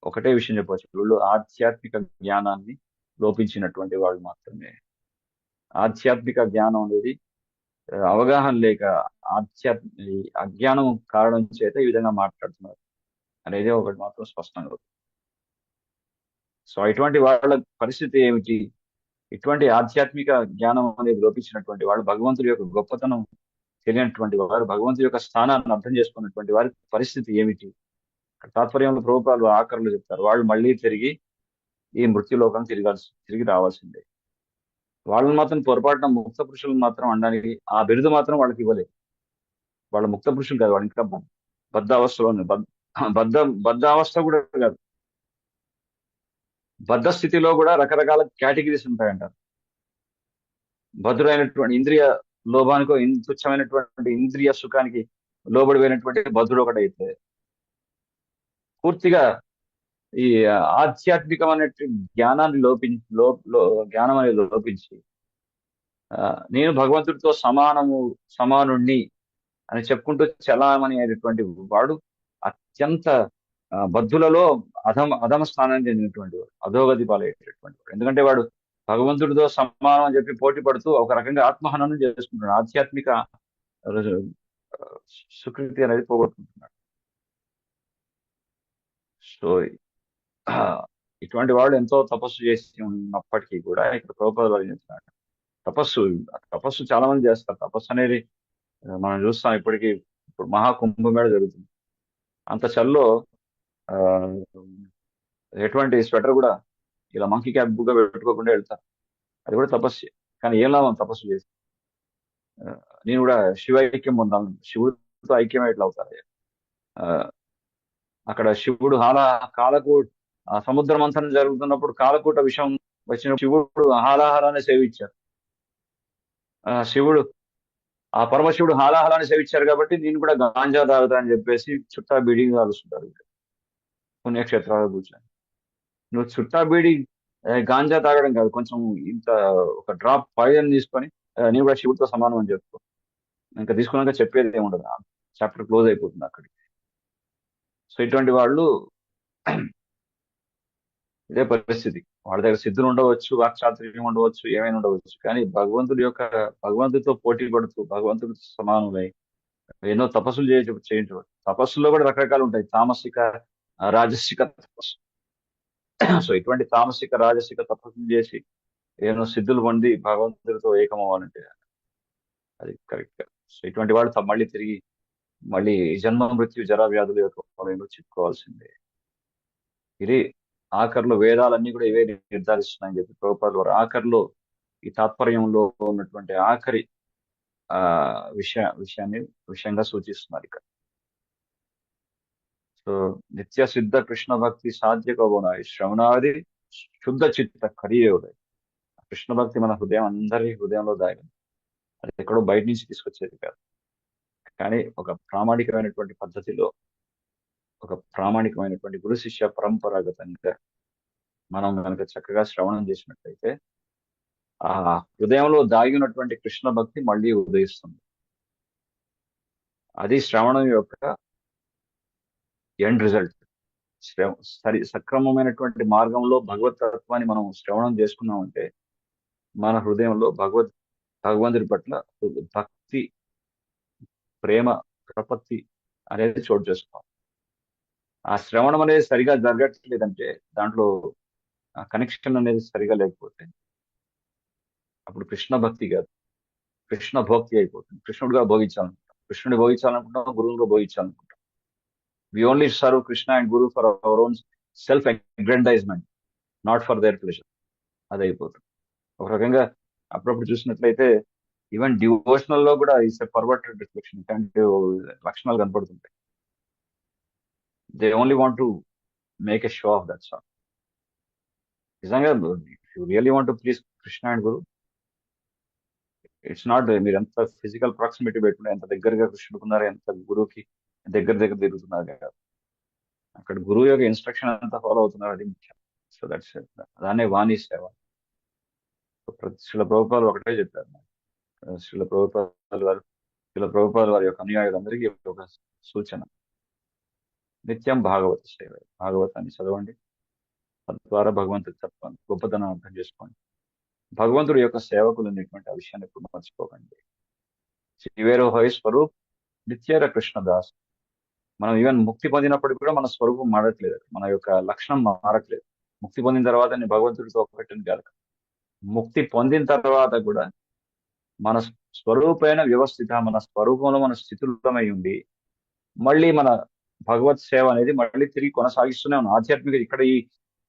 ఒకటే విషయం చెప్పవచ్చు, వీళ్ళు ఆధ్యాత్మిక జ్ఞానాన్ని లోపించినటువంటి వాళ్ళు మాత్రమే. ఆధ్యాత్మిక జ్ఞానం అనేది అవగాహన లేక అజ్ఞానం కారణం చేత ఈ విధంగా మాట్లాడుతున్నారు అనేది ఒకటి మాత్రం స్పష్టంగా అవుతుంది. సో ఇటువంటి వాళ్ళ పరిస్థితి ఏమిటి? ఇటువంటి ఆధ్యాత్మిక జ్ఞానం అనేది లోపించినటువంటి వాళ్ళు, భగవంతుడి యొక్క గొప్పతనం తెలియనటువంటి వారు, భగవంతుడి యొక్క స్థానాన్ని అర్థం చేసుకున్నటువంటి వారి పరిస్థితి ఏమిటి? తాత్పర్యంలో ప్రభుపాలు ఆఖరులు చెప్తారు, వాళ్ళు మళ్ళీ తిరిగి ఈ మృత్యులోకం తిరిగి రావాల్సిందే. వాళ్ళని మాత్రం పొరపాటున ముక్త పురుషులను మాత్రం అనడానికి ఆ బిరుదు మాత్రం వాళ్ళకి ఇవ్వలేదు. వాళ్ళ ముక్త పురుషులు కాదు, వాళ్ళు ఇంకా బద్ధావస్థలోనే, బద్ధావస్థ కూడా కాదు, బద్ధ స్థితిలో కూడా రకరకాల కేటగిరీస్ ఉంటాయంటారు. భద్రుడైనటువంటి ఇంద్రియ లోభానికో, తుచ్చమైనటువంటి ఇంద్రియ సుఖానికి లోబడిపోయినటువంటి భద్రుడు ఒకటైతే, పూర్తిగా ఈ ఆధ్యాత్మికమైనటువంటి జ్ఞానాన్ని జ్ఞానం అనేది లోపించి నేను భగవంతుడితో సమానుణ్ణి అని చెప్పుకుంటూ చలామణి అయినటువంటి వాడు అత్యంత బద్ధులలో అధమ స్థానాన్ని చెందినటువంటి వాడు, అధోగతి పాలయ్యేటటువంటి వాడు. ఎందుకంటే వాడు భగవంతుడితో సమానం అని చెప్పి పోటీ పడుతూ ఒక రకంగా ఆత్మహననం చేసుకుంటున్నాడు. ఆధ్యాత్మిక రోజు ఆ, సుకృతి అనేది పోగొట్టుకుంటున్నాడు. సో ఆ, ఇటువంటి వాళ్ళు ఎంతో తపస్సు చేసి ఉన్నప్పటికీ కూడా ఇక్కడ ప్రభుపాదులు వారు ఏం చెప్తున్నారు, తపస్సు తపస్సు చాలా మంది చేస్తారు. తపస్సు అనేది మనం చూస్తాం ఇప్పటికీ. ఇప్పుడు మహాకుంభమేళ జరుగుతుంది. అంత చల్లో ఆ, ఎటువంటి స్వెటర్ కూడా ఇలా మంకీ క్యాప్ బుగ్గా పెట్టుకోకుండా వెళ్తారు. అది కూడా తపస్సే. కానీ ఏం లాభం తపస్సు చేసి? ఆ, నేను కూడా శివ ఐక్యం పొందాను, శివుడితో ఐక్యమే ఎట్లా అవుతారు? ఆ, అక్కడ శివుడు కాలకూట సముద్ర మంథనం జరుగుతున్నప్పుడు కాలకూట విషయం వచ్చిన శివుడు హాలాహలాన్ని సేవించారు. శివుడు పరమశివుడు హాలాహలాన్ని సేవించారు కాబట్టి నేను కూడా గాంజా తాగుతా అని చెప్పేసి చుట్టా బీడింగ్ కాలుస్తుంటారు పుణ్యక్షేత్రాలు కూర్చొని. నువ్వు చుట్టా బీడి గాంజా తాగడం కాదు, కొంచెం ఇంత ఒక డ్రాప్ పాయిజన్ తీసుకొని నేను కూడా శివుడితో సమానం అని చెప్పుకో. ఇంకా తీసుకున్నాక చెప్పేది ఏముండదు, చాప్టర్ క్లోజ్ అయిపోతుంది అక్కడికి. సో ఇటువంటి వాళ్ళు ఇదే పరిస్థితి. వాళ్ళ దగ్గర సిద్ధులు ఉండవచ్చు, వాక్చాతుర్యం ఉండవచ్చు, ఏమైనా ఉండవచ్చు, కానీ భగవంతుడితో పోటీ పడుతూ భగవంతుడితో సమానమై ఎన్నో తపస్సులు చేయించవచ్చు. తపస్సులో కూడా రకరకాలు ఉంటాయి, తామసిక రాజసిక తపస్సు. సో ఇటువంటి తామసిక రాజసిక తపస్సులు చేసి ఎన్నో సిద్ధులు పొంది భగవంతుడితో ఏకమవ్వాలంటే అది కరెక్ట్. సో ఇటువంటి వాళ్ళు మళ్ళీ తిరిగి మళ్ళీ జన్మ మృత్యు జరా వ్యాధుల యొక్క వలయంలో చిక్కుకోవాల్సిందే. ఇది ఆఖరిలో వేదాలన్నీ కూడా ఇవే నిర్ధారిస్తున్నాయని చెప్పి ప్రభుపాదులు వారు ఆఖరిలో ఈ తాత్పర్యంలో ఉన్నటువంటి ఆఖరి విషయంగా సూచిస్తున్నారు ఇక్కడ. సో నిత్య సిద్ధ కృష్ణ భక్తి సాధ్య కబోనాయి శ్రవణాది శుద్ధ చిత్త కరియోదయ. కృష్ణ భక్తి మన హృదయం, అందరి హృదయంలో దాగింది. అది ఎక్కడో బయట నుంచి తీసుకొచ్చేది కాదు, కానీ ఒక ప్రామాణికమైనటువంటి పద్ధతిలో, ఒక ప్రామాణికమైనటువంటి గురు శిష్య పరంపరాగతంగా మనం కనుక చక్కగా శ్రవణం చేసినట్లయితే ఆ హృదయంలో దాగినటువంటి కృష్ణ భక్తి మళ్ళీ ఉదయిస్తుంది. అది శ్రవణం యొక్క ఎండ్ రిజల్ట్. సక్రమమైనటువంటి మార్గంలో భగవత్ తత్వాన్ని మనం శ్రవణం చేసుకున్నామంటే మన హృదయంలో భగవంతుడి పట్ల భక్తి, ప్రేమ, ప్రపత్తి అనేది చోటు చేసుకోవాలి. ఆ శ్రవణం అనేది సరిగా జరగట్లేదంటే, దాంట్లో కనెక్షన్ అనేది సరిగా లేకపోతే అప్పుడు కృష్ణ భక్తి కాదు, కృష్ణ భోక్తి అయిపోతుంది. కృష్ణుడిగా భోగించాలనుకుంటాం, కృష్ణుడిని భోగించాలనుకుంటాం, గురువుగా భోగించాలనుకుంటాం. We only serve Krishna and Guru for our own self aggrandisement, not for their pleasure. అది అయిపోతుంది. ఒక రకంగా అప్పుడప్పుడు చూసినట్లయితే ఈవెన్ డివోషనల్ లో కూడా ఇట్స్ పర్వర్టెడ్ రిఫ్లెక్షన్, ఇట్లాంటి లక్షణాలు కనపడుతుంటాయి. They only want to make a show off that sir. నిజంగా you really want to please Krishna and guru, it's not మీరు ఎంత ఫిజికల్ ప్రాక్సిమిటీ పెట్టుకున్నారు, ఎంత దగ్గరగా కృష్ణుడుకున్నారు, ఎంత గురువుకి దగ్గర తిరుగుతున్నారు కదా, అక్కడ గురువు యొక్క ఇన్స్ట్రక్షన్ అంతా ఫాలో అవుతున్నారు, అది ముఖ్యం. సో దట్స్ దాన్నే వాణి సేవ. శ్రీల ప్రభుపాదులు ఒకటే చెప్పారు. శ్రీల ప్రభుపాదులు వారి యొక్క అనుయాయులందరికీ ఒక సూచన, నిత్యం భాగవత సేవ, భాగవతాన్ని చదవండి, తద్వారా భగవంతుడి తత్వాన్ని గొప్పతనం అర్థం చేసుకోండి. భగవంతుడి యొక్క సేవకులు ఉన్నటువంటి ఆ విషయాన్ని ఎప్పుడు మర్చిపోకండి. శివేరో హై స్వరూప్ నిత్యర కృష్ణదాస్. మనం ఈవెన్ ముక్తి పొందినప్పటికీ కూడా మన స్వరూపం మారట్లేదు, మన యొక్క లక్షణం మారట్లేదు. ముక్తి పొందిన తర్వాత నేను భగవంతుడితో ఒకటిని కాదు, ముక్తి పొందిన తర్వాత కూడా మన స్వరూపమైన వ్యవస్థిత, మన స్వరూపంలో మన స్థితులమై ఉండి మళ్ళీ మన భగవత్ సేవ అనేది మళ్ళీ తిరిగి కొనసాగిస్తూనే ఉన్నాం. ఆధ్యాత్మిక ఇక్కడ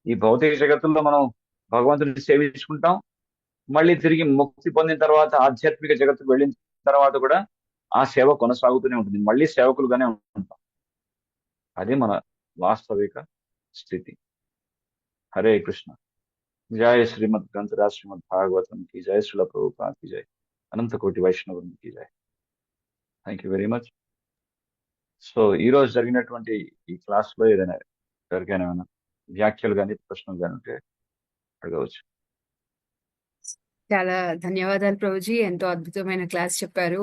ఈ భౌతిక జగత్తుల్లో మనం భగవంతుడిని సేవించుకుంటాం, మళ్ళీ తిరిగి ముక్తి పొందిన తర్వాత ఆధ్యాత్మిక జగత్తుకు వెళ్ళిన తర్వాత కూడా ఆ సేవ కొనసాగుతూనే ఉంటుంది, మళ్ళీ సేవకులుగానే ఉంటాం. అది మన వాస్తవిక స్థితి. హరే కృష్ణ. జయ శ్రీమద్ గ్రంథరాజ్ శ్రీమద్ భాగవతం కి జయ, శ్రీల ప్రభుపాద కి జయ, అనంత కోటి వైష్ణవుని కి జయ. Thank you very much. So ఈ రోజు జరిగినటువంటి ఈ క్లాస్ లో ఏదైనా ఎవరికైనా ఏమైనా వ్యాఖ్యలు కానీ ప్రశ్నలు కానీ ఉంటే అడగవచ్చు. చాలా ధన్యవాదాలు ప్రభుజీ, ఎంతో అద్భుతమైన క్లాస్ చెప్పారు.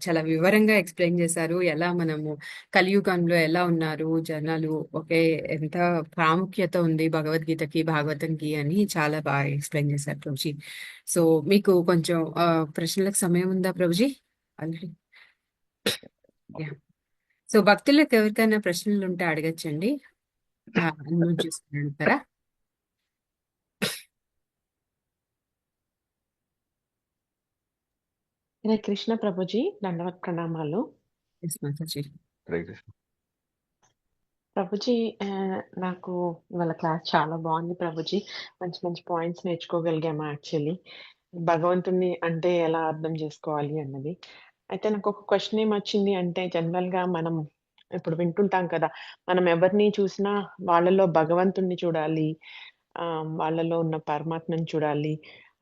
చాలా వివరంగా ఎక్స్ప్లెయిన్ చేశారు, ఎలా మనము కలియుగంలో ఎలా ఉన్నారు జనాలు, ఎంత ప్రాముఖ్యత ఉంది భగవద్గీతకి భాగవతంకి అని చాలా బాగా ఎక్స్ప్లెయిన్ చేశారు ప్రభుజీ. సో మీకు కొంచెం ప్రశ్నలకు సమయం ఉందా ప్రభుజీ? Already yeah. సో భక్తులకు ఎవరికైనా ప్రశ్నలు ఉంటే అడగచ్చండి. అన్మ్యూట్ చేసుకుని అడుగుతారా? హరే కృష్ణ ప్రభుజీ, దండవత్ ప్రణామాలు. ఎస్ మాతాజీ. హరే కృష్ణ. ప్రభుజీ, నాకు ఇవాళ క్లాస్ చాలా బాగుంది ప్రభుజీ. మంచి మంచి పాయింట్స్ నేర్చుకోగలిగాము యాక్చువల్లీ. భగవంతుణ్ణి అంటే ఎలా అర్థం చేసుకోవాలి అన్నది. అయితే నాకు ఒక క్వశ్చన్ ఏమొచ్చింది అంటే, జనరల్‌గా మనం ఇప్పుడు వింటుంటాం కదా! మనం ఎవరిని చూసినా వాళ్ళలో భగవంతుణ్ణి చూడాలి. వాళ్ళలో ఉన్న పరమాత్మని చూడాలి.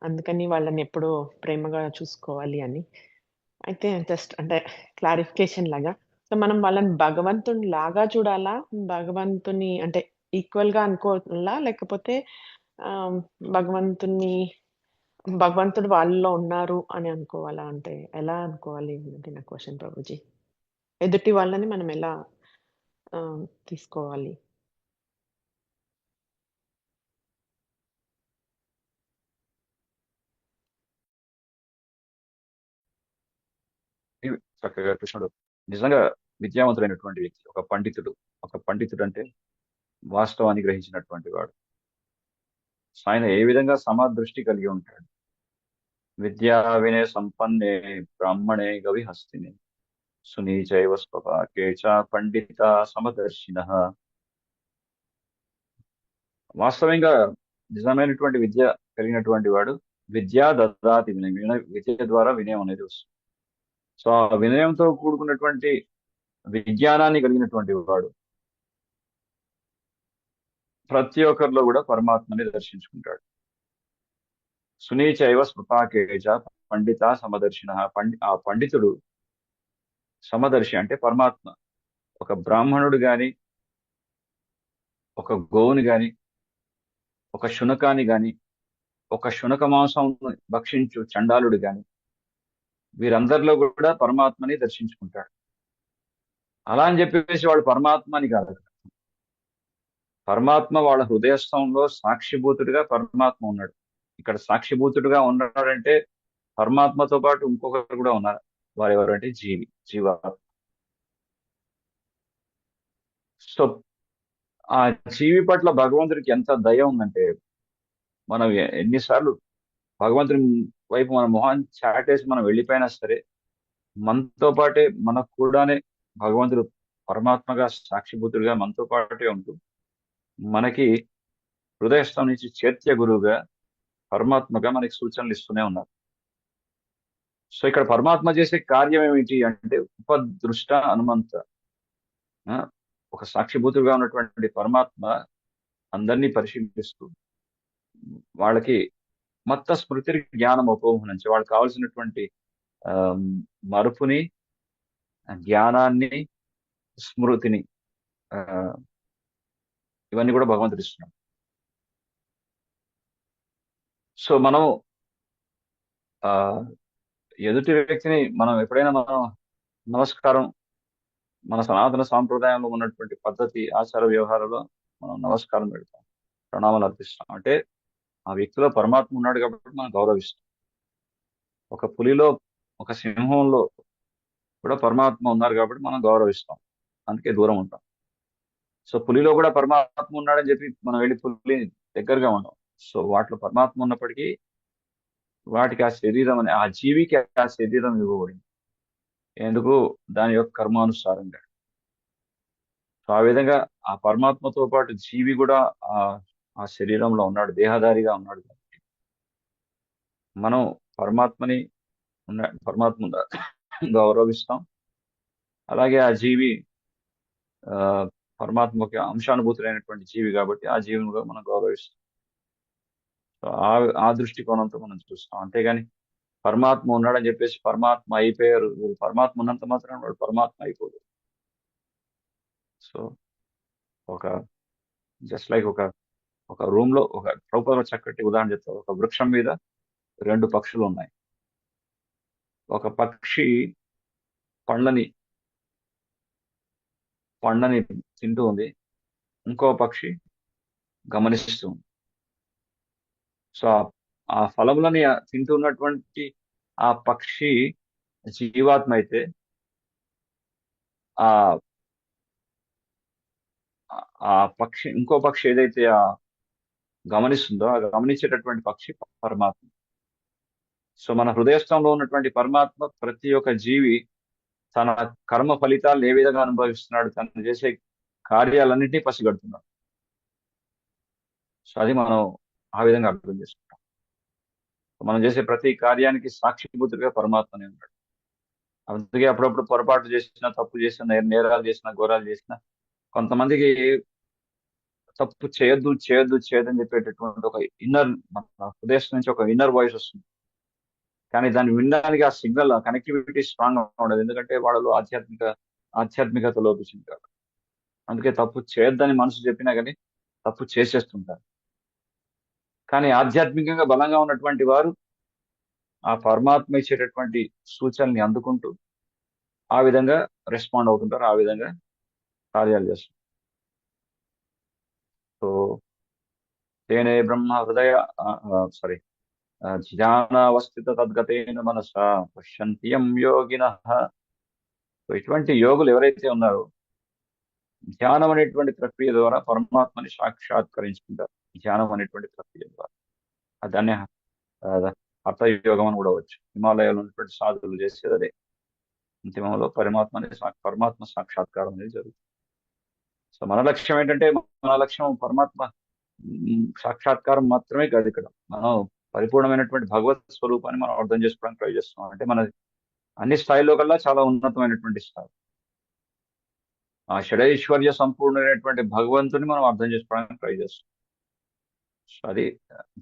అందుకని వాళ్ళని ఎప్పుడూ ప్రేమగా చూసుకోవాలి అని. అయితే జస్ట్ అంటే క్లారిఫికేషన్ లాగా. సో, మనం వాళ్ళని భగవంతునిలాగా చూడాలా? భగవంతుని అంటే ఈక్వల్‌గా అనుకోవాలా? లేకపోతే ఆహ్, భగవంతుడిని భగవంతుడు వాళ్ళలో ఉన్నారు అని అనుకోవాలా? అంటే ఎలా అనుకోవాలి అన్నది నా క్వెషన్ ప్రభుజీ. ఎదుటి వాళ్ళని మనం ఎలా తీసుకోవాలి? ఇవి చక్కగా కృష్ణుడు నిజంగా విద్యావంతుడైనటువంటి వ్యక్తి, ఒక పండితుడు. ఒక పండితుడు అంటే వాస్తవాన్ని గ్రహించినటువంటి వాడు. ఆయన ఏ విధంగా సమదృష్టి కలిగి ఉంటాడు. విద్యా వినయ సంపన్నే బ్రాహ్మణే గవి హస్తిని సునీచైవ స్వపాకే చ పండిత సమదర్శినః. వాస్తవంగా నిజమైనటువంటి విద్య కలిగినటువంటి వాడు విద్యా దదాతి వినయం. విద్య ద్వారా వినయం అనేది వస్తుంది. సో ఆ వినయంతో కూడుకున్నటువంటి విజ్ఞానాన్ని కలిగినటువంటి వాడు ప్రతి ఒక్కరిలో కూడా పరమాత్మని దర్శించుకుంటాడు. సునీచైవ స్మృతాకేజ పండిత సమదర్శిన. ఆ పండితుడు సమదర్శి అంటే పరమాత్మ. ఒక బ్రాహ్మణుడు గాని, ఒక గోవుని గాని, ఒక శునకాన్ని గాని, ఒక శునక మాంసం భక్షించు చండాలుడు గాని, వీరందరిలో కూడా పరమాత్మని దర్శించుకుంటాడు. అలా అని చెప్పేసి వాడు పరమాత్మ అని కాదు. పరమాత్మ వాళ్ళ హృదయస్థంలో సాక్షిభూతుడిగా పరమాత్మ ఉన్నాడు. ఇక్కడ సాక్షిభూతుడిగా ఉన్నాడంటే పరమాత్మతో పాటు ఇంకొకరు కూడా ఉన్నారు. వారు ఎవరంటే జీవాత్మ. సో ఆ జీవి పట్ల భగవంతుడికి ఎంత దయ ఉందంటే, మనం ఎన్నిసార్లు భగవంతుని వైపు మన మొహాన్ని చాటేసి మనం వెళ్ళిపోయినా సరే, మనతో పాటే మనకు కూడానే భగవంతుడు పరమాత్మగా సాక్షిభూతుడిగా మనతో పాటే ఉంటూ మనకి హృదయస్థం నుంచి చైత్య గురువుగా పరమాత్మగా మనకి సూచనలు ఇస్తూనే ఉన్నారు. సో ఇక్కడ పరమాత్మ చేసే కార్యం ఏమిటి అంటే ఉపదృష్ట హనుమంత. ఒక సాక్షిభూతుడిగా ఉన్నటువంటి పరమాత్మ అందరినీ పరిశీలిస్తూ వాళ్ళకి మత్త స్మృతి జ్ఞానం ఉపమోహం నుంచి వాళ్ళకి కావాల్సినటువంటి మరుపుని, జ్ఞానాన్ని, స్మృతిని ఇవన్నీ కూడా భగవంతుడు ఇస్తున్నాడు. సో మనం ఎదుటి వ్యక్తిని మనం ఎప్పుడైనా మనం నమస్కారం, మన సనాతన సాంప్రదాయంలో ఉన్నటువంటి పద్ధతి, ఆచార వ్యవహారంలో మనం నమస్కారం పెడతాం, ప్రణామాలు అర్పిస్తాం. అంటే ఆ వ్యక్తిలో పరమాత్మ ఉన్నాడు కాబట్టి మనం గౌరవిస్తాం. ఒక పులిలో, ఒక సింహంలో కూడా పరమాత్మ ఉన్నారు కాబట్టి మనం గౌరవిస్తాం, అందుకే దూరం ఉంటాం. సో పులిలో కూడా పరమాత్మ ఉన్నాడని చెప్పి మనం వెళ్ళి పులి దగ్గరగా ఉన్నాం. సో వాటిలో పరమాత్మ ఉన్నప్పటికీ వాటికి ఆ శరీరం అనే ఆ జీవికి ఆ శరీరం ఇవ్వబడింది. ఎందుకు? దాని యొక్క కర్మానుసారంగా. సో ఆ విధంగా ఆ పరమాత్మతో పాటు జీవి కూడా ఆ శరీరంలో ఉన్నాడు, దేహదారిగా ఉన్నాడు. మనం పరమాత్మని పరమాత్మ గౌరవిస్తాం. అలాగే ఆ జీవి పరమాత్మకి అంశానుభూతులైనటువంటి జీవి కాబట్టి ఆ జీవిని కూడా మనం గౌరవిస్తాం. సో ఆ దృష్టికోణంతో మనం చూస్తాం. అంతేగాని పరమాత్మ ఉన్నాడని చెప్పేసి పరమాత్మ అయిపోయారు, పరమాత్మ ఉన్నంత మాత్రం వాడు పరమాత్మ అయిపోదు. సో ఒక జస్ట్ లైక్ ఒక రూమ్ లో ఒక ప్రభుత్వ చక్కటి ఉదాహరణ చెప్తారు. ఒక వృక్షం మీద 2 పక్షులు ఉన్నాయి. ఒక పక్షి పండ్లని తింటూ ఉంది, ఇంకో పక్షి గమనిస్తూ ఉంది. సో ఆ ఫలములని తింటున్నటువంటి ఆ పక్షి జీవాత్మ అయితే, ఆ ఆ పక్షి, ఇంకో పక్షి ఏదైతే గమనిస్తుందో ఆ గమనించేటటువంటి పక్షి పరమాత్మ. సో మన హృదయస్థంలో ఉన్నటువంటి పరమాత్మ ప్రతి ఒక్క జీవి తన కర్మ ఫలితాలను ఏ విధంగా అనుభవిస్తున్నాడు, తను చేసే కార్యాలన్నింటినీ పసిగడుతున్నాడు. సో అది మనం ఆ విధంగా అర్థం చేసుకుంటాం. మనం చేసే ప్రతి కార్యానికి సాక్షిభూతుడిగా పరమాత్మనే ఉన్నాడు. అందుకే అప్పుడప్పుడు పొరపాటు చేసిన, తప్పు చేసిన, నేరాలు చేసిన, ఘోరాలు చేసిన కొంతమందికి తప్పు చేయొద్దు చేయొద్దు చేయొద్దని చెప్పేటటువంటి ఒక ఇన్నర్, మన హృదయం నుంచి ఒక ఇన్నర్ వాయిస్ వస్తుంది. కానీ దాన్ని వినడానికి ఆ సిగ్నల్, ఆ కనెక్టివిటీ స్ట్రాంగ్ గా ఉండదు. ఎందుకంటే వాళ్ళు ఆధ్యాత్మికత లోపించింది కాదు. అందుకే తప్పు చేయొద్దని మనసు చెప్పినా కానీ తప్పు చేసేస్తుంటారు. కానీ ఆధ్యాత్మికంగా బలంగా ఉన్నటువంటి వారు ఆ పరమాత్మ ఇచ్చేటటువంటి సూచనల్ని అందుకుంటూ ఆ విధంగా రెస్పాండ్ అవుతుంటారు, ఆ విధంగా కార్యాలు చేస్తారు. సో తేనే బ్రహ్మ హృదయ సారీ ధ్యానావస్థిత తద్గతేన మనసా పశ్యంతియం యోగినః. సో ఇటువంటి యోగులు ఎవరైతే ఉన్నారో ధ్యానం అనేటువంటి ప్రక్రియ ద్వారా పరమాత్మని సాక్షాత్కరించుకుంటారు. ధ్యానం అనేటువంటి ప్రక్రియ ద్వారా దాన్ని హఠయోగం అని కూడా వచ్చు. హిమాలయాల్లో ఉన్నటువంటి సాధువులు చేసేది అదే. అంతిమంలో పరమాత్మ సాక్షాత్కారం అనేది జరుగుతుంది. సో మన లక్ష్యం ఏంటంటే, మన లక్ష్యం పరమాత్మ సాక్షాత్కారం మాత్రమే కాదు. ఇక్కడ మనం పరిపూర్ణమైనటువంటి భగవత్ స్వరూపాన్ని మనం అర్థం చేసుకోవడానికి ట్రై చేస్తున్నాం. అంటే మన అన్ని స్థాయిలో కల్లా చాలా ఉన్నతమైనటువంటి స్థాయి, ఆ షడైశ్వర్య సంపూర్ణమైనటువంటి భగవంతుని మనం అర్థం చేసుకోవడానికి ట్రై చేస్తాం. సో అది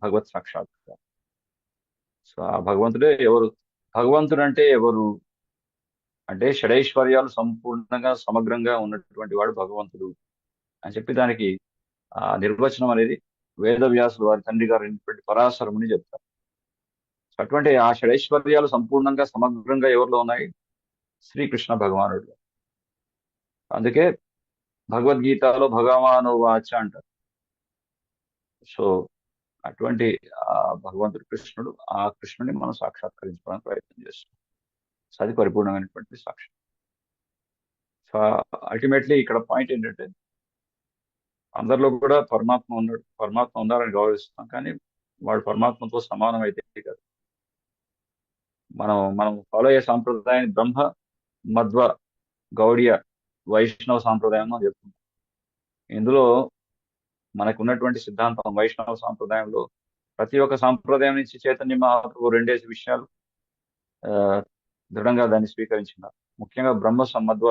భగవత్ సాక్షాత్కారం. సో ఆ భగవంతుడే ఎవరు? భగవంతుడు అంటే ఎవరు అంటే షడైశ్వర్యాలు సంపూర్ణంగా సమగ్రంగా ఉన్నటువంటి వాడు భగవంతుడు అని చెప్పి దానికి ఆ నిర్వచనం అనేది వేదవ్యాసులు వారి తండ్రి గారు అయినటువంటి పరాశరముని చెప్తారు. అటువంటి ఆ షడైశ్వర్యాలు సంపూర్ణంగా సమగ్రంగా ఎవరిలో ఉన్నాయి? శ్రీకృష్ణ భగవానుడు. అందుకే భగవద్గీతలో భగవాను వాచ అంటారు. సో అటువంటి ఆ భగవంతుడు కృష్ణుడు, ఆ కృష్ణుని మనం సాక్షాత్కరించుకోవడానికి ప్రయత్నం చేస్తాం. సో అది పరిపూర్ణమైనటువంటి సాక్షి. సో అల్టిమేట్లీ ఇక్కడ పాయింట్ ఏంటంటే, అందరిలో కూడా పరమాత్మ ఉన్నారని గౌరవిస్తాం, కానీ వాడు పరమాత్మతో సమానం అయితే కాదు. మనం ఫాలో అయ్యే సాంప్రదాయాన్ని బ్రహ్మ, మధ్వ, గౌడియ, వైష్ణవ సాంప్రదాయం అని చెప్తున్నాం. ఇందులో మనకు ఉన్నటువంటి సిద్ధాంతం వైష్ణవ సాంప్రదాయంలో ప్రతి ఒక్క సాంప్రదాయం నుంచి చైతన్య మహాప్రభు రెండేసి విషయాలు దృఢంగా దాన్ని స్వీకరించినారు. ముఖ్యంగా మధ్వ,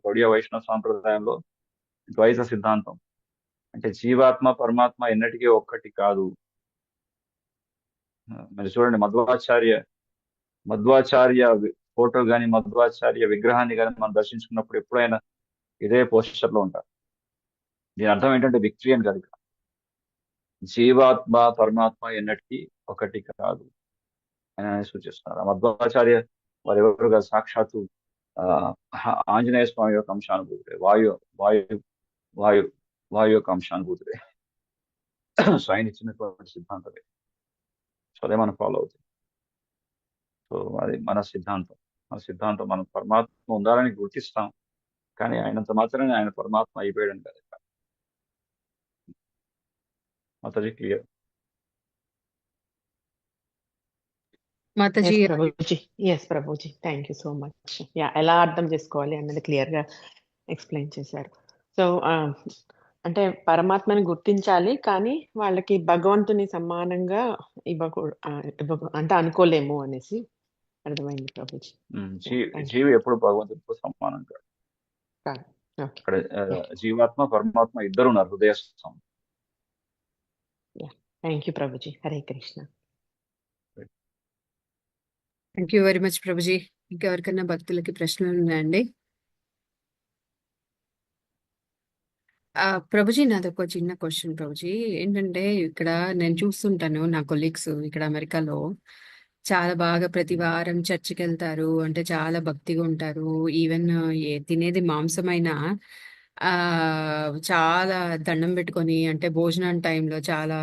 గౌడియ, వైష్ణవ సాంప్రదాయంలో ద్వైత సిద్ధాంతం అంటే జీవాత్మ పరమాత్మ ఎన్నటికీ ఒక్కటి కాదు. మరి చూడండి, మధ్వాచార్య ఫోటో కానీ మధ్వాచార్య విగ్రహాన్ని కానీ మనం దర్శించుకున్నప్పుడు ఎప్పుడైనా ఇదే పోస్టర్ లో ఉంటారు. దీని అర్థం ఏంటంటే విక్టరీ అని కాదు, జీవాత్మ పరమాత్మ ఎన్నటికీ ఒకటి కాదు అని సూచిస్తున్నారు. మధ్వాచార్య వారు ఎవరు కాదు, సాక్షాత్తు ఆంజనేయ స్వామి యొక్క అంశానుభూతుడే, వాయు యొక్క అంశానుభూతుడే. సో ఆయన ఇచ్చినటువంటి సిద్ధాంతమే. సో అదే మనం ఫాలో అవుతుంది. సో అది మన సిద్ధాంతం మనం పరమాత్మ ఉండాలని గుర్తిస్తాం, కానీ ఆయనంత మాత్రమే ఆయన పరమాత్మ అయిపోయాడు కదా. Mataji clear? Mataji yes Prabhuji, thank you so much. ఎలా అర్థం చేసుకోవాలి అన్నది క్లియర్ గా ఎక్స్ప్లెయిన్ చేశారు. సో అంటే పరమాత్మని గుర్తించాలి, కానీ వాళ్ళకి భగవంతుని సమానంగా అంటే అనుకోలేము అనేసి అర్థమైంది ప్రభుజీ. జీవి ఎప్పుడు భగవంతుడితో సమానం కాదు. ఇక్కడ జీవాత్మ పరమాత్మ ఇద్దరు ఉన్నారు హృదయస్థం. Thank you Prabhuji. Hare Krishna. Thank you very much Prabhuji. ఇంకెవరికైనా భక్తులకి ప్రశ్నలు ఉన్నాయండి? ప్రభుజీ, నాది ఒక చిన్న క్వశ్చన్ ప్రభుజీ. ఏంటంటే ఇక్కడ నేను చూస్తుంటాను, నా కొలీగ్స్ ఇక్కడ అమెరికాలో చాలా బాగా ప్రతి వారం చర్చికి వెళ్తారు, అంటే చాలా భక్తిగా ఉంటారు. ఈవెన్ తినేది మాంసమైనా చాలా దండం పెట్టుకొని, అంటే భోజనం టైంలో చాలా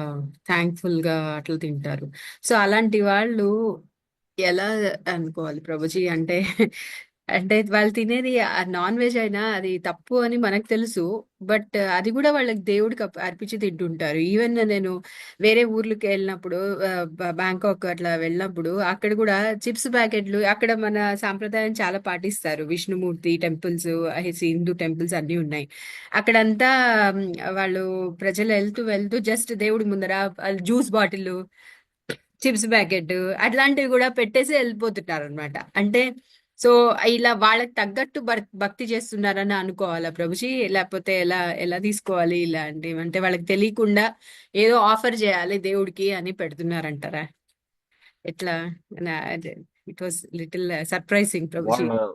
థ్యాంక్ఫుల్ గా అట్లా తింటారు. సో అలాంటి వాళ్ళు ఎలా అనుకోవాలి ప్రభుజీ? అంటే అంటే వాళ్ళు తినేది నాన్ వెజ్ అయినా అది తప్పు అని మనకు తెలుసు. బట్ అది కూడా వాళ్ళకి దేవుడికి అర్పించి తింటుంటారు. ఈవెన్ నేను వేరే ఊర్లకి వెళ్ళినప్పుడు బ్యాంకాక్ అట్లా వెళ్ళినప్పుడు అక్కడ కూడా చిప్స్ ప్యాకెట్లు అక్కడ మన సాంప్రదాయం చాలా పాటిస్తారు. విష్ణుమూర్తి టెంపుల్స్, హిందూ టెంపుల్స్ అన్నీ ఉన్నాయి. అక్కడంతా మ్, వాళ్ళు ప్రజలు వెళ్తూ వెళ్తూ జస్ట్ దేవుడి ముందర జ్యూస్ బాటిల్, చిప్స్ ప్యాకెట్ అట్లాంటివి కూడా పెట్టేసి వెళ్ళిపోతుంటారు అనమాట. అంటే సో ఇలా వాళ్ళకి తగ్గట్టు భక్తి చేస్తున్నారని అనుకోవాలా ప్రభుజీ? లేకపోతే ఎలా ఎలా తీసుకోవాలి ఇలాంటివి? అంటే వాళ్ళకి తెలియకుండా ఏదో ఆఫర్ చేయాలి దేవుడికి అని పెడుతున్నారంటారా? ఎట్లా? It was little surprising Prabhuji. వాళ్ళ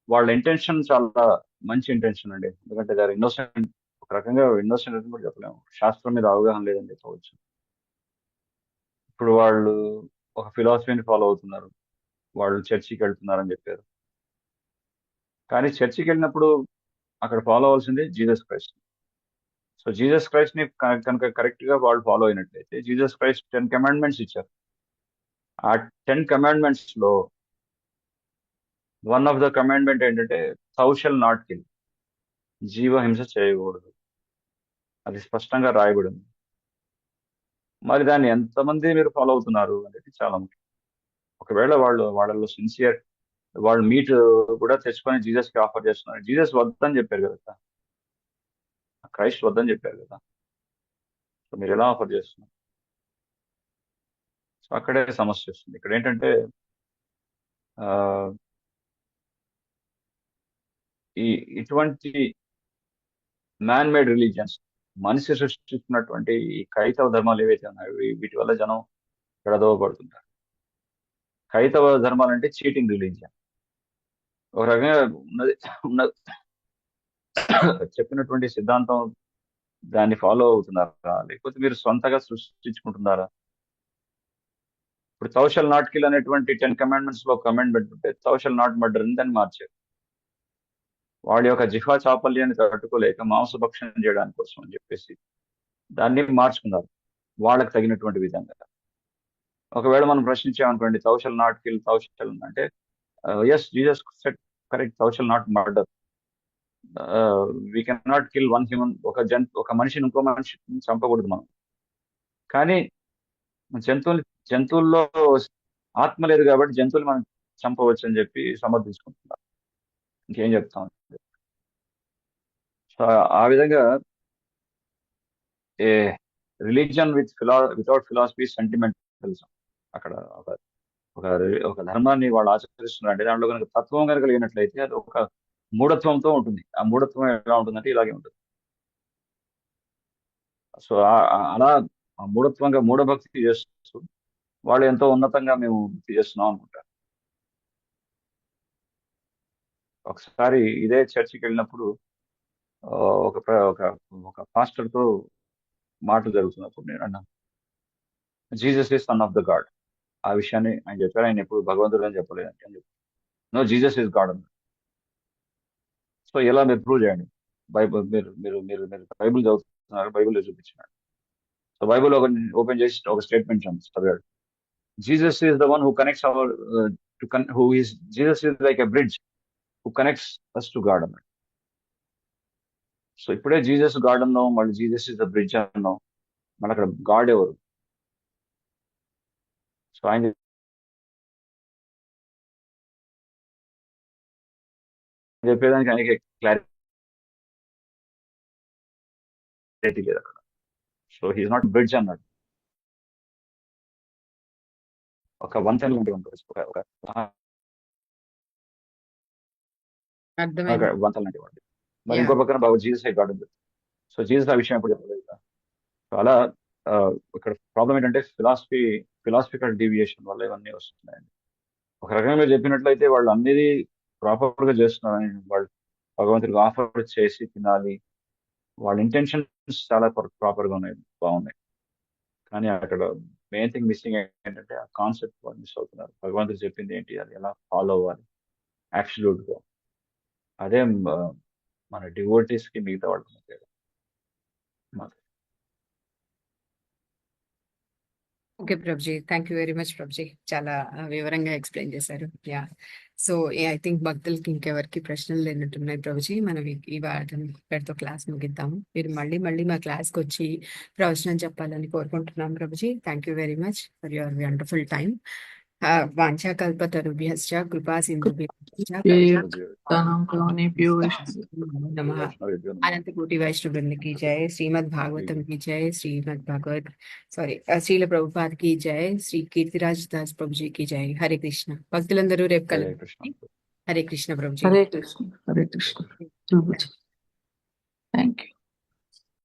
వాళ్ళ ఇంటెన్షన్ చాలా మంచి ఇంటెన్షన్ అండి. ఎందుకంటే దాని ఇన్నోసెంట్, ఒక రకంగా ఇన్నోసెంట్ అని కూడా చెప్పలేము. శాస్త్రం మీద అవగాహన లేదని చెప్పవచ్చు. ఇప్పుడు వాళ్ళు ఒక ఫిలాసఫీని ఫాలో అవుతున్నారు, వాళ్ళు చర్చికి వెళ్తున్నారని చెప్పారు. కానీ చర్చికి వెళ్ళినప్పుడు అక్కడ ఫాలో అవ్వాల్సింది Jesus Christ. So Jesus Christ ని కనుక కరెక్ట్ గా వాళ్ళు ఫాలో అయినట్లయితే, జీసస్ క్రైస్ట్ 10 కమాండ్మెంట్స్ ఇచ్చారు. ఆ 10 కమాండ్మెంట్స్ లో వన్ ఆఫ్ ద కమాండ్మెంట్ ఏంటంటే thou shall నాట్ కిల్, జీవహింస చేయకూడదు. అది స్పష్టంగా రాయబడింది. మరి దాన్ని ఎంతమంది మీరు ఫాలో అవుతున్నారు అనేది చాలా ముఖ్యం. ఒకవేళ వాళ్ళలో సిన్సియర్, వాళ్ళు మీట్ కూడా తెచ్చుకొని జీసస్ కి ఆఫర్ చేస్తున్నారు. జీసస్ వద్దని చెప్పారు కదా, క్రైస్ట్ వద్దని చెప్పారు కదా, సో మీరు ఎలా ఆఫర్ చేస్తున్నారు? సో అక్కడే సమస్య వస్తుంది. ఇక్కడ ఏంటంటే ఆ, ఇటువంటి మ్యాన్ మేడ్ రిలీజియన్స్, మనిషి సృష్టిస్తున్నటువంటి ఈ క్రైస్తవ ధర్మాలు ఏవైతే ఉన్నాయో వీటి వల్ల జనం పడుతుంటారు. క్రైస్తవ ధర్మాలు అంటే చీటింగ్ రిలీజియన్. ఒక రకంగా ఉన్నది ఉన్నది చెప్పినటువంటి సిద్ధాంతం దాన్ని ఫాలో అవుతున్నారా, లేకపోతే మీరు సొంతగా సృష్టించుకుంటున్నారా? ఇప్పుడు thou shall నాట్ కిల్ అనేటువంటి 10 కమాండ్మెంట్స్ లో కమాండ్మెంట్ ఉంటే thou shall నాట్ మర్డర్ అని దాన్ని మార్చారు. వాళ్ళ యొక్క జిహ్వా చాపల్యాన్ని తట్టుకోలేక మాంసభక్షణం చేయడానికి కోసం అని చెప్పేసి దాన్ని మార్చుకున్నారు వాళ్ళకి తగినటువంటి విధంగా. ఒకవేళ మనం ప్రశ్నించామనుకోండి, thou shall not kill, thou shall అంటే as Jesus said correct, thou shall not murder. We can not kill one human, ఒక మనిషిని ఇంకో మనిషిని చంపకూడదు మనం. కానీ జంతువుల్లో ఆత్మ లేదు కాబట్టి జంతువులు మనం చంపవచ్చు అని చెప్పి సమర్థించుకుంటున్నారు. ఇంకేం చెప్తాం? సో ఆ విధంగా ఏ రిలీజియన్ వితౌట్ ఫిలాసఫీ సెంటిమెంటలిజం. అక్కడ ఒక ఒక ఒక ధర్మాన్ని వాళ్ళు ఆచరిస్తున్నారు అంటే దాంట్లో కనుక తత్వం కనుక లేనట్లయితే అది ఒక మూఢత్వంతో ఉంటుంది. ఆ మూఢత్వం ఎలా ఉంటుందంటే ఇలాగే ఉంటుంది. సో అలా ఆ మూఢభక్తి చేస్తూ వాళ్ళు ఎంతో ఉన్నతంగా మేము భక్తి చేస్తున్నాం అనుకుంటారు. ఒకసారి ఇదే చర్చికి వెళ్ళినప్పుడు ఆ, ఒక ఒక ఒక పాస్టర్ తో మాటలు జరుగుతున్నప్పుడు నేను అన్నాను, Jesus is son of the God. ఆ విషయాన్ని ఆయన చెప్పారు. ఆయన ఎప్పుడు భగవంతుడు అని చెప్పలేదు అని చెప్పి, నో జీసస్ ఈజ్ గాడ్ అన్నారు. సో ఎలా మీరు ప్రూవ్ చేయండి? బైబుల్ మీరు మీరు మీరు మీరు బైబుల్ చదువుతున్నారు, బైబుల్లో చూపించినాడు. సో బైబుల్ ఓపెన్ చేసి ఒక స్టేట్మెంట్ చదివాడు, Jesus is the one who connects our who is Jesus is like a bridge who connects us to God అన్నాడు. సో ఇప్పుడే జీసస్ గాడ్ అన్నాం, మళ్ళీ జీసస్ ఇస్ ద బ్రిడ్జ్ అన్నాం, మళ్ళీ అక్కడ గాడ్ ఎవరు? సో ఆయన చెప్పేదానికి ఆయనకి క్లారిటీ లేదు అక్కడ. సో హీఈస్ నాట్ బ్రిడ్జ్ అన్నాడు, ఒక వంతెన లాంటి ఉంటుంది, అర్థమైంది. వంతెన లాంటి వాడు. మరి యా. ఇంకో పక్కన బాబు జీసస్ గాడ్ ఉంది. సో జీసస్ ఆ విషయం ఎప్పుడు చెప్పలేదు కదా. సో అలా ఇక్కడ ప్రాబ్లం ఏంటంటే ఫిలాసఫికల్ డీవియేషన్ వల్ల ఇవన్నీ వస్తున్నాయండి. ఒక రకంగా మీరు చెప్పినట్లయితే వాళ్ళు అన్ని ప్రాపర్ గా చేస్తున్నారని, వాళ్ళు భగవంతుడికి ఆఫర్ చేసి తినాలి, వాళ్ళ ఇంటెన్షన్స్ చాలా ప్రాపర్ గా ఉన్నాయి, బాగున్నాయి. కానీ అక్కడ మెయిన్ థింగ్ మిస్సింగ్ ఏంటంటే ఆ కాన్సెప్ట్ వాళ్ళు మిస్ అవుతున్నారు. భగవంతుడు చెప్పింది ఏంటి, అది ఎలా ఫాలో అవ్వాలి అబ్సల్యూట్ గా. అదే మన డివోటీస్ కి మిగతా వాళ్ళకి మధ్య. Okay Prabhuji. Thank you very much Prabhuji. చాలా వివరంగా ఎక్స్ప్లెయిన్ చేశారు. సో ఐ థింక్ భక్తులకి ఇంకెవరికి ప్రశ్నలు లేనట్టున్నాయి ప్రభుజీ. మనం ఈ వారం ఇక్కడితో క్లాస్ ముగిద్దాము. మీరు మళ్ళీ మళ్ళీ మా క్లాస్కి వచ్చి ప్రవచనం చెప్పాలని కోరుకుంటున్నాం ప్రభుజీ. Thank you very much for your wonderful time. వాంఛాకల్పతరుభ్యశ్చ కృపా సింధుభ్యశ్చ నమః. అనంతకోటి వైష్ణవ బృంద की जय. श्रीमद् भागवतम की जय. శ్రీల ప్రభుపాద की जय. శ్రీ కీర్తిరాజ్ దాస్ ప్రభుజీ की जय. హరే కృష్ణ. భక్తులందరూ రేపు హరే కలుగుతారు. కృష్ణ. హరే కృష్ణ ప్రభుజీ. హరే కృష్ణ ప్రభుజీ. Thank you.